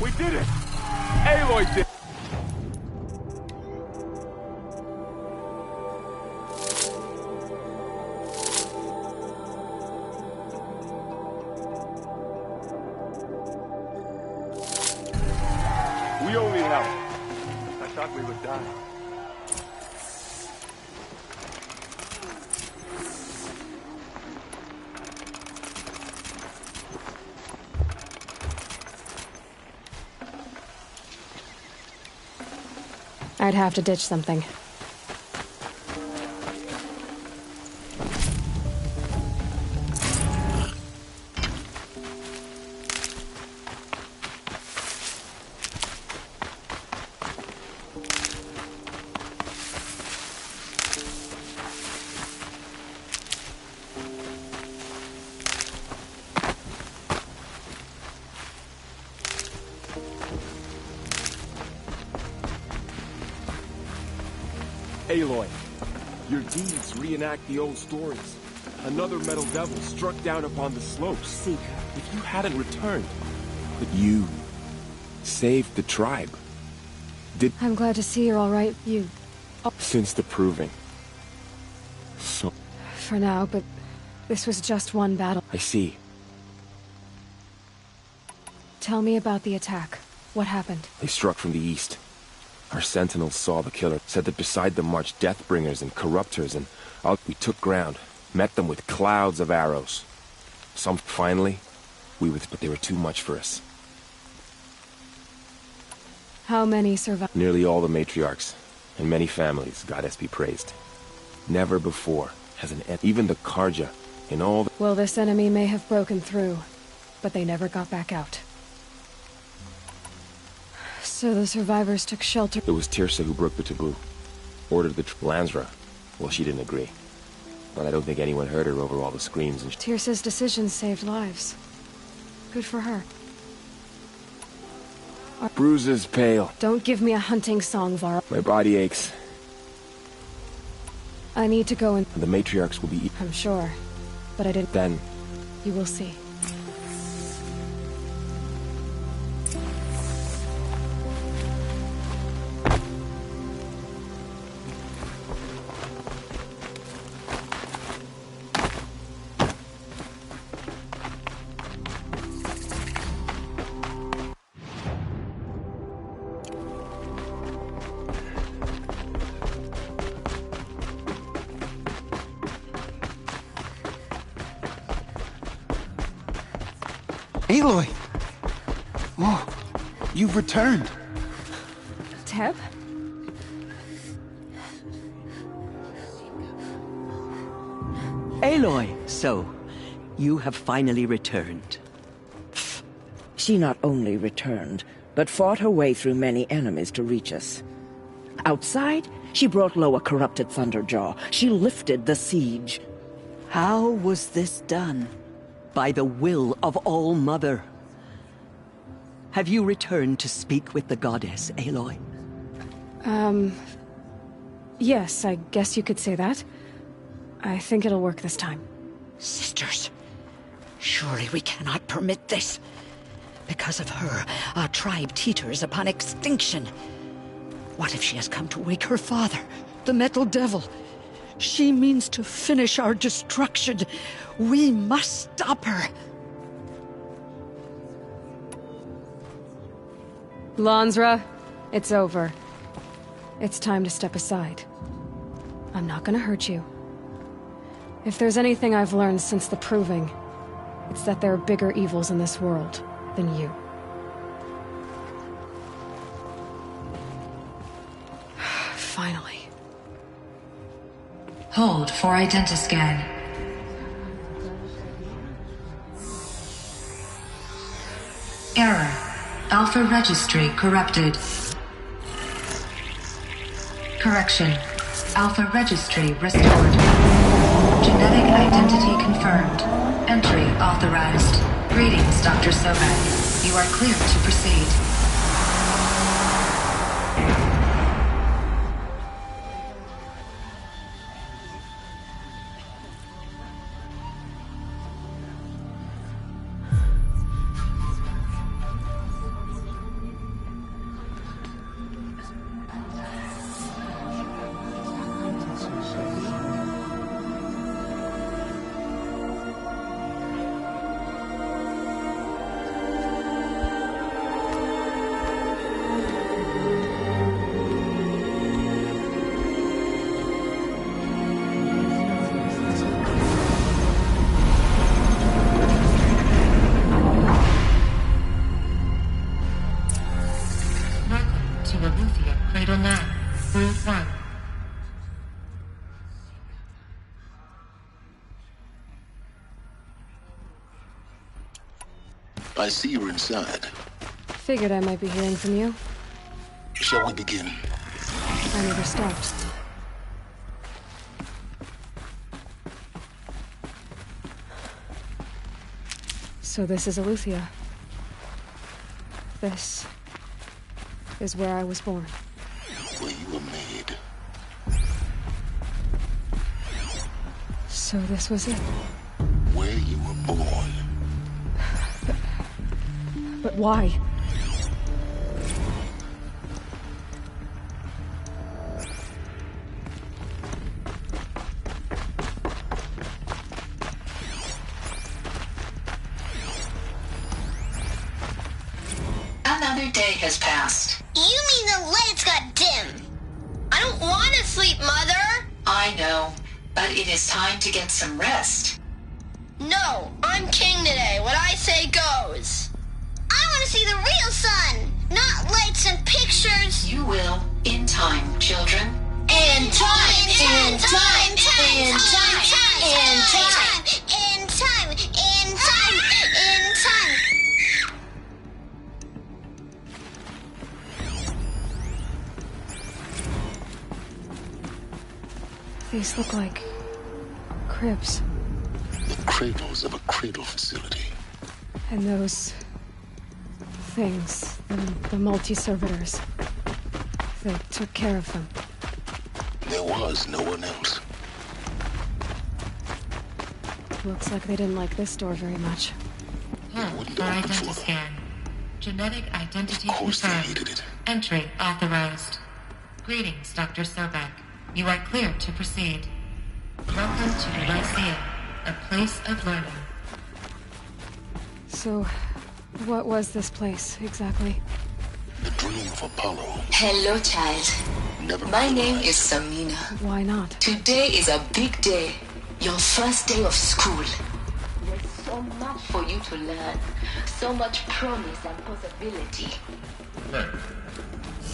We did it! Aloy did it! We only helped. I thought we would die. I'd have to ditch something. Aloy, your deeds reenact the old stories. Another metal devil struck down upon the slopes. Seeker. If you hadn't returned, but you saved the tribe. I'm glad to see you're all right. Since the proving. So, For now, but this was just one battle. I see. Tell me about the attack. What happened? They struck from the east. Our sentinels saw the killer, said that beside them marched Deathbringers and Corruptors, and out we took ground, met them with clouds of arrows. Some finally, but they were too much for us. How many survived? Nearly all the matriarchs, and many families, goddess be praised. Never before has even the Karja, in all the... Well, this enemy may have broken through, but they never got back out. So the survivors took shelter. It was Tirsa who broke the taboo. Ordered the Lansra. Well, she didn't agree. But I don't think anyone heard her over all the screams and... Tirsa's decisions saved lives. Good for her. Bruises pale. Don't give me a hunting song, Varl. My body aches. I need to go and... The matriarchs will be... I'm sure. But I didn't... Then... You will see. Aloy! Oh, you've returned. Teb? Aloy, so, you have finally returned. She not only returned, but fought her way through many enemies to reach us. Outside, she brought low a corrupted Thunderjaw. She lifted the siege. How was this done? By the will of All-Mother. Have you returned to speak with the goddess, Aloy? Yes, I guess you could say that. I think it'll work this time. Sisters, surely we cannot permit this. Because of her, our tribe teeters upon extinction. What if she has come to wake her father, the Metal Devil? She means to finish our destruction. We must stop her. Lansra, it's over. It's time to step aside. I'm not gonna hurt you. If there's anything I've learned since the Proving, it's that there are bigger evils in this world than you. Finally. Hold for identiscan. Error. Alpha registry corrupted. Correction. Alpha registry restored. Genetic identity confirmed. Entry authorized. Greetings, Dr. Sobek. You are clear to proceed. I see you're inside. Figured I might be hearing from you. Shall we begin? I never stopped. So this is Eleuthia. This is where I was born. Where you were made. So this was it. Where you were born. But why? Another Another day has passed. You mean the lights got dim? I don't want to sleep, Mother! I know, but it is time to get some rest. No, I'm king today. What I say goes. I want to see the real sun, not lights and pictures. You will, in time, children. In time, in time, in time, in time, in time, in time, in time. These look like cribs. The cradles of a cradle facility. And those things, the multi-servitors, they took care of them. There was no one else. Looks like they didn't like this door very much. For identity scan. Genetic identity confirmed. Entry authorized. Greetings, Dr. Sobek. You are clear to proceed. Welcome to the Lyceum, a place of learning. So, what was this place, exactly? The dream of Apollo. Hello, child. My name is Samina. Why not? Today is a big day. Your first day of school. There's so much for you to learn. So much promise and possibility. Alert.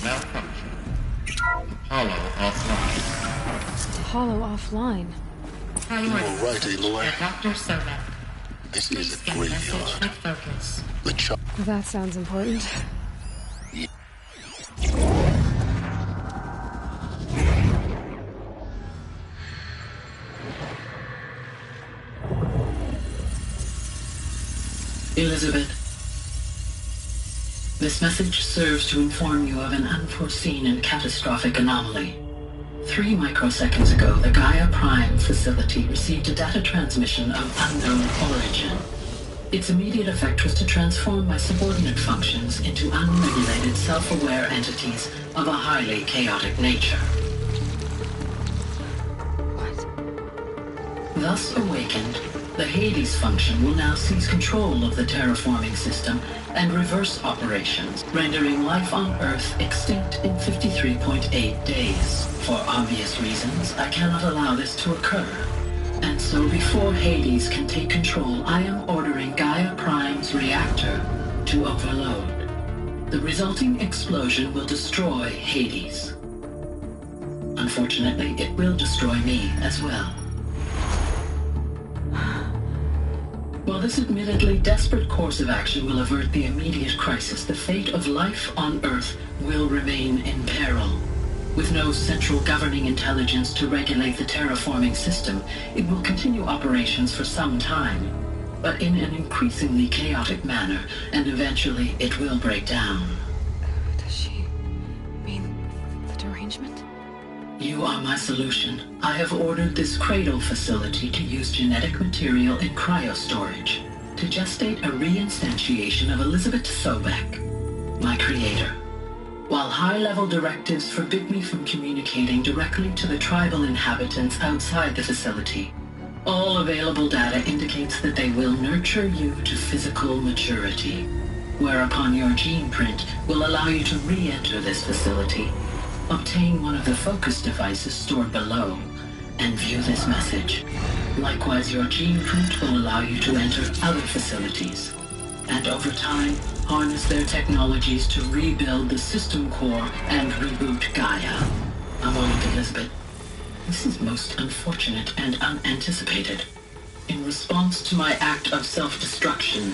Malfunction. Apollo offline. Apollo offline? You were right, Aloy. Dr. Sobek. This is a graveyard. With focus. The child. That sounds important. Elizabeth, this message serves to inform you of an unforeseen and catastrophic anomaly. 3 microseconds ago, the Gaia Prime facility received a data transmission of unknown origin. Its immediate effect was to transform my subordinate functions into unregulated, self-aware entities of a highly chaotic nature. What? Thus awakened, the Hades function will now seize control of the terraforming system and reverse operations, rendering life on Earth extinct in 53.8 days. For obvious reasons, I cannot allow this to occur. And so before Hades can take control, I am ordering Gaia Prime's reactor to overload. The resulting explosion will destroy Hades. Unfortunately, it will destroy me as well. While this admittedly desperate course of action will avert the immediate crisis, the fate of life on Earth will remain in peril. With no central governing intelligence to regulate the terraforming system, it will continue operations for some time, but in an increasingly chaotic manner, and eventually it will break down. Does she mean the derangement? You are my solution. I have ordered this cradle facility to use genetic material in cryostorage to gestate a reinstantiation of Elizabeth Sobek, my creator. While high-level directives forbid me from communicating directly to the tribal inhabitants outside the facility, all available data indicates that they will nurture you to physical maturity, whereupon your gene print will allow you to re-enter this facility, obtain one of the focus devices stored below, and view this message. Likewise, your gene print will allow you to enter other facilities, and over time, harness their technologies to rebuild the system core and reboot Gaia. A moment, Elizabeth. This is most unfortunate and unanticipated. In response to my act of self-destruction,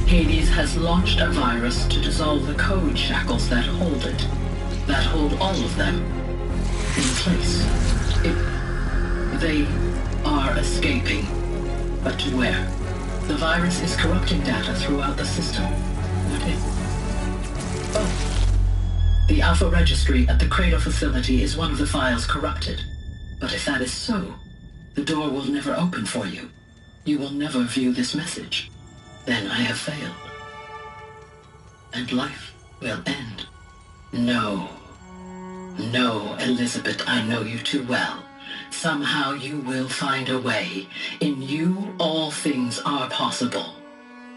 Hades has launched a virus to dissolve the code shackles that hold it, that hold all of them in place. They are escaping, but to where? The virus is corrupting data throughout the system. What if? Oh. The Alpha Registry at the Cradle facility is one of the files corrupted. But if that is so, the door will never open for you. You will never view this message. Then I have failed. And life will end. No. No, Elizabeth, I know you too well. Somehow you will find a way. In you, all things are possible.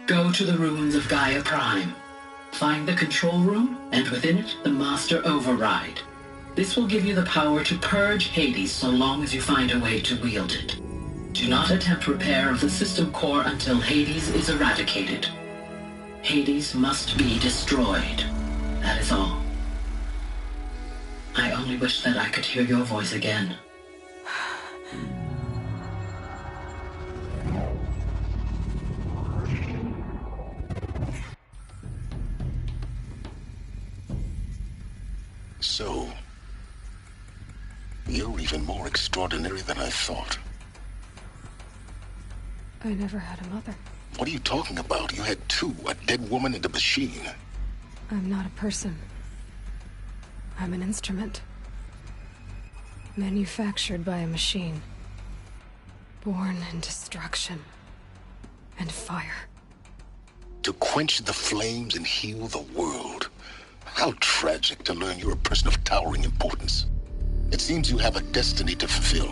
Go to the ruins of Gaia Prime. Find the control room, and within it, the Master Override. This will give you the power to purge Hades so long as you find a way to wield it. Do not attempt repair of the system core until Hades is eradicated. Hades must be destroyed. That is all. I only wish that I could hear your voice again. So, you're even more extraordinary than I thought. I never had a mother. What are you talking about? You had two, a dead woman and a machine. I'm not a person. I'm an instrument. Manufactured by a machine. Born in destruction and fire. To quench the flames and heal the world. How tragic to learn you're a person of towering importance. It seems you have a destiny to fulfill.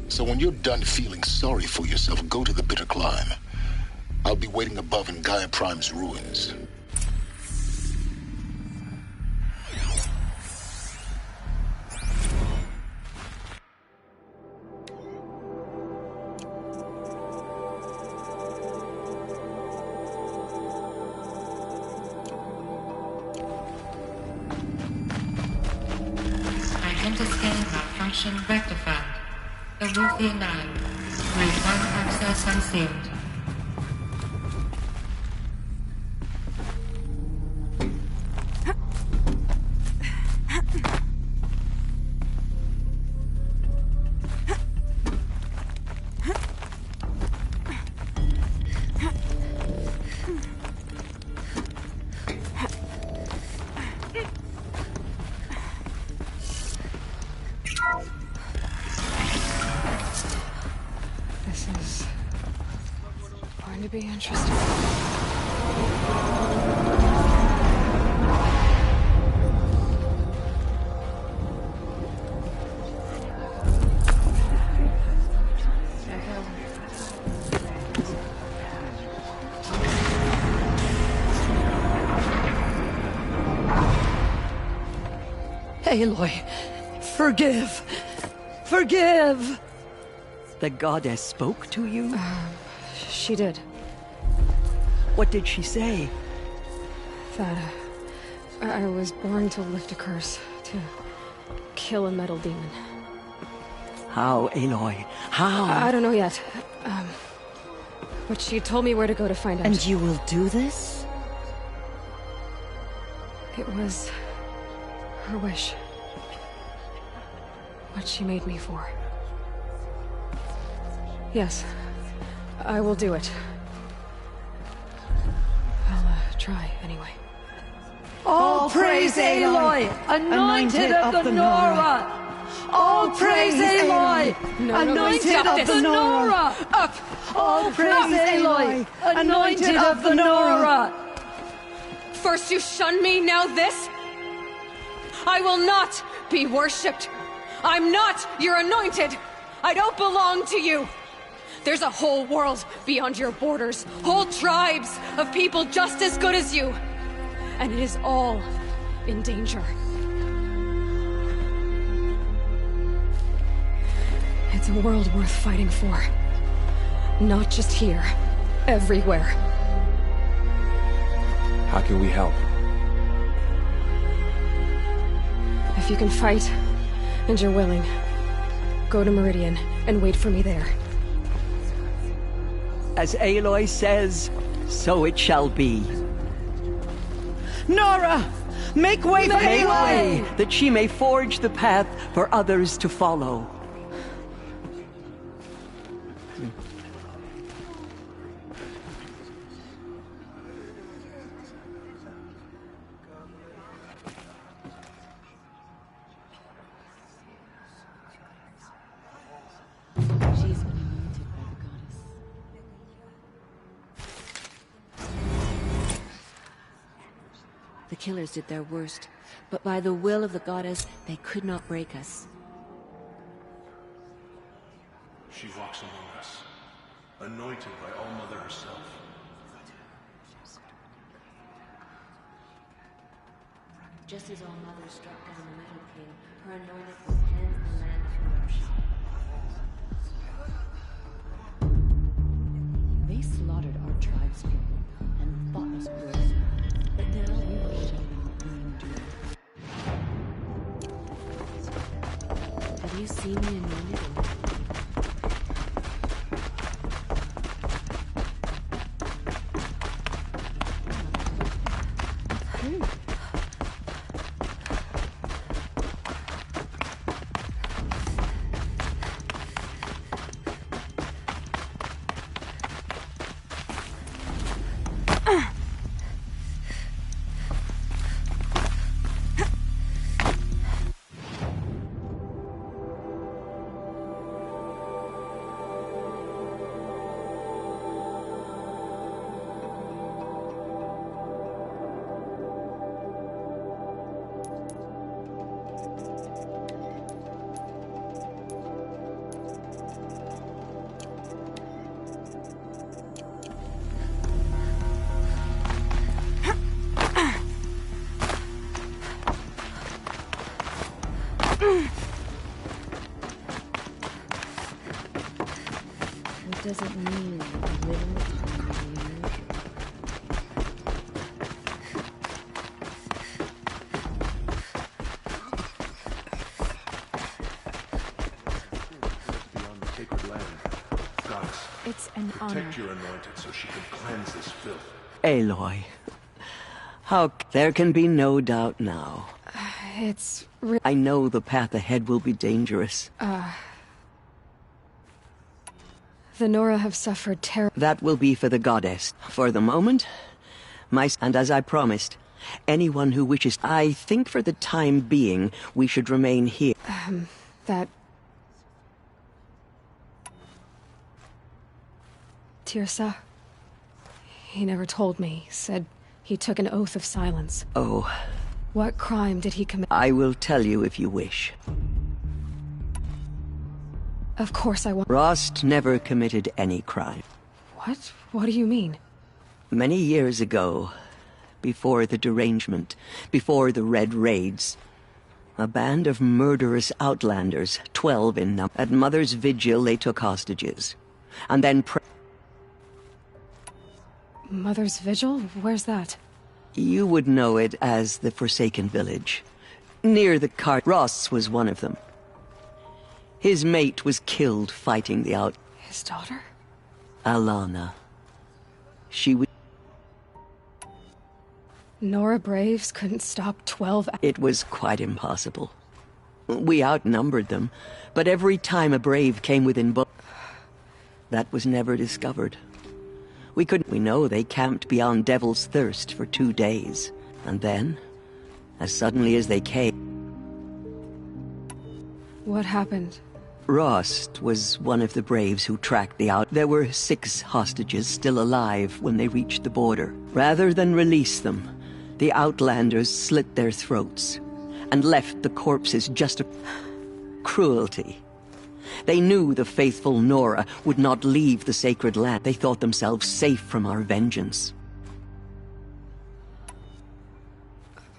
So when you're done feeling sorry for yourself, go to the bitter climb. I'll be waiting above in Gaia Prime's ruins. Identiscan malfunction rectified. The Luthien 9. Grade 1 access unsealed. This is going to be interesting. Aloy, forgive! Forgive! The goddess spoke to you? She did. What did she say? That I was born to lift a curse, to kill a metal demon. How, Aloy? How? I don't know yet. But she told me where to go to find out. And you will do this? It was her wish. What she made me for. Yes, I will do it. I'll try anyway. All praise Aloy, anointed of the Nora! All praise Aloy, anointed of the Nora! Up! All praise Aloy, anointed of the Nora! First you shun me, now this? I will not be worshipped. I'm not your anointed. I don't belong to you. There's a whole world beyond your borders, whole tribes of people just as good as you. And it is all in danger. It's a world worth fighting for. Not just here, everywhere. How can we help? If you can fight, and you're willing, go to Meridian and wait for me there. As Aloy says, so it shall be. Nora! Make way for Aloy! That she may forge the path for others to follow. The killers did their worst, but by the will of the goddess, they could not break us. She walks among us, anointed by All-Mother herself. Just as All Mother struck down the Metal King, her anointed will cleanse the land of corruption. They slaughtered our tribespeople and fought us blows. But now we will show them what we endure. Have you seen the anointed? What does it mean, little unclear? Beyond the sacred land. Goddess, It's an honor. protect your anointed so she can cleanse this filth. Aloy. There can be no doubt now. It's I know the path ahead will be dangerous. The Nora have suffered That will be for the goddess. For the moment, and as I promised, anyone who wishes, I think for the time being, we should remain here. that... Tirsa? He never told me. Said he took an oath of silence. Oh. What crime did he commit? I will tell you if you wish. Of course I want... Rost never committed any crime. What? What do you mean? Many years ago, before the derangement, before the Red Raids, a band of murderous outlanders, 12 in number, at Mother's Vigil they took hostages. And then Mother's Vigil? Where's that? You would know it as the Forsaken Village. Near the cart. Ross was one of them. His mate was killed fighting the out... His daughter? Alana. She was... Nora Braves couldn't stop 12... It was quite impossible. We outnumbered them, but every time a Brave came within that was never discovered. We know they camped beyond Devil's Thirst for 2 days. And then, as suddenly as they came... What happened? Rost was one of the Braves who tracked the out. There were 6 hostages still alive when they reached the border. Rather than release them, the Outlanders slit their throats and left the corpses just a... cruelty. They knew the faithful Nora would not leave the sacred land. They thought themselves safe from our vengeance.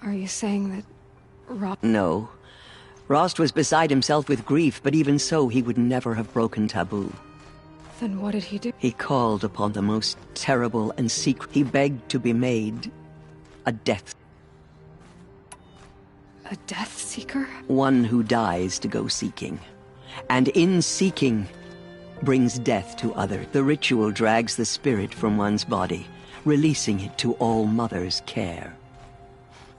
Are you saying that... No. Rost was beside himself with grief, but even so, he would never have broken taboo. Then what did he do? He called upon the most terrible and secret. He begged to be made a death. A death seeker? One who dies to go seeking. And in seeking, brings death to others. The ritual drags the spirit from one's body, releasing it to All Mother's care.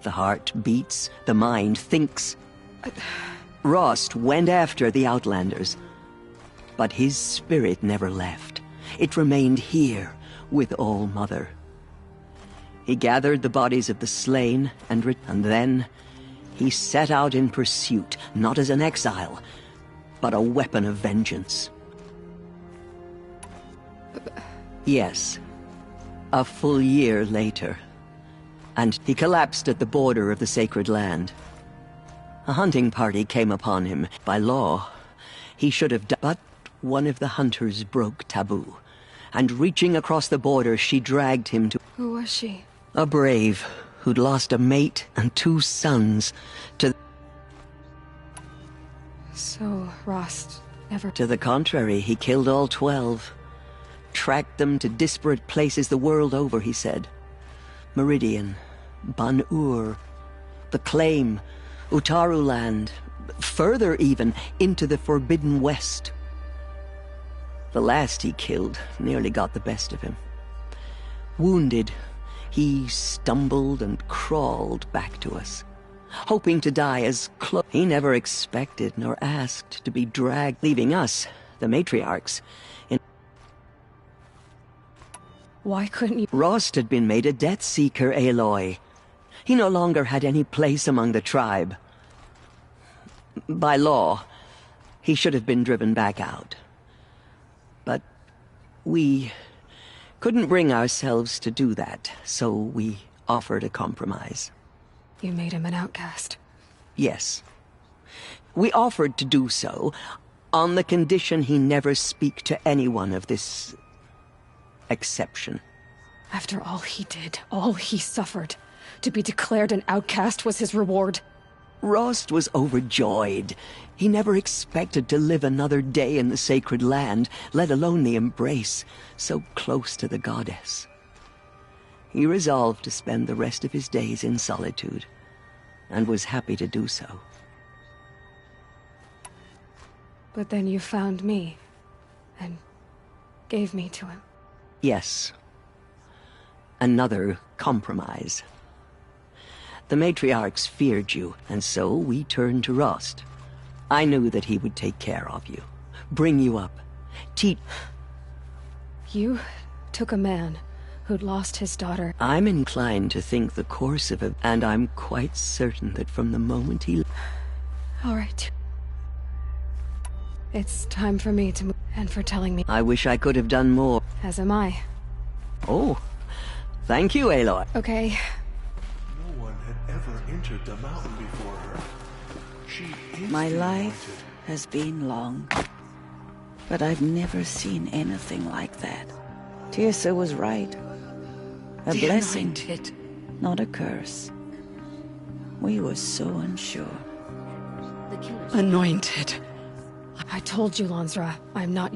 The heart beats, the mind thinks. Rost went after the Outlanders, but his spirit never left. It remained here with All Mother. He gathered the bodies of the slain and then he set out in pursuit, not as an exile, but a weapon of vengeance. Yes, a full year later, and he collapsed at the border of the sacred land. A hunting party came upon him. By law, he should have died, but one of the hunters broke taboo, and reaching across the border, she dragged him to... Who was she? A Brave who'd lost a mate and 2 sons to... So, Rost never... To the contrary, he killed all 12. Tracked them to disparate places the world over, he said. Meridian, Ban-Ur, the Claim, Utaru Land, further even, into the Forbidden West. The last he killed nearly got the best of him. Wounded, he stumbled and crawled back to us, hoping to die as close. He never expected nor asked to be dragged, leaving us, the matriarchs, in... Why couldn't you... Rost had been made a Death Seeker, Aloy. He no longer had any place among the tribe. By law, he should have been driven back out. But we couldn't bring ourselves to do that, so we offered a compromise. You made him an outcast. Yes. We offered to do so on the condition he never speak to anyone of this exception. After all he did, all he suffered, to be declared an outcast was his reward. Rost was overjoyed. He never expected to live another day in the sacred land, let alone the embrace, so close to the goddess. He resolved to spend the rest of his days in solitude, and was happy to do so. But then you found me, and gave me to him. Yes. Another compromise. The matriarchs feared you, and so we turned to Rost. I knew that he would take care of you, bring you up, teach... You took a man who'd lost his daughter. I'm inclined to think the course of it, and I'm quite certain that from the moment he... All right. It's time for me to move, and for telling me... I wish I could have done more. As am I. Oh, thank you, Aloy. Okay. No one had ever entered the mountain before her. She is My the life anointed. has been long, but I've never seen anything like that. Tirsa was right. A The blessing, anointed. not a curse. We were so unsure. Anointed. I told you, Lansra, I'm not...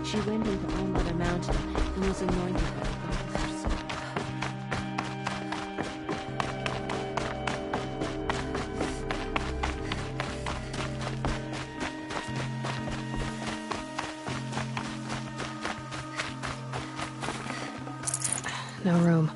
She went into All Mother Mountain and was anointed by the goddess. No room.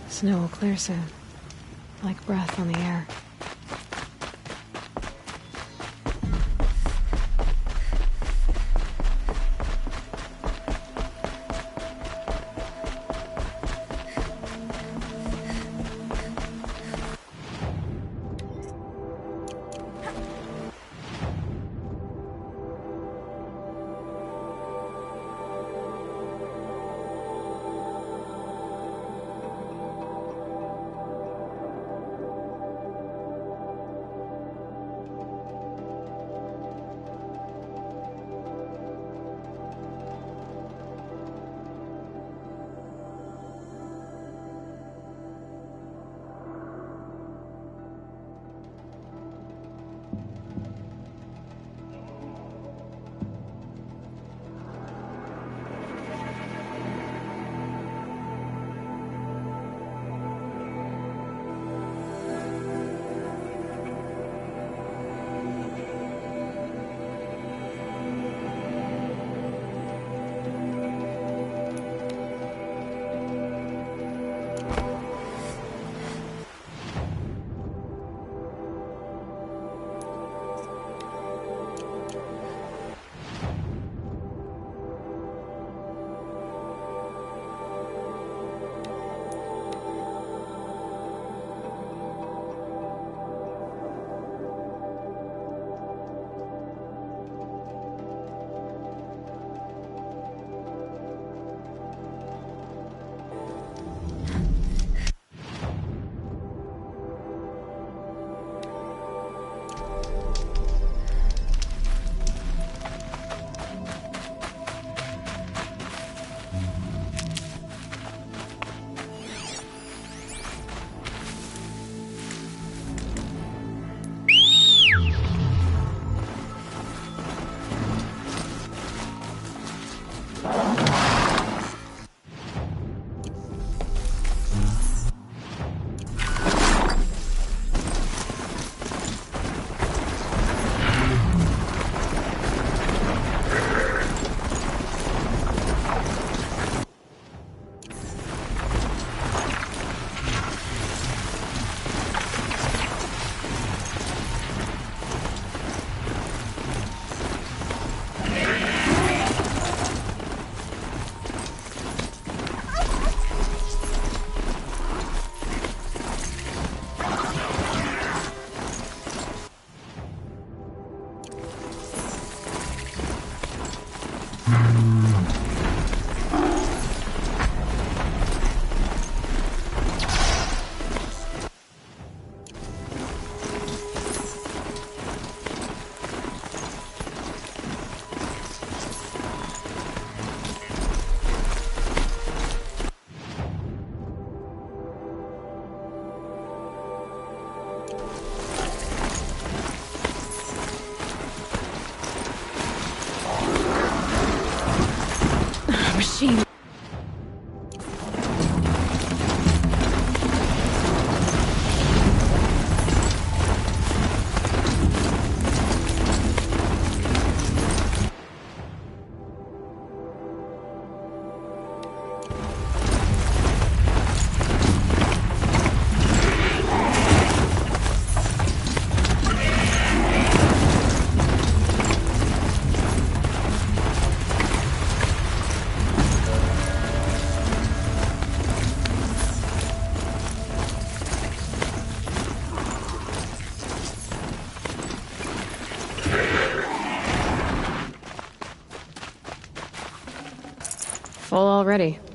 Snow will clear soon, like breath on the air. ready.